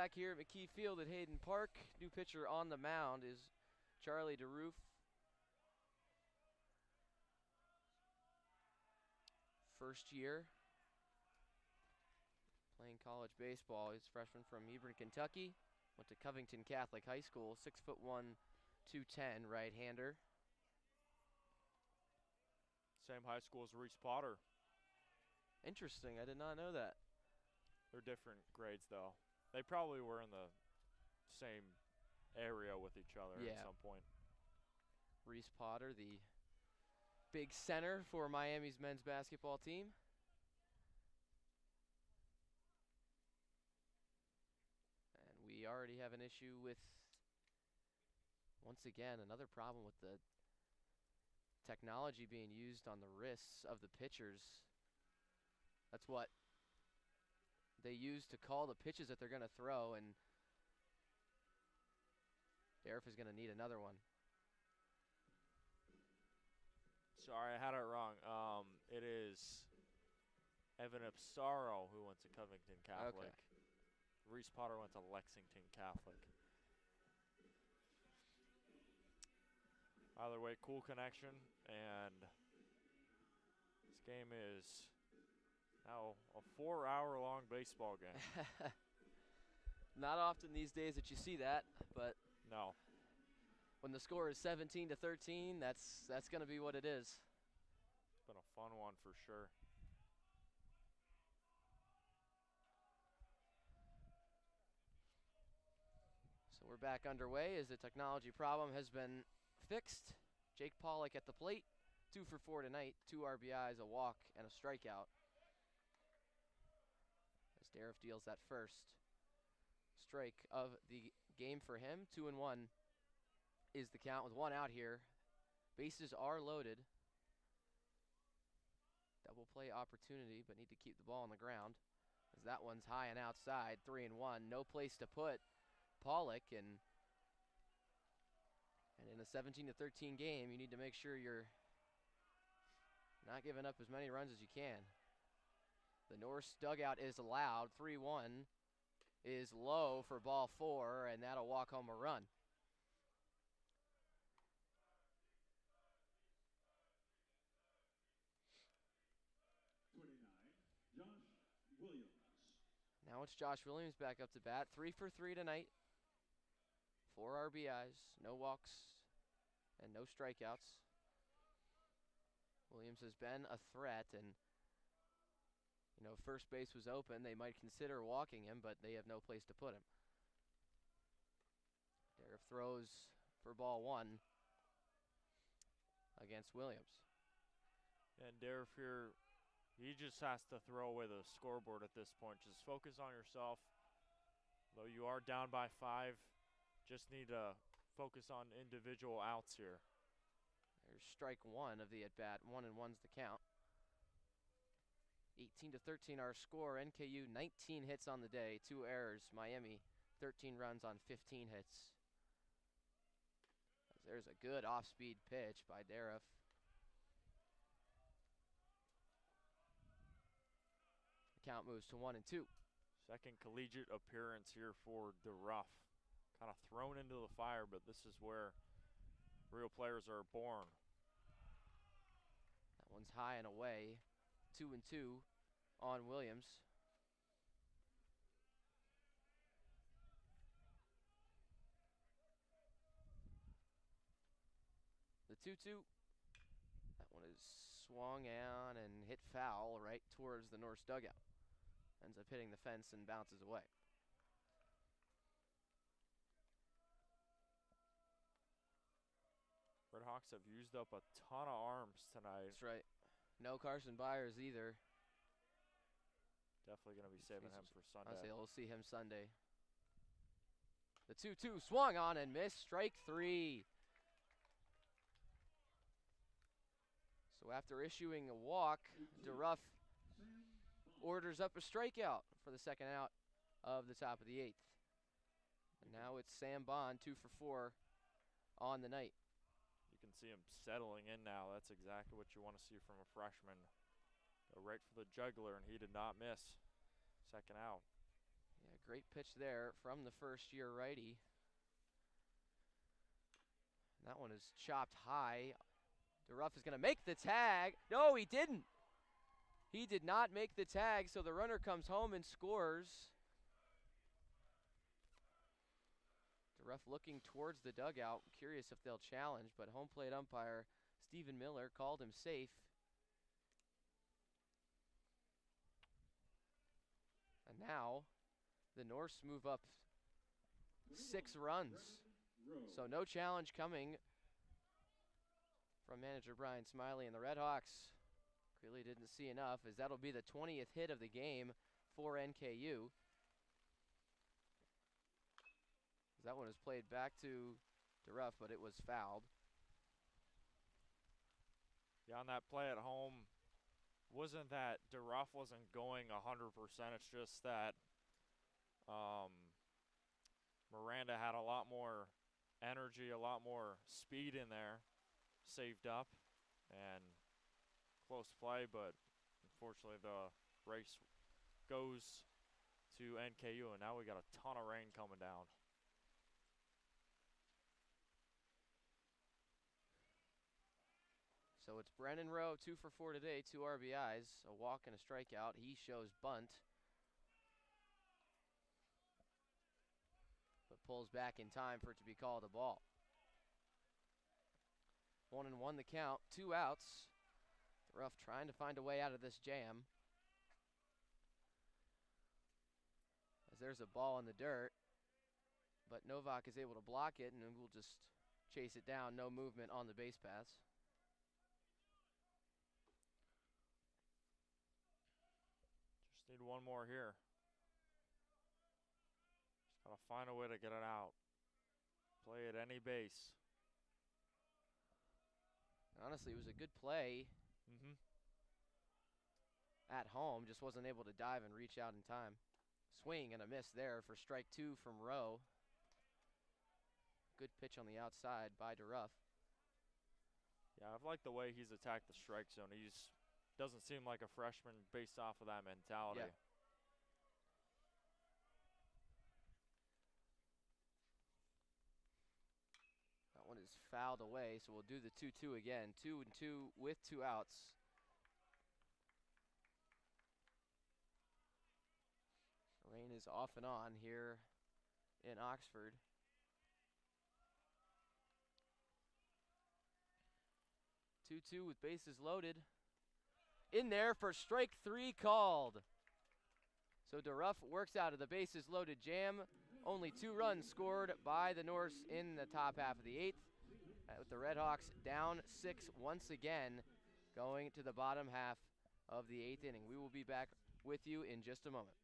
back here at McKie Field at Hayden Park. New pitcher on the mound is Charlie DeRoof. First year playing college baseball. He's a freshman from Hebron, Kentucky. Went to Covington Catholic High School. 6'1", 210, right-hander. Same high school as Reese Potter. Interesting, I did not know that. They're different grades, though. They probably were in the same area with each other at some point. Reese Potter, the big center for Miami's men's basketball team. And we already have an issue with, once again, another problem with the technology being used on the wrists of the pitchers. That's what they use to call the pitches that they're going to throw, and Deriff is going to need another one. Sorry, I had it wrong. It is Evan Ipsaro who went to Covington Catholic. Okay. Reese Potter went to Lexington Catholic. Either way, cool connection, and this game is now a 4-hour-long baseball game. Not often these days that you see that, but no. When the score is 17-13, that's going to be what it is. It's been a fun one for sure. So we're back underway as the technology problem has been fixed. Jake Pollock at the plate, 2 for 4 tonight, 2 RBIs, a walk, and a strikeout. As Deriff deals that first strike of the game for him, 2-1 is the count with 1 out here. Bases are loaded. Double play opportunity, but need to keep the ball on the ground, as that one's high and outside. 3-1, no place to put Pollock, and in a 17-13 game, you need to make sure you're not giving up as many runs as you can. The Norse dugout is loud. 3-1 is low for ball 4, and that'll walk home a run. Now it's Josh Williams back up to bat. 3 for 3 tonight. 4 RBIs, no walks, and no strikeouts. Williams has been a threat, and first base was open. They might consider walking him, but they have no place to put him. Deriff throws for ball 1 against Williams. And Deriff here, he just has to throw away the scoreboard at this point. Just focus on yourself. Though you are down by 5, just need to focus on individual outs here. There's strike 1 of the at-bat. 1-1's the count. 18-13 our score. NKU 19 hits on the day, 2 errors. Miami 13 runs on 15 hits. There's a good off-speed pitch by Deriff. The count moves to 1-2. Second collegiate appearance here for DeRuff. Kind of thrown into the fire, but this is where real players are born. That one's high and away. 2-2 on Williams. The 2-2. That one is swung on and hit foul right towards the Norse dugout. Ends up hitting the fence and bounces away. RedHawks have used up a ton of arms tonight. That's right. No Carson Byers either. Definitely going to be saving him for Sunday. I'll say we'll see him Sunday. The 2-2 swung on and missed. Strike 3. So after issuing a walk, DeRuff orders up a strikeout for the second out of the top of the 8th. And now it's Sam Bond, 2 for 4 on the night. You can see him settling in now. That's exactly what you want to see from a freshman. Go right for the jugular, and he did not miss. Second out. Yeah, Great pitch there from the first-year righty. That one is chopped high. DeRuff is going to make the tag. No, he didn't. He did not make the tag, so the runner comes home and scores. DeRuff looking towards the dugout, curious if they'll challenge, but home plate umpire Stephen Miller called him safe. And now the Norse move up 6 runs. So no challenge coming from manager Brian Smiley, and the RedHawks really didn't see enough, as that'll be the 20th hit of the game for NKU. That one was played back to DeRuff, but it was fouled. Yeah, on that play at home, wasn't that DeRuff wasn't going 100%. It's just that Miranda had a lot more energy, a lot more speed in there, saved up, and close play, but unfortunately the race goes to NKU, and now we got a ton of rain coming down. So it's Brennan Rowe, 2 for 4 today, 2 RBIs, a walk and a strikeout. He shows bunt, but pulls back in time for it to be called a ball. 1-1 the count, 2 outs. Ruff trying to find a way out of this jam. As there's a ball in the dirt, but Novak is able to block it, and we'll just chase it down. No movement on the base paths. Just need one more here. Just gotta find a way to get it out. Play at any base. Honestly, it was a good play at home. Just wasn't able to dive and reach out in time. Swing and a miss there for strike 2 from Rowe. Good pitch on the outside by DeRuff. Yeah, I've liked the way he's attacked the strike zone. He's doesn't seem like a freshman based off of that mentality. Yeah. That one is fouled away, so we'll do the 2-2 again. 2-2 with 2 outs. Rain is off and on here in Oxford. Two with bases loaded. In there for strike 3 called. So DeRuff works out of the bases loaded jam. Only 2 runs scored by the Norse in the top half of the 8th. With the RedHawks down 6 once again, going to the bottom half of the 8th inning. We will be back with you in just a moment.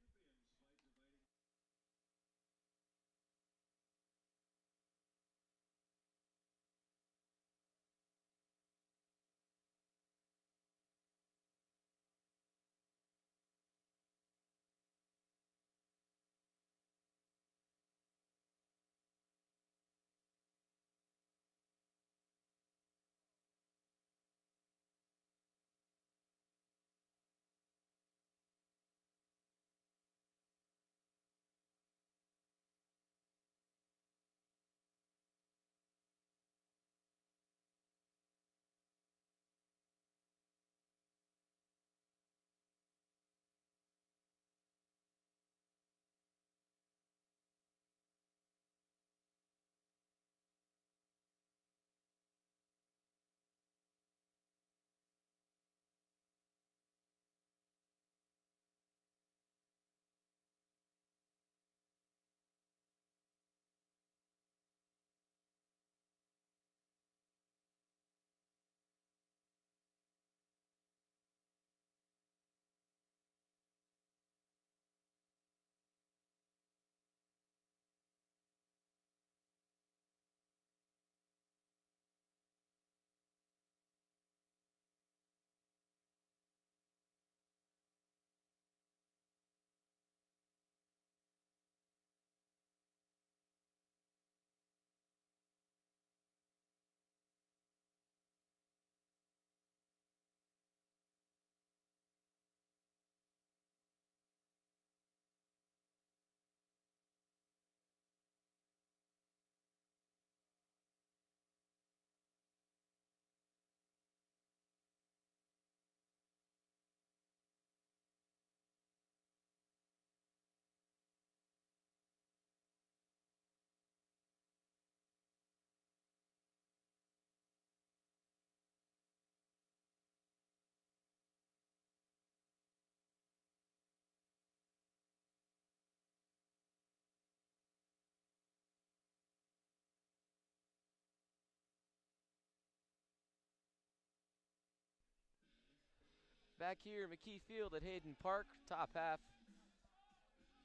back here, McKie Field at Hayden Park, top half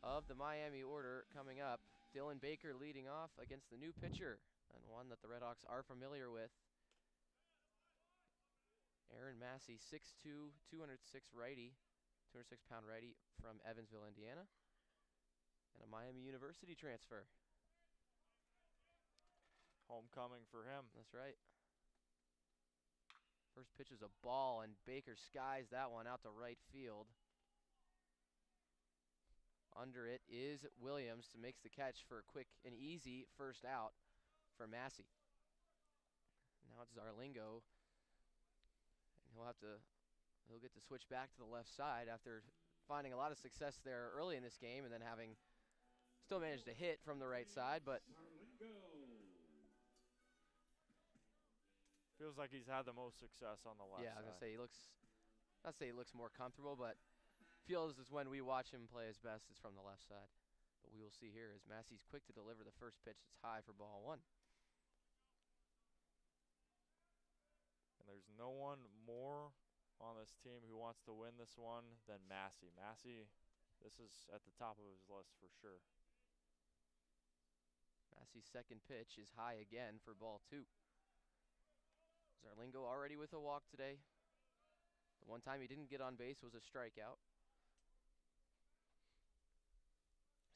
of the Miami order coming up. Dylan Baker leading off against the new pitcher, and one that the RedHawks are familiar with. Aaron Massey, 6'2", 206 righty, 206-pound righty from Evansville, Indiana, and a Miami University transfer. Homecoming for him. That's right. First pitch is a ball, and Baker skies that one out to right field. Under it is Williams to makes the catch for a quick and easy first out for Massey. Now it's Zarlingo, and he'll get to switch back to the left side after finding a lot of success there early in this game, and then having still managed to hit from the right side, but feels like he's had the most success on the left yeah, I was side. gonna say not say he looks more comfortable, but feels as when we watch him play his best is from the left side. But we will see here as Massey's quick to deliver the first pitch. It's high for ball one. And there's no one more on this team who wants to win this one than Massey. Massey, this is at the top of his list for sure. Massey's second pitch is high again for ball two. Zarlingo already with a walk today. The one time he didn't get on base was a strikeout.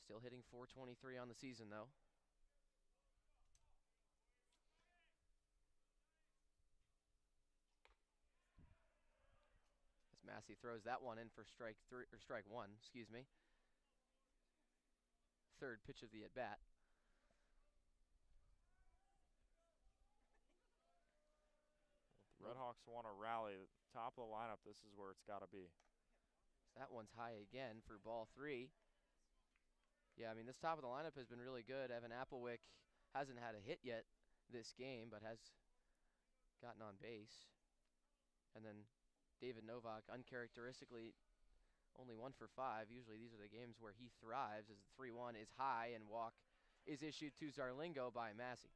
Still hitting .423 on the season, though. As Massey throws that one in for strike one, excuse me. Third pitch of the at-bat. RedHawks want to rally. Top of the lineup, this is where it's got to be. That one's high again for ball three. Yeah, I mean, this top of the lineup has been really good. Evan Applewick hasn't had a hit yet this game, but has gotten on base. And then David Novak, uncharacteristically, only 1 for 5. Usually these are the games where he thrives, as the 3-1 is high and walk is issued to Zarlingo by Massey.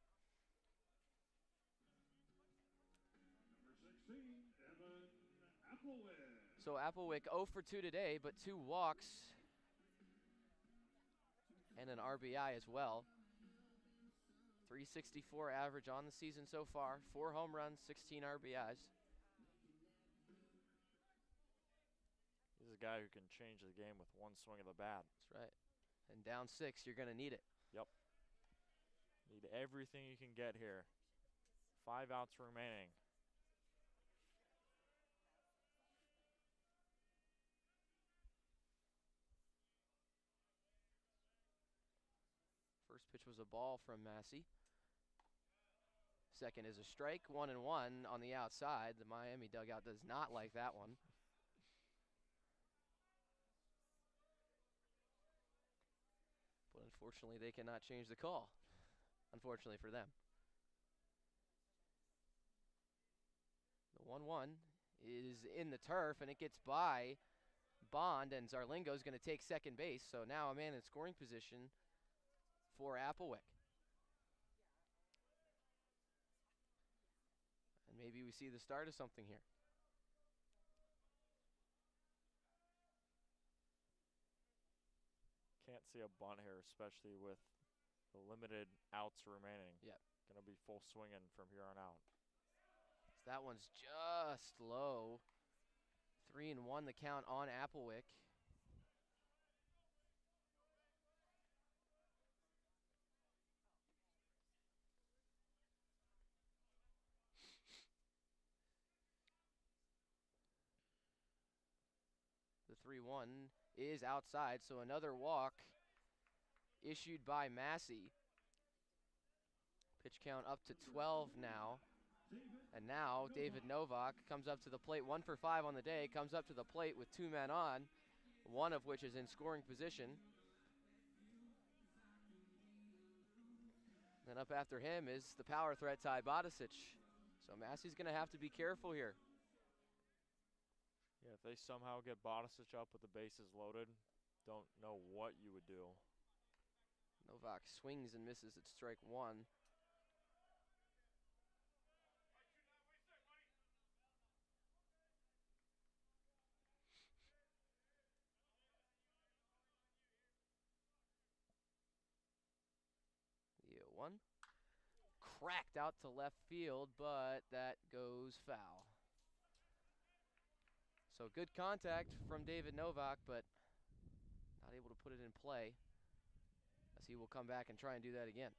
So Applewick 0 for 2 today, but 2 walks and an RBI as well. .364 average on the season so far. 4 home runs, 16 RBIs. He's a guy who can change the game with one swing of the bat. That's right. And down 6, you're going to need it. Yep. Need everything you can get here. 5 outs remaining. First pitch was a ball from Massey. Second is a strike, 1-1 on the outside. The Miami dugout does not like that one. But unfortunately, they cannot change the call. Unfortunately for them. The 1-1 is in the turf, and it gets by Bond, and Zarlingo's going to take second base. So now a man in scoring position for Applewick. And maybe we see the start of something here. Can't see a bunt here, especially with the limited outs remaining. Yep. Gonna be full swinging from here on out. So that one's just low. 3-1 the count on Applewick. The 3-1 is outside, so another walk issued by Massey. Pitch count up to 12 now. And now David Novak comes up to the plate, 1 for 5 on the day, comes up to the plate with 2 men on, one of which is in scoring position. Then up after him is the power threat Ty Bodicic. So Massey's going to have to be careful here. Yeah, if they somehow get Bodicic up with the bases loaded, don't know what you would do. Novak swings and misses at strike 1. cracked out to left field, but that goes foul. So good contact from David Novak, but not able to put it in play, as he will come back and try and do that again.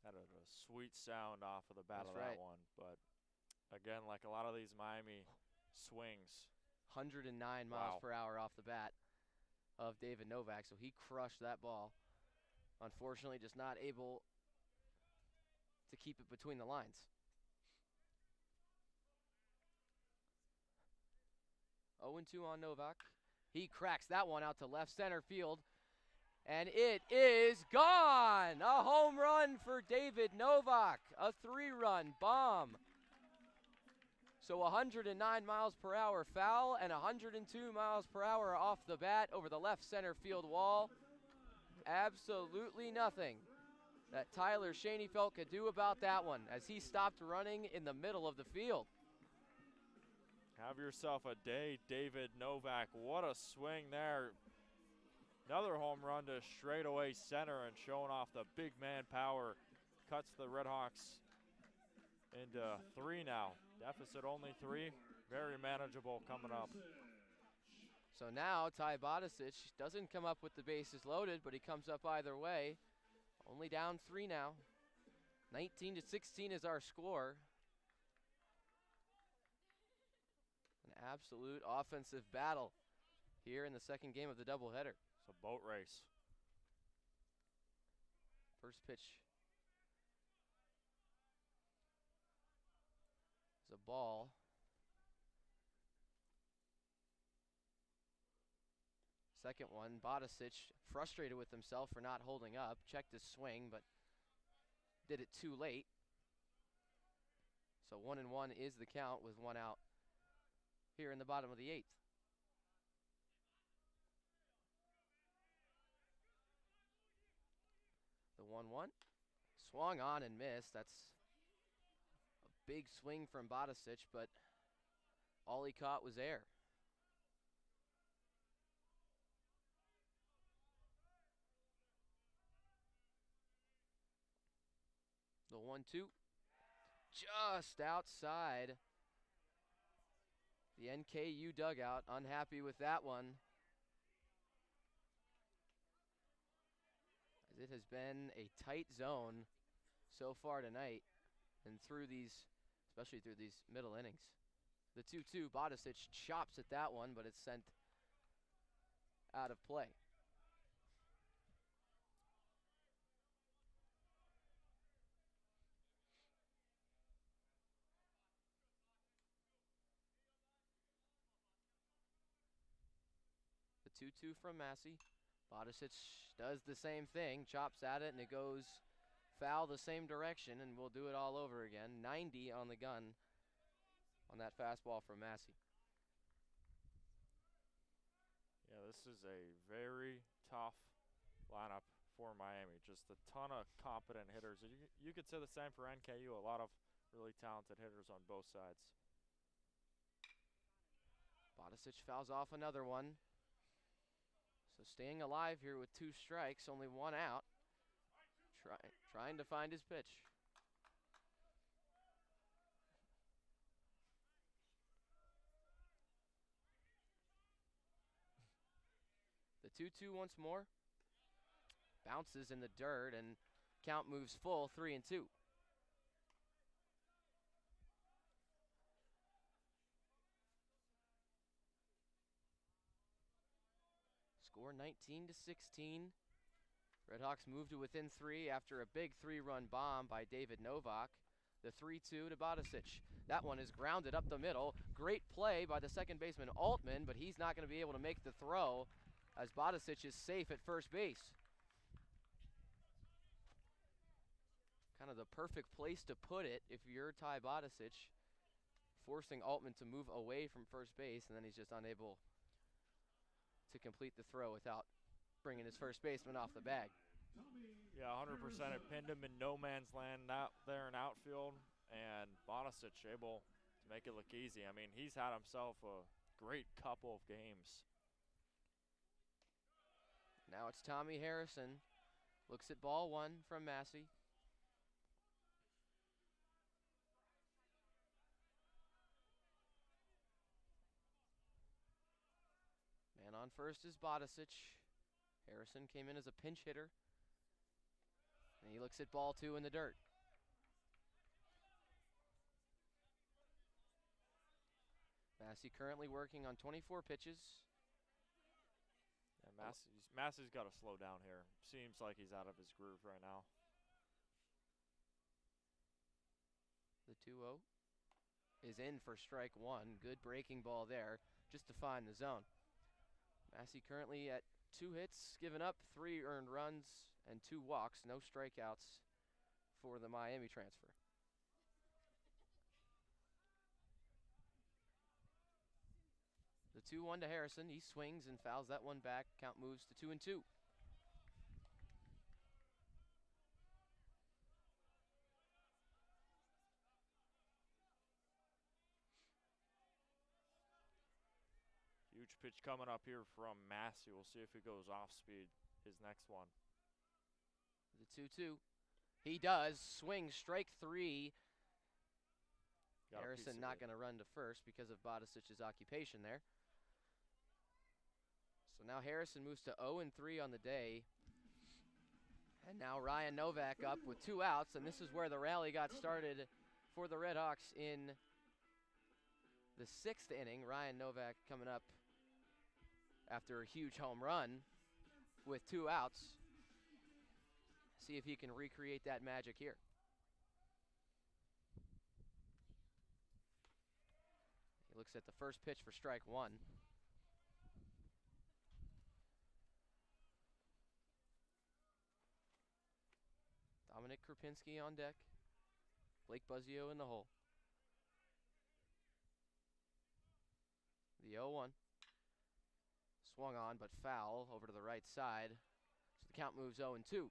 Had a sweet sound off of the bat That's of that right. one, but again, like a lot of these Miami swings. 109 miles Wow. per hour off the bat of David Novak, so he crushed that ball. Unfortunately, just not able to keep it between the lines. 0-2 on Novak. He cracks that one out to left center field, and it is gone! A home run for David Novak, a 3-run bomb. So 109 miles per hour foul and 102 miles per hour off the bat over the left center field wall. Absolutely nothing that Tyler Schoenfeld could do about that one, as he stopped running in the middle of the field. Have yourself a day, David Novak. What a swing there. Another home run to straightaway center and showing off the big man power. Cuts the RedHawks into 3 now. Deficit only 3. Very manageable coming up. So now Ty Bodicic doesn't come up with the bases loaded, but he comes up either way. Only down 3 now. 19-16 is our score. An absolute offensive battle here in the second game of the doubleheader. It's a boat race. First pitch is a ball. Second one, Bodicic frustrated with himself for not holding up. Checked his swing, but did it too late. So 1-1 is the count with 1 out here in the bottom of the 8th. The 1-1. Swung on and missed. That's a big swing from Bodicic, but all he caught was air. The 1-2. Just outside the NKU dugout. Unhappy with that one, as it has been a tight zone so far tonight, and through these, especially through these middle innings. The 2-2, Bodicic chops at that one, but it's sent out of play. The 2-2 from Massey. Bodicic does the same thing, chops at it, and it goes foul the same direction, and we'll do it all over again. 90 on the gun on that fastball from Massey. Yeah, this is a very tough lineup for Miami. Just a ton of competent hitters. You could say the same for NKU. A lot of really talented hitters on both sides. Bodicic fouls off another one. So staying alive here with 2 strikes, only 1 out. Trying to find his pitch. The 2-2 once more. Bounces in the dirt, and count moves full, 3-2. Score 19-16. RedHawks move to within 3 after a big 3-run bomb by David Novak. The 3-2 to Bodicic. That one is grounded up the middle. Great play by the second baseman Altman, but he's not going to be able to make the throw, as Bodicic is safe at first base. Kind of the perfect place to put it if you're Ty Bodicic, forcing Altman to move away from first base, and then he's just unable to complete the throw without bringing his first baseman off the bag. Yeah, 100%. It pinned him in no man's land out there in outfield, and Bodicic able to make it look easy. I mean, he's had himself a great couple of games. Now it's Tommy Harrison. Looks at ball 1 from Massey. On first is Bodicic. Harrison came in as a pinch hitter. And he looks at ball 2 in the dirt. Massey currently working on 24 pitches. Yeah, Massey's got to slow down here. Seems like he's out of his groove right now. The 2-0 is in for strike 1. Good breaking ball there, just to find the zone. Massey currently at 2 hits, given up 3 earned runs and 2 walks, no strikeouts for the Miami transfer. The 2-1 to Harrison. He swings and fouls that one back. Count moves to 2-2. Huge pitch coming up here from Massey. We'll see if he goes off speed his next one. The 2-2. He does. Swing, strike 3. Harrison not going to run to first because of Bodicic's occupation there. So now Harrison moves to 0-3 on the day. And now Ryan Novak up with 2 outs, and this is where the rally got started for the RedHawks in the 6th inning. Ryan Novak coming up after a huge home run with 2 outs. See if he can recreate that magic here. He looks at the first pitch for strike 1. Dominic Krupinski on deck. Blake Buzzio in the hole. The 0-1. Swung on, but foul over to the right side. So the count moves 0-2.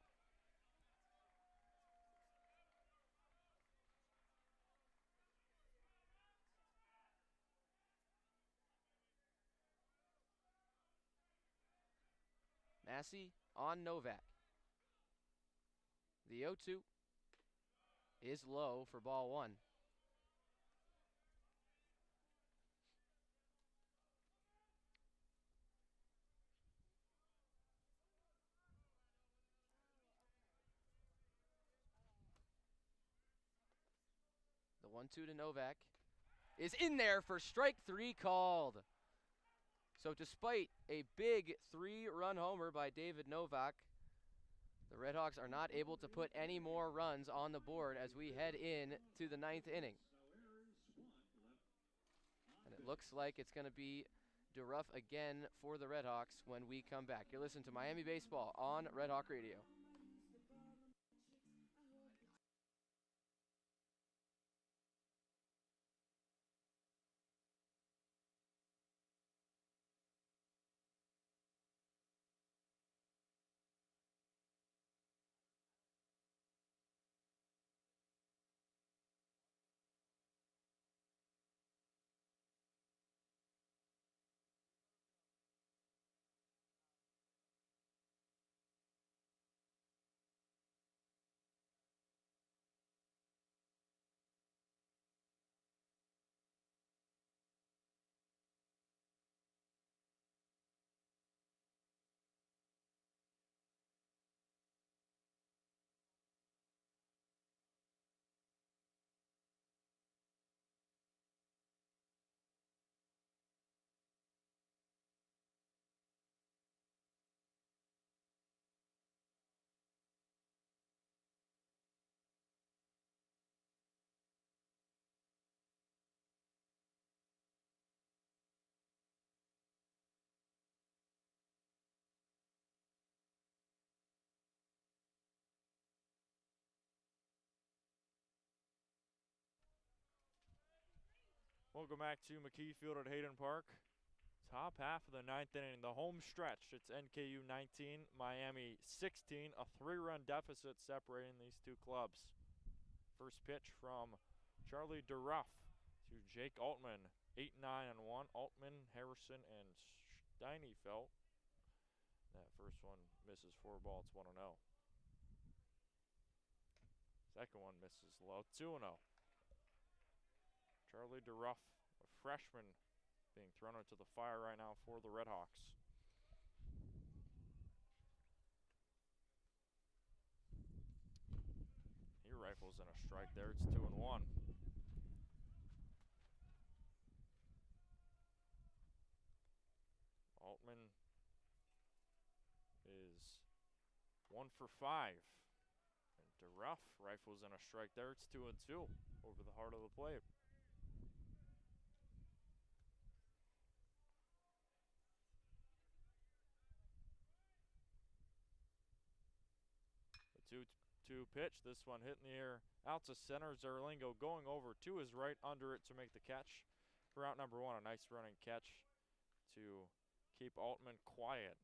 Massey on Novak. The 0-2 is low for ball 1. The 1-2 to Novak is in there for strike 3 called. So despite a big 3-run homer by David Novak, the RedHawks are not able to put any more runs on the board as we head in to the 9th inning. And it looks like it's going to be DeRuff again for the RedHawks when we come back. You're listening to Miami Baseball on Red Hawk Radio. Welcome back to McKie Field at Hayden Park. Top half of the 9th inning, the home stretch. It's NKU 19, Miami 16, a 3-run deficit separating these two clubs. First pitch from Charlie DeRuff to Jake Altman, 8-9-1. Altman, Harrison, and Steinfeld. That first one misses 4 balls, 1-0. Second one misses low, 2-0. Charlie DeRuff, a freshman, being thrown into the fire right now for the RedHawks. Rifles and a strike there. It's 2-1. Altman is 1 for 5. And DeRuff rifles in a strike there. It's 2-2 over the heart of the plate. The 2-2 pitch. This one hit in the air out to center. Zerlingo going over to his right under it to make the catch for out number 1. A nice running catch to keep Altman quiet.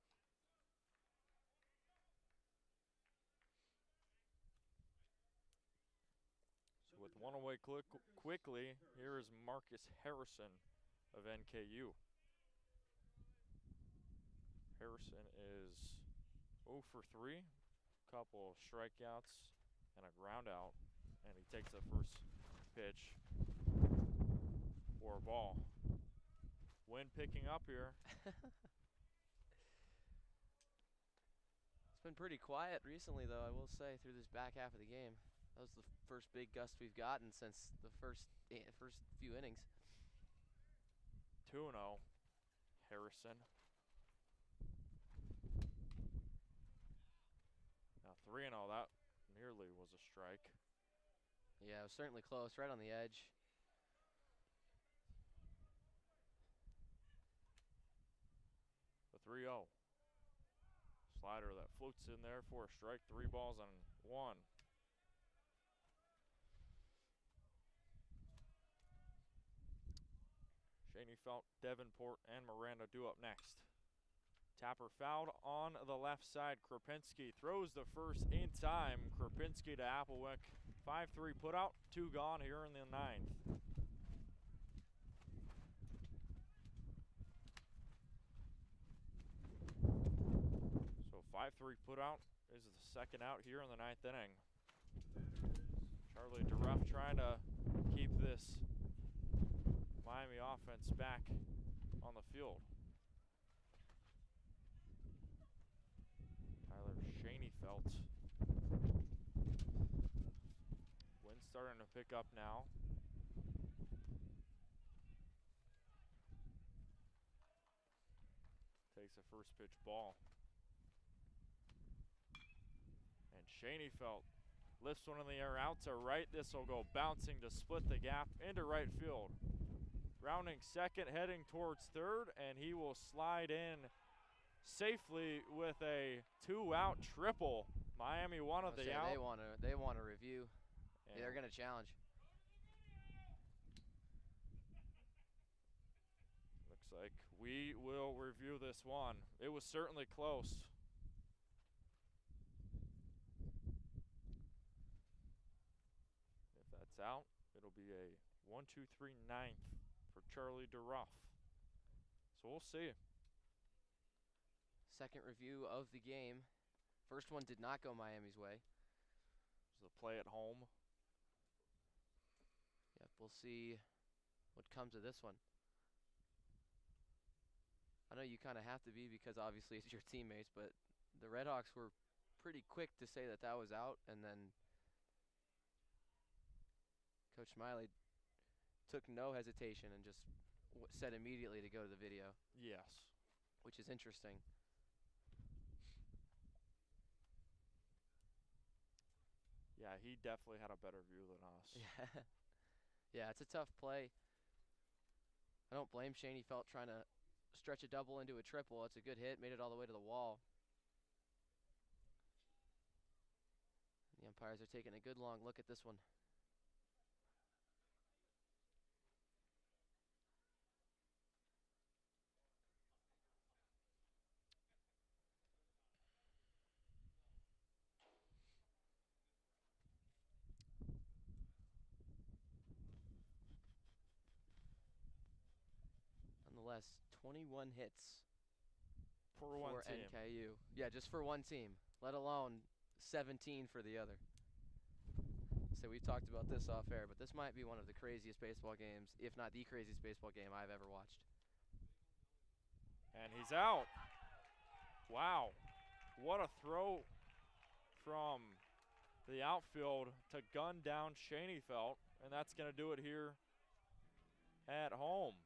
So with one away quickly, here is Marcus Harrison of NKU. Harrison is 0 for 3, couple of strikeouts and a ground out, and he takes the first pitch for a ball. Wind picking up here. It's been pretty quiet recently, though, I will say, through this back half of the game. That was the first big gust we've gotten since the first few innings. 2-0, Harrison. Now 3-0, that nearly was a strike. Yeah, it was certainly close, right on the edge. The 3-0. Slider that floats in there for a strike. 3 balls and 1. Schoenfeld, Davenport, and Miranda due up next. Tapper fouled on the left side. Krapinski throws the first in time. Krapinski to Applewick. 5-3 put out, 2 gone here in the 9th. So 5-3 put out is the second out here in the 9th inning. Charlie DeRuff trying to keep this Miami offense back on the field. Tyler Schoenfeld. Wind starting to pick up now. Takes a first pitch ball. And Schoenfeld lifts one in the air out to right. This will go bouncing to split the gap into right field. Rounding second, heading towards third, and he will slide in safely with a 2-out triple. Miami wanted the out. They want a review. Yeah, they're going to challenge. Looks like we will review this one. It was certainly close. If that's out, it'll be a 1-2-3 9th for Charlie DeRuff. So we'll see. Second review of the game. First one did not go Miami's way. It was a play at home. Yep, we'll see what comes of this one. I know you kind of have to be because obviously it's your teammates, but the RedHawks were pretty quick to say that that was out, and then Coach Smiley took no hesitation and just said immediately to go to the video. Yes. Which is interesting. Yeah, he definitely had a better view than us. Yeah. Yeah, it's a tough play. I don't blame Schoenfeld trying to stretch a double into a triple. It's a good hit, made it all the way to the wall. The umpires are taking a good long look at this one. Nonetheless, 21 hits For one team. NKU. Yeah, just for one team, let alone 17 for the other. So we've talked about this off air, but this might be one of the craziest baseball games, if not the craziest baseball game I've ever watched. And he's out. Wow. What a throw from to the outfield to gun down Schoenfeld, and that's going to do it here at home.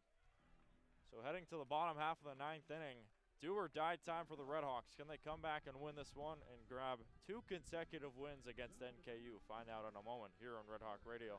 So heading to the bottom half of the ninth inning, do or die time for the RedHawks. Can they come back and win this one and grab 2 consecutive wins against NKU? Find out in a moment here on Red Hawk Radio.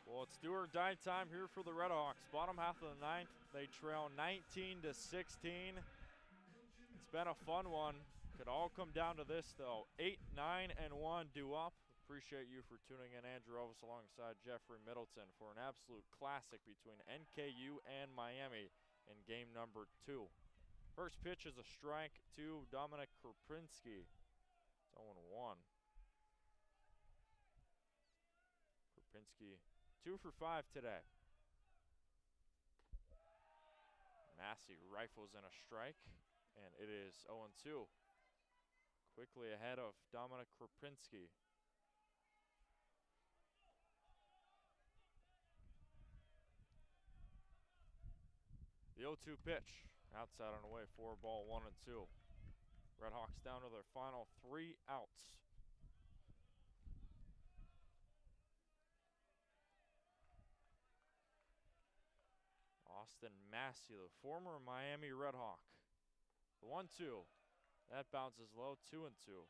Well, it's do or die time here for the RedHawks. Bottom half of the ninth, they trail 19-16. It's been a fun one. Could all come down to this, though. 8, 9, and 1 due up. Appreciate you for tuning in. Andrew Relvas alongside Jeffrey Middleton for an absolute classic between NKU and Miami in game number 2. First pitch is a strike to Dominic Krupinski. It's 0-1. Krupinski 2 for 5 today. Massey rifles in a strike, and it is 0-2. Quickly ahead of Dominic Krupinski. The 0-2 pitch, outside and away, 4-ball, 1-2. RedHawks down to their final 3 outs. Austin Massey, the former Miami RedHawk. The 1-2. That bounces low, 2-2.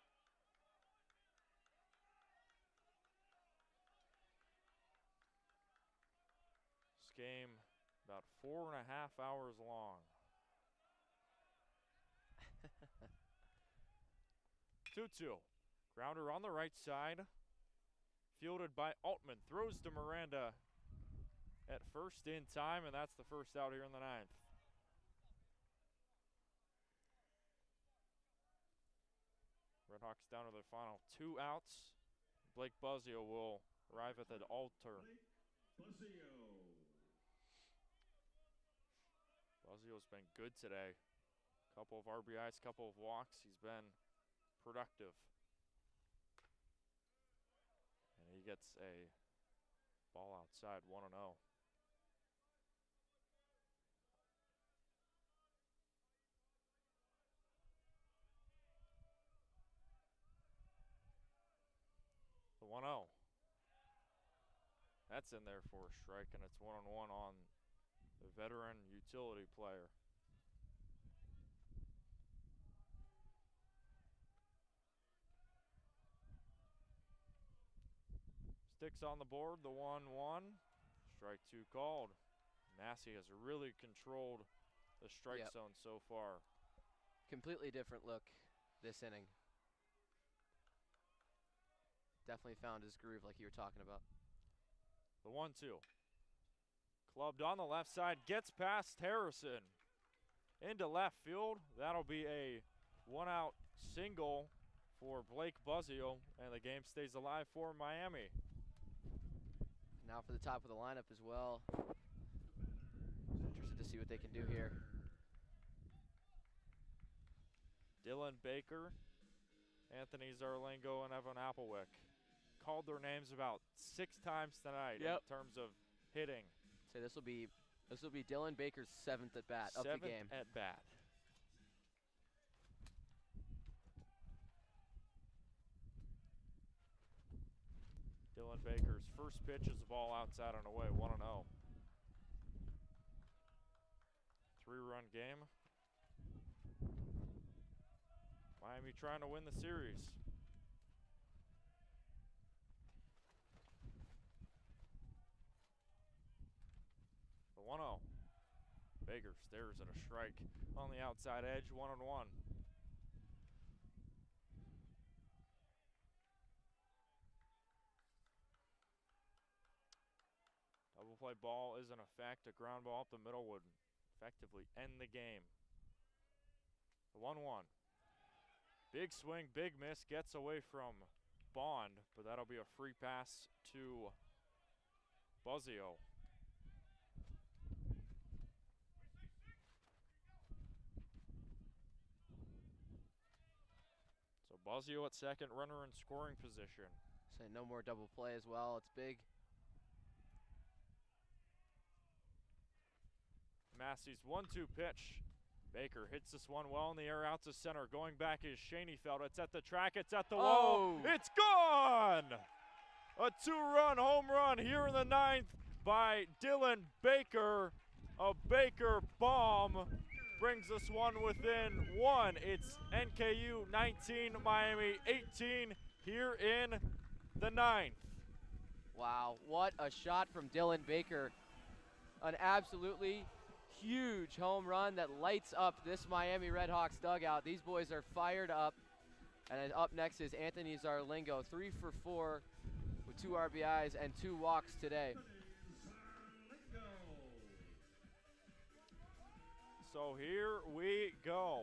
This game about 4.5 hours long. 2-2. Grounder on the right side. Fielded by Altman. Throws to Miranda at first in time, and that's the first out here in the ninth. RedHawks down to their final 2 outs. Blake Buzzio will arrive at the altar. Buzzio's been good today. Couple of RBIs, couple of walks. He's been productive. And he gets a ball outside, 1-0. The 1-0. That's in there for a strike, and it's 1-1 on the veteran utility player. Sticks on the board, the 1-1. Strike 2 called. Massey has really controlled the strike zone so far. Completely different look this inning. Definitely found his groove like you were talking about. The 1-2. Clubbed on the left side, gets past Harrison into left field. That'll be a 1-out single for Blake Buzzio, and the game stays alive for Miami. Now for the top of the lineup as well. Interested to see what they can do here. Dylan Baker, Anthony Zarlingo, and Evan Applewick. Called their names about 6 times tonight in terms of hitting. So this will be Dylan Baker's 7th at bat of the game. 7th at bat. Dylan Baker's first pitch is a ball outside and away, 1-0. 3-run game. Miami trying to win the series. The 1-0. Baker stares at a strike on the outside edge, 1-1. Double play ball is in effect. A ground ball up the middle would effectively end the game. The 1-1. Big swing, big miss, gets away from Bond, but that'll be a free pass to Buzzio. So Buzzio at second, runner in scoring position. Say no more double play as well. It's big. Massey's 1-2 pitch. Baker hits this one well in the air out to center. Going back is Schoenfeld. It's at the track. It's at the wall. It's gone! A 2-run home run here in the 9th by Dylan Baker. A Baker bomb brings this one within 1. It's NKU 19, Miami 18 here in the 9th. Wow, what a shot from Dylan Baker. An absolutely huge home run that lights up this Miami RedHawks dugout. These boys are fired up. And then up next is Anthony Zarlingo, 3 for 4 with 2 RBIs and 2 walks today. So here we go.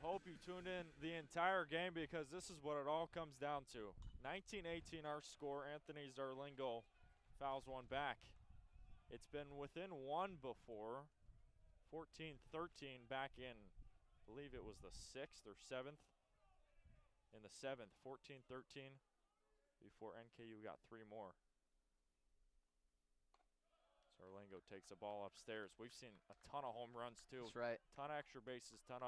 Hope you tuned in the entire game because this is what it all comes down to. 19-18 our score. Anthony Zarlingo fouls one back. It's been within 1 before. 14-13 back in, I believe it was the 6th or 7th. In the 7th, 14-13 before NKU got 3 more. Zarlingo takes the ball upstairs. We've seen a ton of home runs too. That's right. Ton of extra bases, a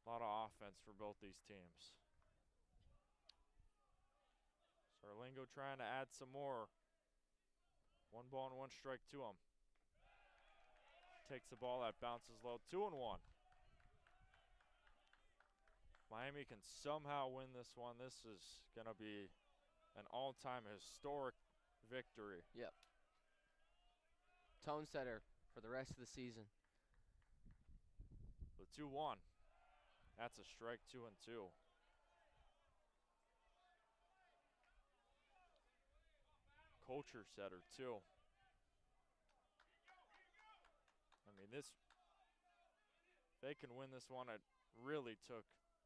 lot of offense for both these teams. Zarlingo trying to add some more. 1 ball and 1 strike to him. Takes the ball that bounces low, 2-1. Miami can somehow win this one. This is going to be an all-time historic victory. Yep. Tone setter for the rest of the season. The 2-1. That's a strike, 2-2. Culture setter, too. I mean, they can win this one. It really took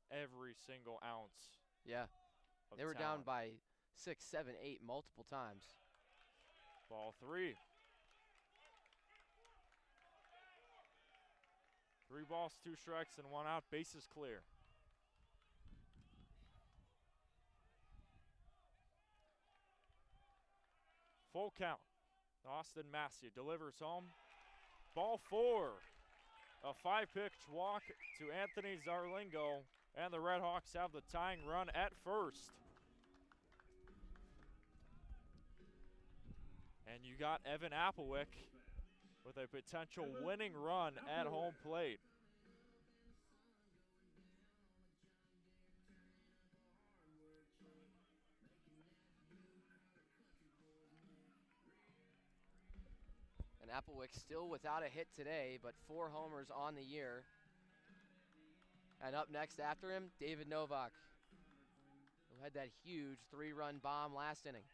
every single ounce. Yeah. They were down by 6, 7, 8 multiple times. Ball 3. 3 balls, 2 strikes, and 1 out. Bases clear. Full count. Austin Massey delivers home. Ball 4. A 5-pitch walk to Anthony Zarlingo, and the RedHawks have the tying run at first. And you got Evan Applewick with a potential winning run at home plate. And Applewick still without a hit today, but 4 homers on the year. And up next after him, David Novak, who had that huge 3-run bomb last inning.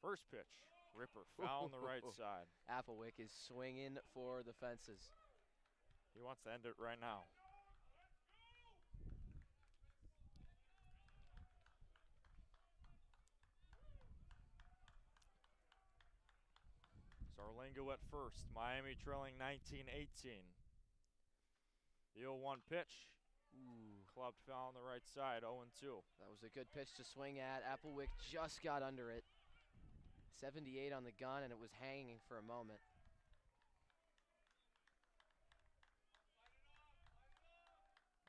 First pitch, ripper, foul on the right side. Applewick is swinging for the fences. He wants to end it right now. Zarlingo at first. Miami trailing 19-18. The 0-1 pitch. Ooh. Clubbed foul on the right side, 0-2. That was a good pitch to swing at. Applewick just got under it. 78 on the gun, and it was hanging for a moment.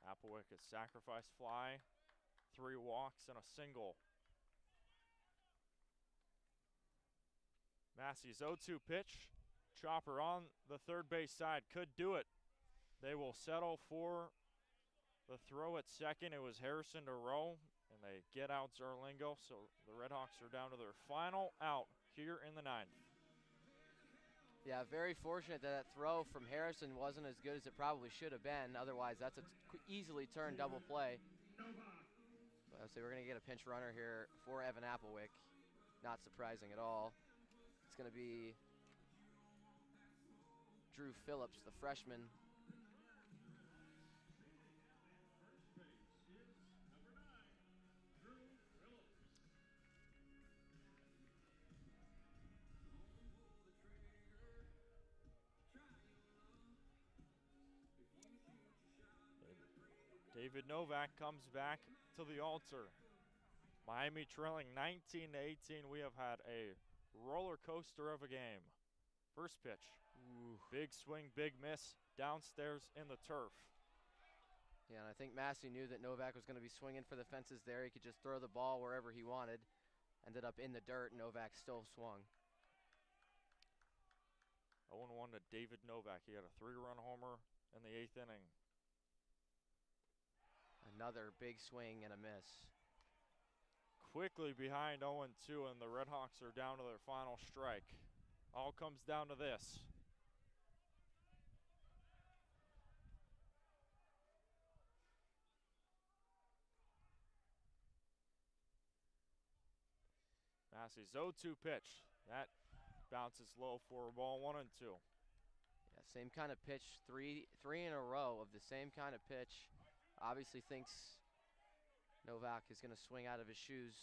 Applewick a sacrifice fly, 3 walks and a single. Massey's 0-2 pitch. Chopper on the third base side could do it. They will settle for the throw at second. It was Harrison to row, and they get out Zarlingo, so the RedHawks are down to their final out here in the 9th. Yeah, very fortunate that throw from Harrison wasn't as good as it probably should have been. Otherwise, that's a easily turned double play. But I'll say we're going to get a pinch runner here for Evan Applewick. Not surprising at all. It's going to be Drew Phillips, the freshman. David Novak comes back to the altar. Miami trailing 19-18. We have had a roller coaster of a game. First pitch. Ooh. Big swing, big miss, downstairs in the turf. Yeah, and I think Massey knew that Novak was going to be swinging for the fences there. He could just throw the ball wherever he wanted. Ended up in the dirt. Novak still swung. 0-1 to David Novak. He had a 3-run homer in the 8th inning. Another big swing and a miss. Quickly behind 0-2, and the RedHawks are down to their final strike. All comes down to this. Massey's 0-2 pitch. That bounces low for a ball, 1-2. Yeah, same kind of pitch, three in a row of the same kind of pitch. Obviously thinks Novak is going to swing out of his shoes,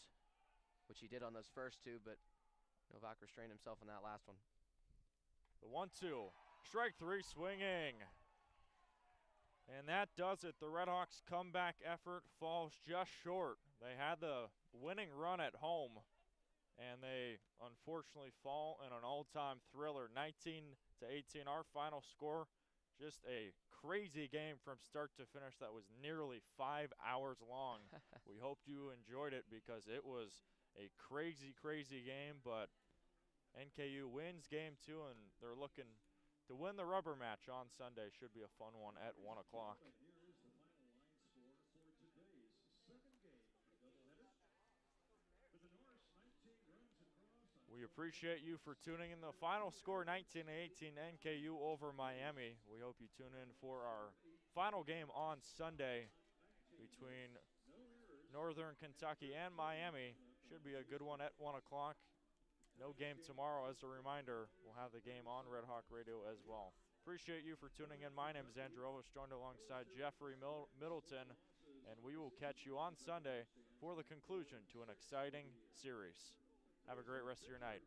which he did on those first 2, but Novak restrained himself on that last one. The 1-2, strike 3 swinging. And that does it. The RedHawks comeback effort falls just short. They had the winning run at home, and they unfortunately fall in an all-time thriller, 19-18. Our final score, just a crazy game from start to finish that was nearly 5 hours long. We hope you enjoyed it because it was a crazy, crazy game, but NKU wins game 2, and they're looking to win the rubber match on Sunday. Should be a fun one at 1 o'clock. Here is the final line score for today's second game, doubleheader. For the Norse, 19 runs across. We appreciate you for tuning in. The final score, 19-18, NKU over Miami. We hope you tune in for our final game on Sunday between Northern Kentucky and Miami. Should be a good one at 1 o'clock. No game tomorrow. As a reminder, we'll have the game on Red Hawk Radio as well. Appreciate you for tuning in. My name is Andrew Relvas, joined alongside Jeffrey Middleton, and we will catch you on Sunday for the conclusion to an exciting series. Have a great rest of your night.